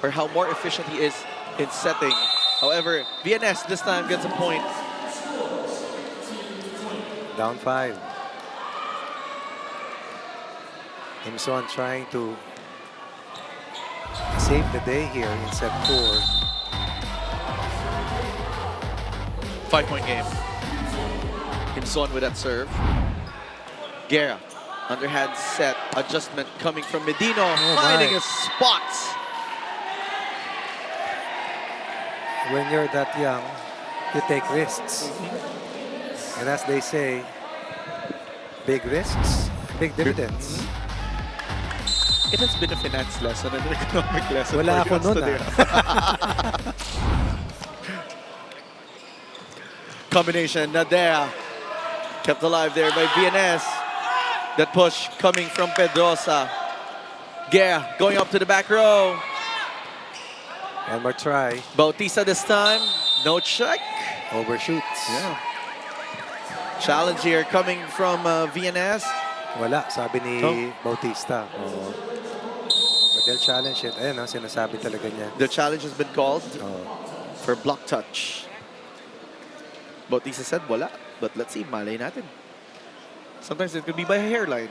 Speaker 5: or how more efficient he is in setting. However, VNS this time gets a point.
Speaker 3: Down 5. Himson trying to save the day here in set 4.
Speaker 5: 5-point game. Himson with that serve. Guerra, underhand set, adjustment coming from Medino, finding a spot.
Speaker 3: When you're that young, you take risks. And as they say, big risks, big dividends.
Speaker 5: It has been a finance lesson and an economic lesson.
Speaker 3: Wala
Speaker 5: for
Speaker 3: ako
Speaker 5: us
Speaker 3: nun,
Speaker 5: today. Combination, Nadea kept alive there by VNS. That push coming from Pedrosa. Guerra going up to the back row.
Speaker 3: And more try.
Speaker 5: Bautista this time, no check.
Speaker 3: Overshoots.
Speaker 5: Yeah. Challenge here coming from VNS.
Speaker 3: Wala, sabi ni
Speaker 5: Oh.
Speaker 3: Bautista. Oo. But they'll challenge it. Ayan, sinasabi talaga niya.
Speaker 5: The challenge has been called
Speaker 3: Oo.
Speaker 5: for block touch. Bautista said wala, but let's see, malay natin. Sometimes it could be by a hairline.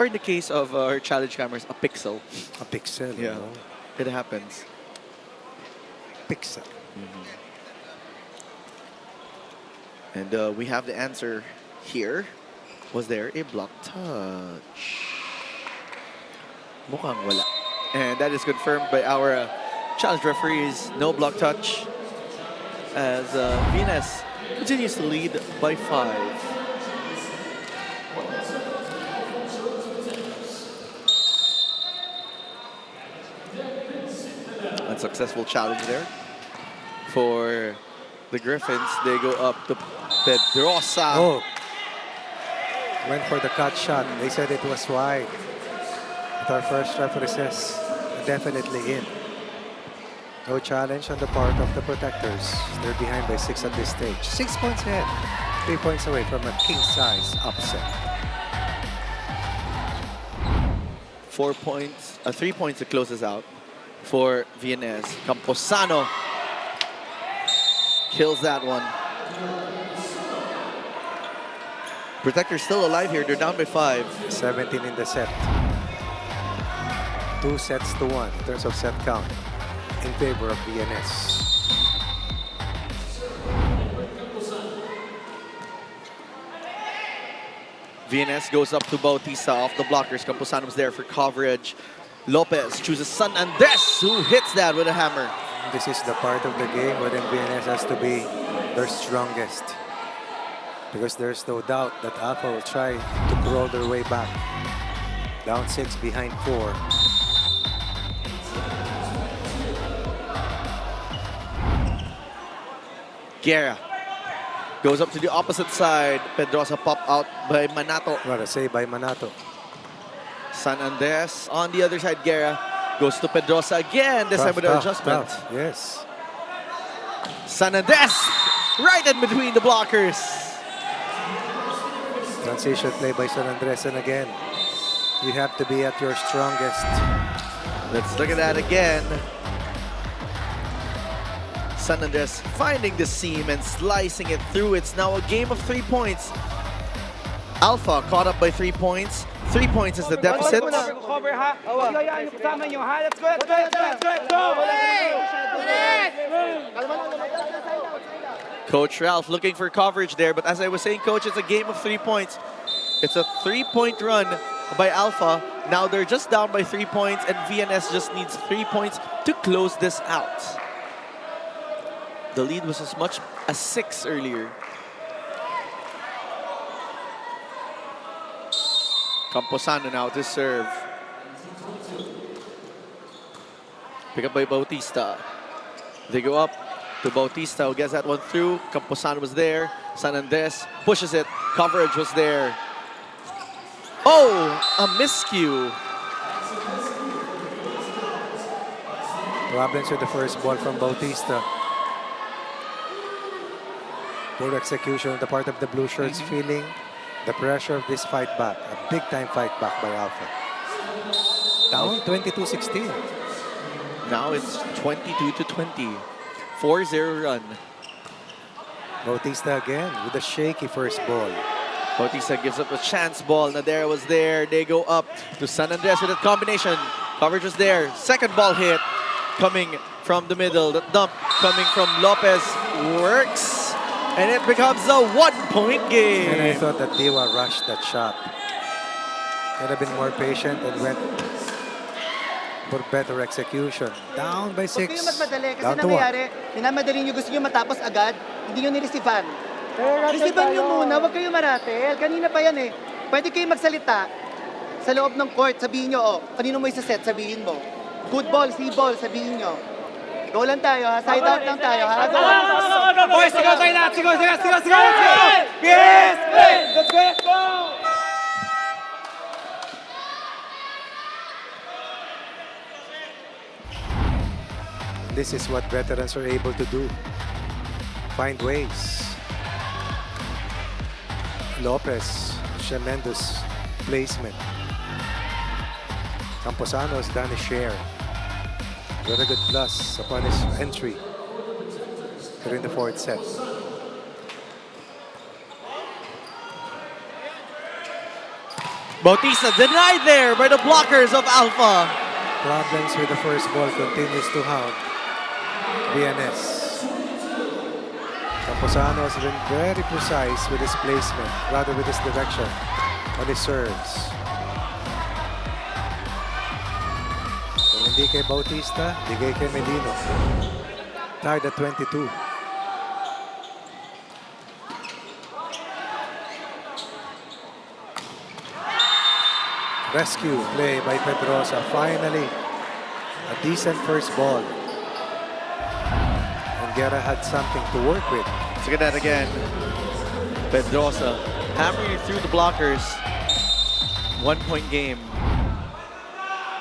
Speaker 5: Or in the case of our challenge cameras, a pixel.
Speaker 3: A pixel.
Speaker 5: Yeah.
Speaker 3: oo.
Speaker 5: It happens.
Speaker 3: Pixel.
Speaker 5: And we have the answer here. Was there a block touch? Mukhang wala. And that is confirmed by our challenge referees. No block touch. As VNS continues to lead by 5. Unsuccessful challenge there for the Griffins. They go up to Pedrosa.
Speaker 3: Oh. Went for the cut shot. They said it was wide. But our first referee says definitely in. No challenge on the part of the protectors. They're behind by 6 at this stage. 6 points ahead. 3 points away from a king-size upset.
Speaker 5: 4 points, 3 points to close us out for VNS. Camposano kills that one. Protectors still alive here. They're down by 5.
Speaker 3: 17 in the set. 2 sets to 1 in terms of set count in favor of VNS.
Speaker 5: VNS goes up to Bautista off the blockers. Camposano's there for coverage. Lopez chooses San Andres, who hits that with a hammer.
Speaker 3: This is the part of the game wherein VNS has to be their strongest. Because there's no doubt that Alpha will try to crawl their way back. Down 6, behind 4.
Speaker 5: Guerra goes up to the opposite side. Pedrosa pop out by Manato.
Speaker 3: What a save by Manato.
Speaker 5: San Andres on the other side. Guerra goes to Pedrosa again, this time with an adjustment.
Speaker 3: Tough. Yes.
Speaker 5: San Andres right in between the blockers.
Speaker 3: Transition play by San Andres, and again, you have to be at your strongest.
Speaker 5: Let's look at that again. San Andres finding the seam and slicing it through. It's now a game of 3 points. Alpha caught up by 3 points. 3 points is the deficit. Coach Ralph looking for coverage there, but as I was saying, Coach, it's a game of 3 points. It's a 3-point run by Alpha. Now they're just down by 3 points, and VNS just needs 3 points to close this out. The lead was as much as 6 earlier. Camposano now to serve. Pick up by Bautista. They go up to Bautista, who gets that one through. Camposano was there. San Andres pushes it. Coverage was there. Oh, a miscue.
Speaker 3: Problems with the first ball from Bautista. Poor execution on the part of the blue shirts, feeling the pressure of this fight back. A big-time fight back by Alpha. Down 22-16.
Speaker 5: Now it's 22-20. 4-0 run.
Speaker 3: Bautista again with a shaky first ball.
Speaker 5: Bautista gives up a chance ball. Nadera was there. They go up to San Andres with a combination. Coverage was there. Second ball hit coming from the middle. The dump coming from Lopez works. And it becomes a 1-point game.
Speaker 3: And I thought that Diwa rushed that shot. Could have been more patient and went for better execution. Down by 6.
Speaker 6: Huwag kayong magmadali kasi
Speaker 3: Down to 1.
Speaker 6: nangyayari, minamadali nyo, gusto nyo matapos agad, hindi nyo nireceivean. Receivean nyo muna, huwag kayong maratel. Kanina pa yan eh. Pwede kayong magsalita sa loob ng court, sabihin nyo, oh, kanino mo isa-set, sabihin mo. Good ball, see ball, sabihin nyo. Go lang tayo ha, side out lang tayo ha. Go.
Speaker 9: Boys, sigaw tayo lahat! Sigaw! Yes! Let's go!
Speaker 3: This is what veterans are able to do. Find ways. Lopez, tremendous placement. Camposano has done his share. Very good plus upon his entry during the fourth set.
Speaker 5: Bautista denied there by the blockers of Alpha.
Speaker 3: Problems with the first ball continues to hound VNS. Camposano has been very precise with his placement, rather with his direction on his serves. Kung hindi kay Bautista, bigay kay Medino. Tied at 22. Rescue play by Pedrosa. Finally, a decent first ball. And Guerra had something to work with.
Speaker 5: Let's look at that again. Pedrosa hammering through the blockers. 1-point game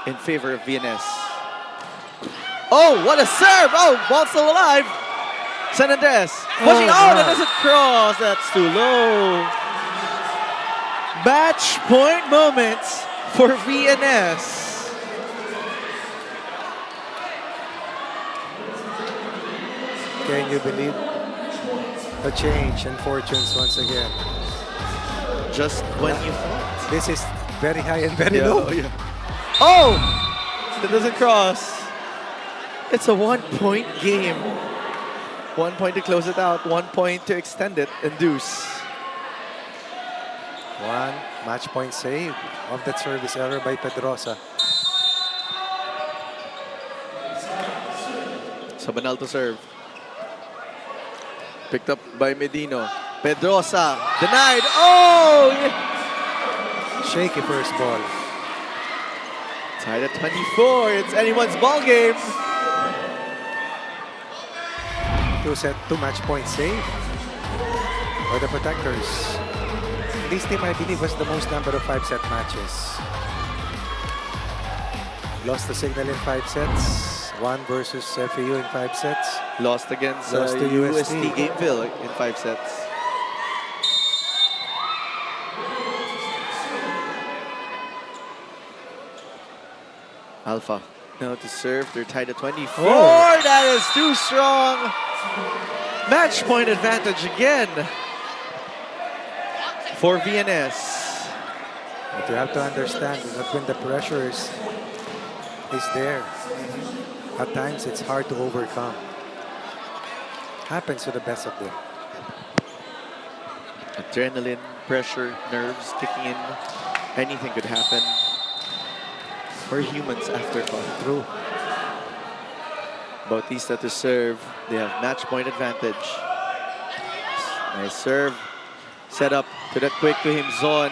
Speaker 5: in favor of VNS. Oh, what a serve! Oh, ball still alive. San Andres pushing. Oh, that doesn't cross. That's too low. Match point moments for VNS.
Speaker 3: Can you believe the change in fortunes once again?
Speaker 5: Just when you thought.
Speaker 3: This is very high and very low.
Speaker 5: Yeah. Oh! That doesn't cross. It's a 1-point game. 1 point to close it out, 1 point to extend it, and deuce.
Speaker 3: One match point save of that service error by Pedrosa.
Speaker 5: Sabanal to serve. Picked up by Medino. Pedrosa denied. Oh!
Speaker 3: Shaky first ball.
Speaker 5: Tied at 24. It's anyone's ball game.
Speaker 3: Two match point save for the Protectors. This team, I believe, was the most number of 5-set matches. Lost the signal in 5 sets. Won versus FAU in 5 sets.
Speaker 5: Lost against
Speaker 3: Lost to
Speaker 5: UST
Speaker 3: UST.
Speaker 5: Gameville in 5 sets. Alpha now to serve. They're tied at 24. That is too strong. Match point advantage again for VNS.
Speaker 3: But you have to understand that when the pressure is there, at times it's hard to overcome. Happens to the best of them.
Speaker 5: Adrenaline, pressure, nerves kicking in. anything could happen. We're humans after all.
Speaker 3: True.
Speaker 5: Bautista to serve. They have match point advantage. Nice serve. Set up to the quick to him zone.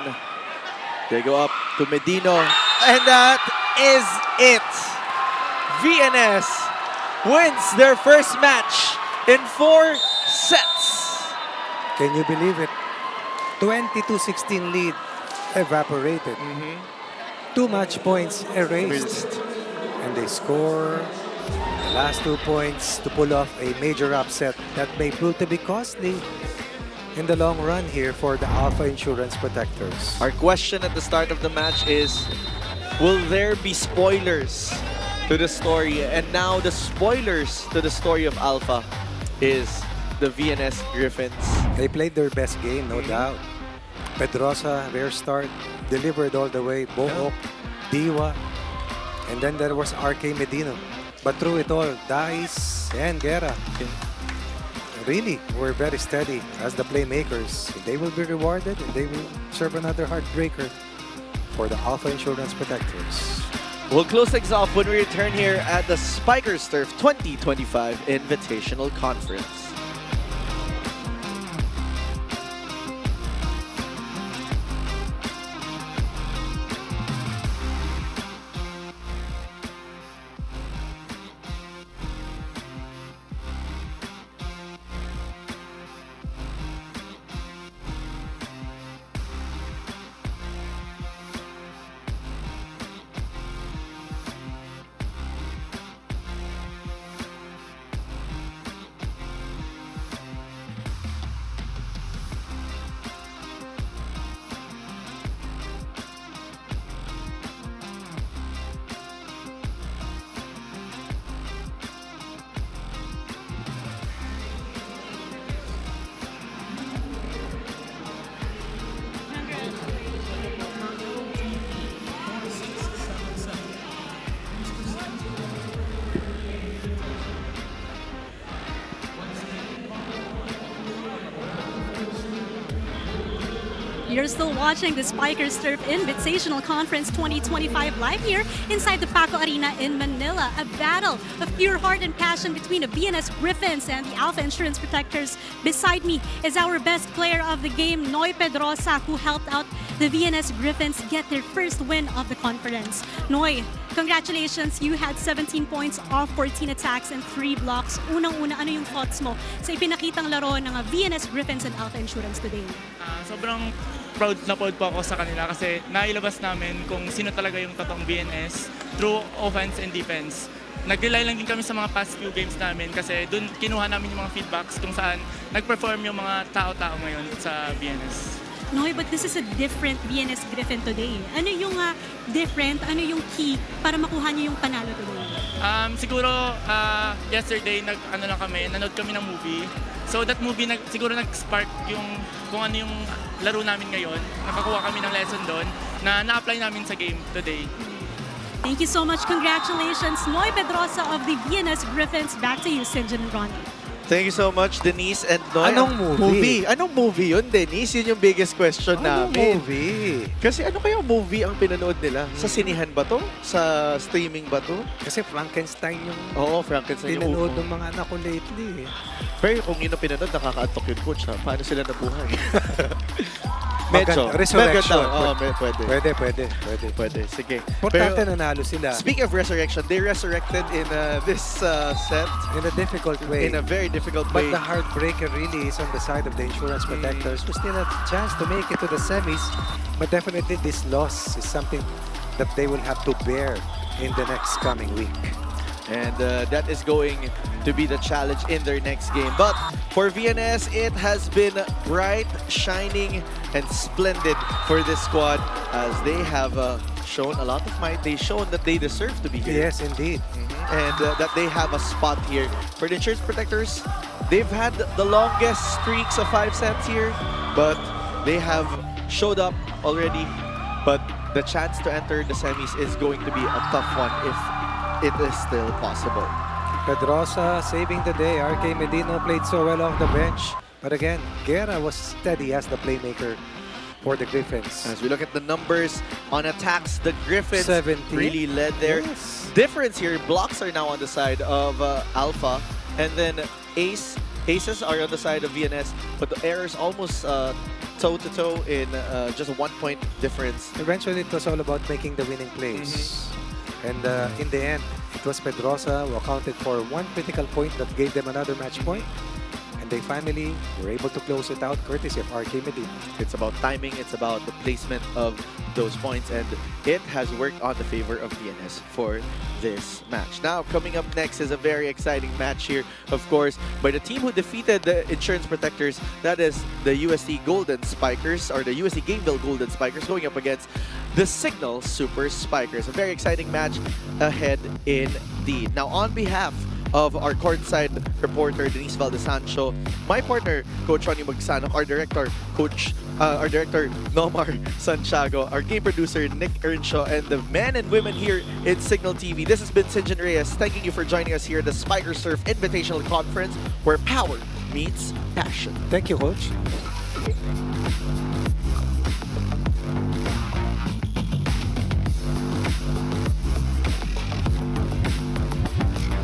Speaker 5: They go up to Medino. And that is it. VNS wins their first match in 4 sets.
Speaker 3: Can you believe it? 22-16 lead evaporated. 2 match points erased. And they score the last 2 points to pull off a major upset that may prove to be costly in the long run here for the Alpha Insurance Protectors.
Speaker 5: Our question at the start of the match is, will there be spoilers to the story? And now the spoilers to the story of Alpha is the VNS Griffins.
Speaker 3: They played their best game, no doubt. Pedrosa, rare start, delivered all the way. Book, Diwa, and then there was RK Medino. But through it all, Dice and Guerra really were very steady as the playmakers. They will be rewarded and they will serve another heartbreaker for the Alpha Insurance Protectors.
Speaker 5: We'll close things off when we return here at the Spikers Turf 2025 Invitational Conference.
Speaker 1: You're still watching the Spikers Turf Invitational Conference 2025 live here inside the Paco Arena in Manila. A battle of pure heart and passion between the VNS Griffins and the Alpha Insurance Protectors. Beside me is our best player of the game, Noy Pedrosa, who helped out the VNS Griffins get their first win of the conference. Noy, congratulations. You had 17 points off 14 attacks and 3 blocks. Unang-una, ano yung thoughts mo sa ipinakitang laro ng VNS Griffins and Alpha Insurance today?
Speaker 7: Sobrang proud na proud po ako sa kanila kasi nailabas namin kung sino talaga yung totoong VNS through offense and defense. Nag-rely lang din kami sa mga past few games namin kasi doon kinuha namin yung mga feedbacks kung saan nag-perform yung mga tao-tao ngayon sa VNS.
Speaker 1: Noy, but this is a different VNS Griffin today. Ano yung different, ano yung key para makuha niyo yung panalo today?
Speaker 7: Siguro yesterday nanood kami ng movie. So that movie siguro nag-spark yung kung ano yung laro namin ngayon. Nakakuha kami ng lesson doon na na-apply namin sa game today.
Speaker 1: Thank you so much. Congratulations, Noy Pedrosa of the VNS Griffins. Back to you, Sinjin and Ronnie.
Speaker 5: Thank you so much, Denise and Noy.
Speaker 3: Anong movie?
Speaker 5: Anong movie yun, Denise? Yun yung biggest question namin.
Speaker 3: Movie?
Speaker 5: Kasi ano kaya movie ang pinanood nila? Sa sinihan ba to? Sa streaming ba to?
Speaker 3: Kasi Frankenstein yung
Speaker 5: Oo, Frankenstein yung
Speaker 3: pinanood
Speaker 5: upo.
Speaker 3: ng mga anak ko lately.
Speaker 5: Pero kung yun ang pinanood, nakaka-antok yun, coach. Ha? Paano sila nabuhay?
Speaker 3: Maganda. Resurrection.
Speaker 5: Oo, pwede.
Speaker 3: Pwede.
Speaker 5: Sige.
Speaker 3: Importante nanalo sila
Speaker 5: Speaking of resurrection, they resurrected in this set
Speaker 3: in a difficult way.
Speaker 5: in a very difficult
Speaker 3: But
Speaker 5: way.
Speaker 3: the heartbreaker really is on the side of the insurance protectors who still have a chance to make it to the semis. But definitely this loss is something that they will have to bear in the next coming week.
Speaker 5: And that is going to be the challenge in their next game. But for VNS, it has been bright, shining, and splendid for this squad as they have shown a lot of might. They've shown that they deserve to be here.
Speaker 3: Yes, indeed.
Speaker 5: And that they have a spot here. For the Insurance Protectors, they've had the longest streaks of 5 sets here, but they have showed up already. But the chance to enter the semis is going to be a tough one if it is still possible.
Speaker 3: Pedrosa saving the day. RK Medino played so well off the bench. But again, Guerra was steady as the playmaker for the Griffins.
Speaker 5: As we look at the numbers on attacks, the Griffins
Speaker 3: 17.
Speaker 5: really led there.
Speaker 3: Yes.
Speaker 5: Difference here, blocks are now on the side of Alpha, and then aces are on the side of VNS, but the errors almost toe-to-toe in just a 1 point difference.
Speaker 3: Eventually, it was all about making the winning plays. And in the end, it was Pedrosa who accounted for one critical point that gave them another match point. And they finally were able to close it out courtesy of RK Medina.
Speaker 5: It's about timing, it's about the placement of those points, and it has worked on the favor of VNS for this match. Now, coming up next is a very exciting match here, of course, by the team who defeated the Insurance Protectors. That is the USD Golden Spikers, or the USD Gameville Golden Spikers, going up against the Signal Super Spikers. A very exciting match ahead indeed. Now, on behalf of our courtside reporter Denise Valdesancho, my partner Coach Ronnie Magsanok, our director Nomar Santiago, our game producer Nick Earnshaw, and the men and women here in Signal TV. This has been Sinjin Reyes. Thanking you for joining us here at the Spiker Surf Invitational Conference, where power meets passion.
Speaker 3: Thank you, Coach.